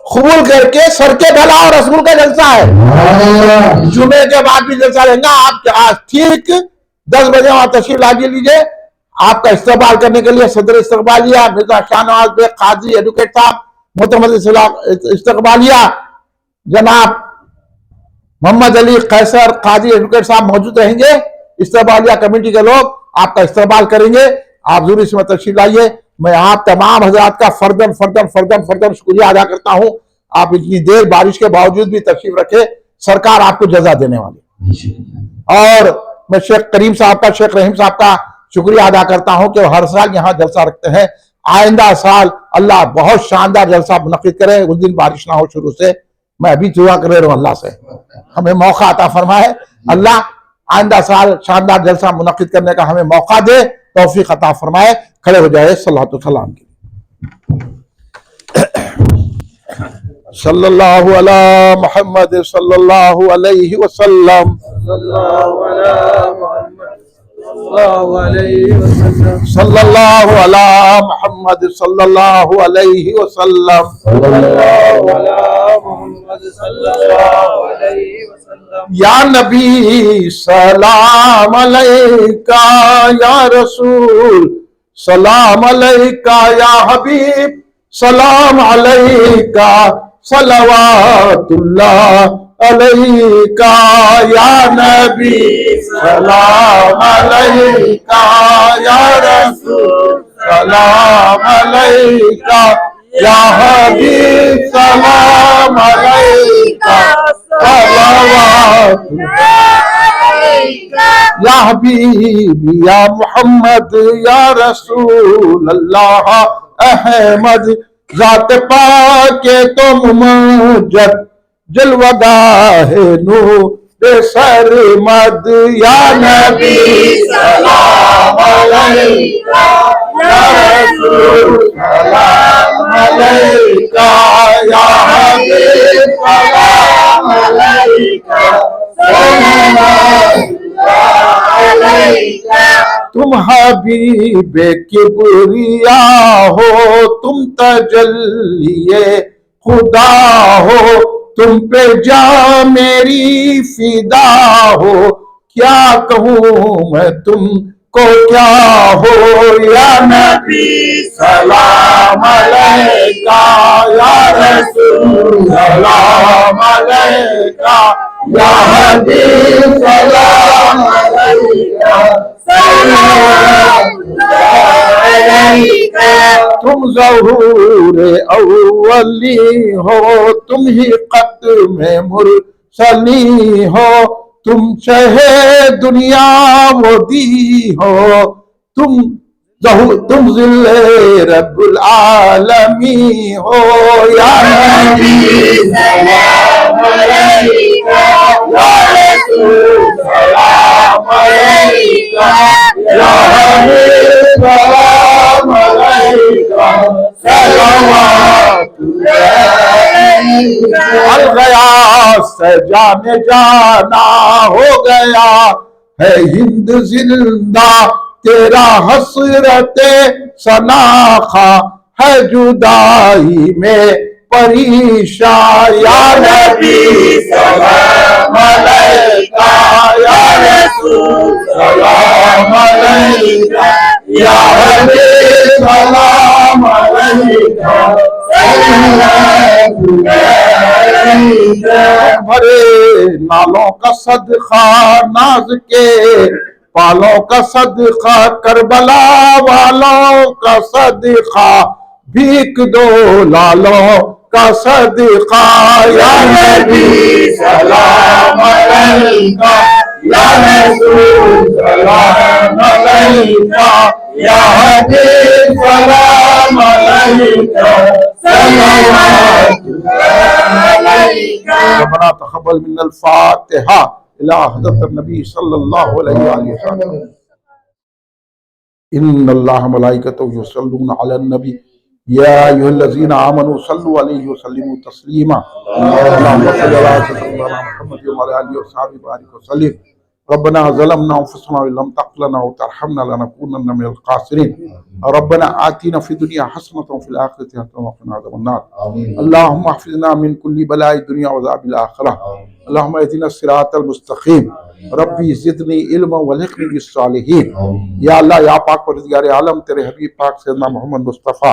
कबूल करके सर के भला और रसूल का जलसा है। जुमे के बाद भी जलसा रहेगा। आप ठीक 10 बजे वहां तशरीफ ला लीजिए। आपका इस्तकबाल करने के लिए सदर इस्तकबालिया मिर्जा शाहनवाज बेग काजी एडवोकेट साहब, मोहतमद इस्तकबालिया जनाब मोहम्मद अली कैसर काजी एडवोकेट साहब मौजूद रहेंगे। इस्तकबालिया कमेटी के लोग आपका इस्तकबाल करेंगे। आप जरूर इसमें तशरीफ लाइए। मैं आप तमाम हजरात का फर्दन शुक्रिया अदा करता हूं। आप इतनी देर बारिश के बावजूद भी तशरीफ रखे, सरकार आपको जजा देने वाली। और मैं शेख करीम साहब का, शेख रहीम साहब का शुक्रिया अदा करता हूं कि वो हर साल यहाँ जलसा रखते हैं। आइंदा साल अल्लाह बहुत शानदार जलसा मुनक्किद करे, उस दिन बारिश ना हो शुरू से। मैं अभी दुआ कर रहा हूँ अल्लाह से हमें मौका अता फरमाए, अल्लाह आइंदा साल शानदार जलसा मुनक्किद करने का हमें मौका दे, तौफीक अता फरमाए। खड़े हो जाए सल्लल्लाहु सलाम की। सल्लल्लाहु अला मुहम्मद सल्लल्लाहु अलैहि वसल्लम, सल्लल्लाहु अला मुहम्मद सल्लल्लाहु अलैहि वसल्लम। या नबी सलाम अलैका, या रसूल सलाम अलैका, या हबीब सलाम अलैका, सलवातुल्लाह अलैका। या नबी सलाम अलैका, या रसूल सलाम अलैका, या हबीब सलाम अलैका, या हबीब या मोहम्मद या रसूल अल्लाह अहमद, जात पाके तुम मुजद जलवगाहे नूर सरमद। या नबी सलाम अलैका, या रसूल सलाम अलैका, या हबीब सलाम अलैका, तुम हबीबे किबरिया हो, तुम तजल्लिए खुदा हो, तुम पे जा मेरी फिदा हो। क्या कहूँ मैं तुमको क्या हो। या नबी सलाम अलैका, या रसूल सलाम अलैका, या हबीब सलाम अलैका, तुम ज़हूर अव्वली हो, तुम ही क़त्म मुरसली हो, तुम शहे दुनिया वो दी हो, तुम ज़िल्ले रब्बुल आलमी हो। या नबी सलाम अलैका, या रसूल सलाम अलैका, या हबीब सलाम अलैका, हल गया सजाने जाना हो गया है हिंद जिंदा, तेरा हसरते सनाखा है जुदाई में परेशान। या नबी सलाम अलैका, या रसूल सलाम अलैका, या हबीब सलाम अलैका, भरे नालों का सदका नाज के पालों का सदका, करबला वालों का सदका, भीख दो लालों का सदका। या नबी सलाम अलैका, या रसूल सलाम अलैका, या हबीब सलाम अलैका, रब्बना तक़ब्बल मिन्नल फातिहा इला हज़रत नबी सल्लल्लाहु अलैहि वसल्लम। इन्नल्लाह मलाइकतहु युसल्लूना अलन नबी या अय्युहल्लज़ीना आमनू सल्लु अलैहि व सल्लिमू तस्लीमा। अल्लाहुम्मा सल्लि अला सय्यिदिना मुहम्मद व अला आलिहि व सहाबिहि बारिक व सल्लिम। रब्बना ज़लमना अनफुसना व लम तग़फिर लना व तरहमना लनकूनन्ना मिनल ख़ासिरीन। रब्बना आतिना फ़िद दुनिया हसनतन व फ़िल आखिरति हसनतन व क़िना अज़ाबन्नार। अल्लाहुम्मा हफ़िज़ना मिन कुल्ली बलाइ दुनिया व अज़ाबिल आखिरह। अल्लाहुम्मा इहदिना सिरातल मुस्तक़ीम। रब्बी ज़िदनी इल्मन व अलहिक़नी बिस्सालिहीन। या अल्लाह या पाक परवरदिगार आलम, तेरे हबीब पाक सैयदना मोहम्मद मुस्तफ़ा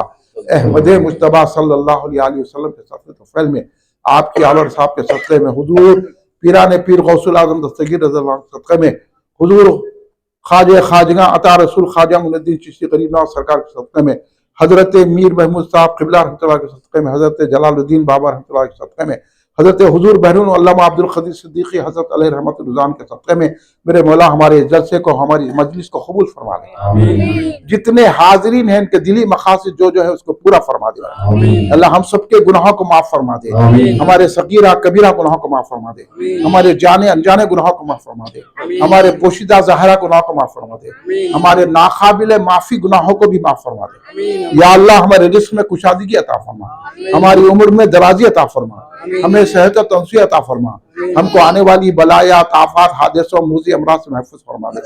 अहमद मुज्तबा सल्लल्लाहु अलैहि वसल्लम के सफ़े तफ़ैल में, आपकी आलर साहब के सदक़े में, हुजूर पीराने पीर गौसुल आज़म दस्तगीर रज़ियल्लाहु अन्हु के सदक़े में, हुजूर ख्वाजा खाजगा अता रसूल ख्वाजा मुइनुद्दीन चिश्ती गरीब नवाज़ सरकार के सदक़े में, हज़रत मीर महमूद साहब क़िबला रहमतुल्लाह के सदक़े में, हज़रत जलालुद्दीन बाबा रहमतुल्लाह के सदक़े में, हज़रत हुजूर बहरून अल्लामा अब्दुल क़दीर सिद्दीक़ी हज़रत अलैहि रहमतुल रुज़ान के सदक़े में, मेरे मौला हमारे जलसे को, हमारी मजलिस को कबूल फरमा दे। जितने हाजिरीन हैं इनके दिली मकासद जो है उसको पूरा फरमा दे। अल्लाह हम सबके गुनाहों को माफ फरमा दे, हमारे सगीरा कबीरा गुनाहों को माफ फरमा दे, हमारे जाने अनजाने गुनाहों को माफ फरमा दे, हमारे पोशीदा ज़ाहिरा गुनाहों को माफ फरमा दे, हमारे नाकाबिल माफी गुनाहों को भी माफ फरमा दे। या अल्लाह हमारे रिस्क में कुशादगी अता फरमा, हमारी उम्र में दराजी अता फरमा, हमें सेहत और तंसी अता फरमा, हमको आने वाली बलाया ताफात हादिसों मूजी अमराज से महफूज फरमा दे।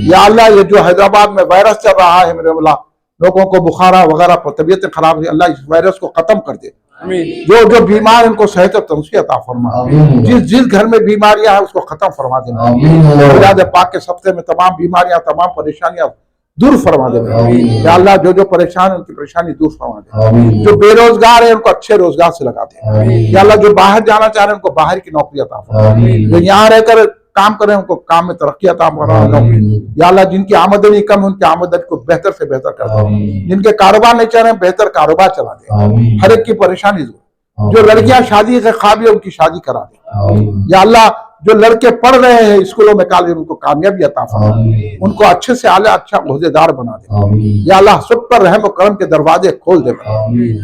या अल्लाह ये जो हैदराबाद में वायरस चल रहा है मेरे मौला, लोगों को बुखारा वगैरह पर तबीयतें खराब है, अल्लाह इस वायरस को खत्म कर दे। जो जो बीमार इनको सेहत और तंसी अता फरमा, जिस घर में बीमारियां हैं उसको खत्म फरमा देना। पाक के सब्ते में तमाम बीमारियां तमाम परेशानियां दूर फरमा दे। या अल्लाह जो जो परेशान है उनकी परेशानी दूर फरमा दे। जो बेरोजगार है उनको अच्छे रोजगार से लगा दे। या अल्लाह जो बाहर जाना चाह रहे हैं उनको बाहर की नौकरी अता फरमा, जो यहाँ रहकर काम करें उनको काम में तरक्की अता फरमा। या अल्लाह जिनकी आमदनी कम है उनकी आमदनी को बेहतर से बेहतर कर दे, जिनके कारोबार नहीं चल रहे बेहतर कारोबार चला दे, हर एक की परेशानी दूर। जो लड़कियां शादी के काबिल है उनकी शादी करा दे। या अल्लाह जो लड़के पढ़ रहे हैं स्कूलों में कॉलेज उनको कामयाबी अता फरमा, उनको अच्छे से आला अच्छा ओहदेदार बना दे। या अल्लाह सब पर रहम और करम के दरवाजे खोल दे।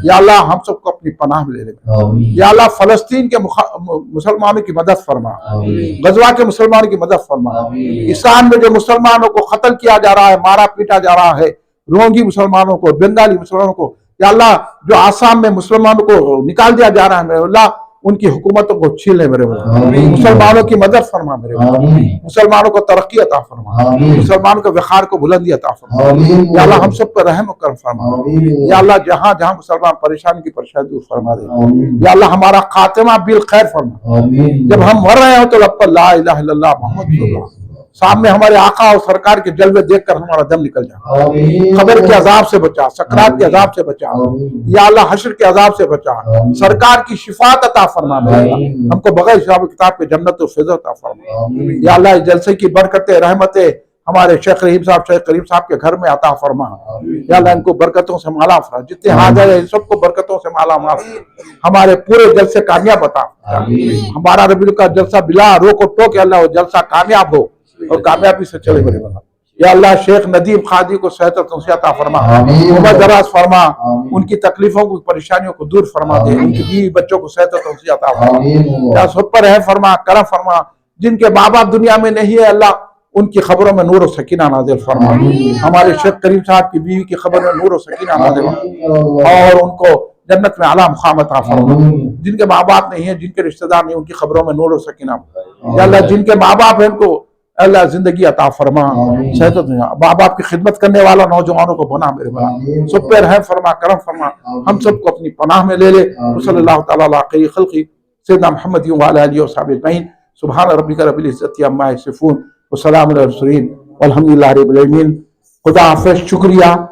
या अल्लाह हम सबको अपनी पनाह में ले ले। या अल्लाह फलस्तीन के मुसलमानों की मदद फरमा, गजवा के मुसलमानों की मदद फरमा, ईरान में जो मुसलमानों को कत्ल किया जा रहा है, मारा पीटा जा रहा है, रोंगी मुसलमानों को, बंगाली मुसलमानों को, या अल्लाह जो आसाम में मुसलमानों को निकाल दिया जा रहा है मेरे अल्लाह उनकी हुकूमतों को छीन ले मेरे मुसलमानों की मदद फरमा, मेरे मुसलमानों को तरक्की अता फरमा, मुसलमानों के वखार को बुलंदी अता फरमा। या अल्लाह हम सब पर रहम कर फरमा। या अल्लाह जहाँ जहाँ मुसलमान परेशानी की परेशानी दूर फरमा दे। या अल्लाह हमारा खातिमा बिल खैर फरमा, जब हम मर रहे हो तो लब पर ला इलाहा इल्लल्लाह मुहम्मद रसूलुल्लाह सामने हमारे आका और सरकार के जलवे देखकर हमारा दम निकल जाए। खबर के अजाब से बचा, सकरात के अजाब से बचा, या अल्लाह हश्र के अजाब से बचा, सरकार की शिफात अता फरमा, हमको बगैर हिसाब किताब के जन्नत और फिज़ा अता फरमा। या अल्लाह जलसे की बरकतें रहमतें हमारे शेख करीम साहब के घर में अता फरमा। या अल्लाह इनको बरकतों से माला फरमा, जितने हाजिर है सबको बरकतों से माला माल, हमारे पूरे जलसे कामयाब अता। हमारा रबीउल का जलसा बिला रोको टोके अल्लाह वो जलसा कामयाब हो और कामयाबी से चले मेरे बना। या अल्लाह शेख नदीम खादी को सेहत और तंसिया अता फरमा, उम्र दराज फरमा, उनकी तकलीफों को परेशानियों को दूर फरमा दे, उनकी बीवी बच्चों को सेहत और तंसिया अता फरमा। या सब पर है फरमा, करम फरमा, जिनके माँ बाप दुनिया में नहीं है अल्लाह उनकी खबरों में नूर और सकीना नाज़िल फरमा। हमारे शेख करीम साहब की बीवी की खबर में नूर और सकीना नाज़िल और उनको जन्नत में आला मुकाम अता फरमा। जिनके माँ बाप नहीं है, जिनके रिश्तेदार नहीं, उनकी खबरों में नूर और सकीना। या अल्लाह जिनके माँ बाप है उनको अल्लाह जिंदगी अता फरमा, सेहत माँ बाप की खिदमत करने वाला नौजवानों को बना मेरे बना, सब पे रहम फरमा, करम फरमा, हम सबको अपनी पनाह में ले ले। सल्लल्लाहु तआला अला खैरि खल्क़ि सय्यिदना मुहम्मद व अला आलिहि व सहाबिहि अजमईन। सुब्हान रब्बिका रब्बिल इज्जति अम्मा यसिफून व सलामुन अलल मुरसलीन वल्हम्दुलिल्लाहि रब्बिल आलमीन। खुदा हाफ़िज़, शुक्रिया।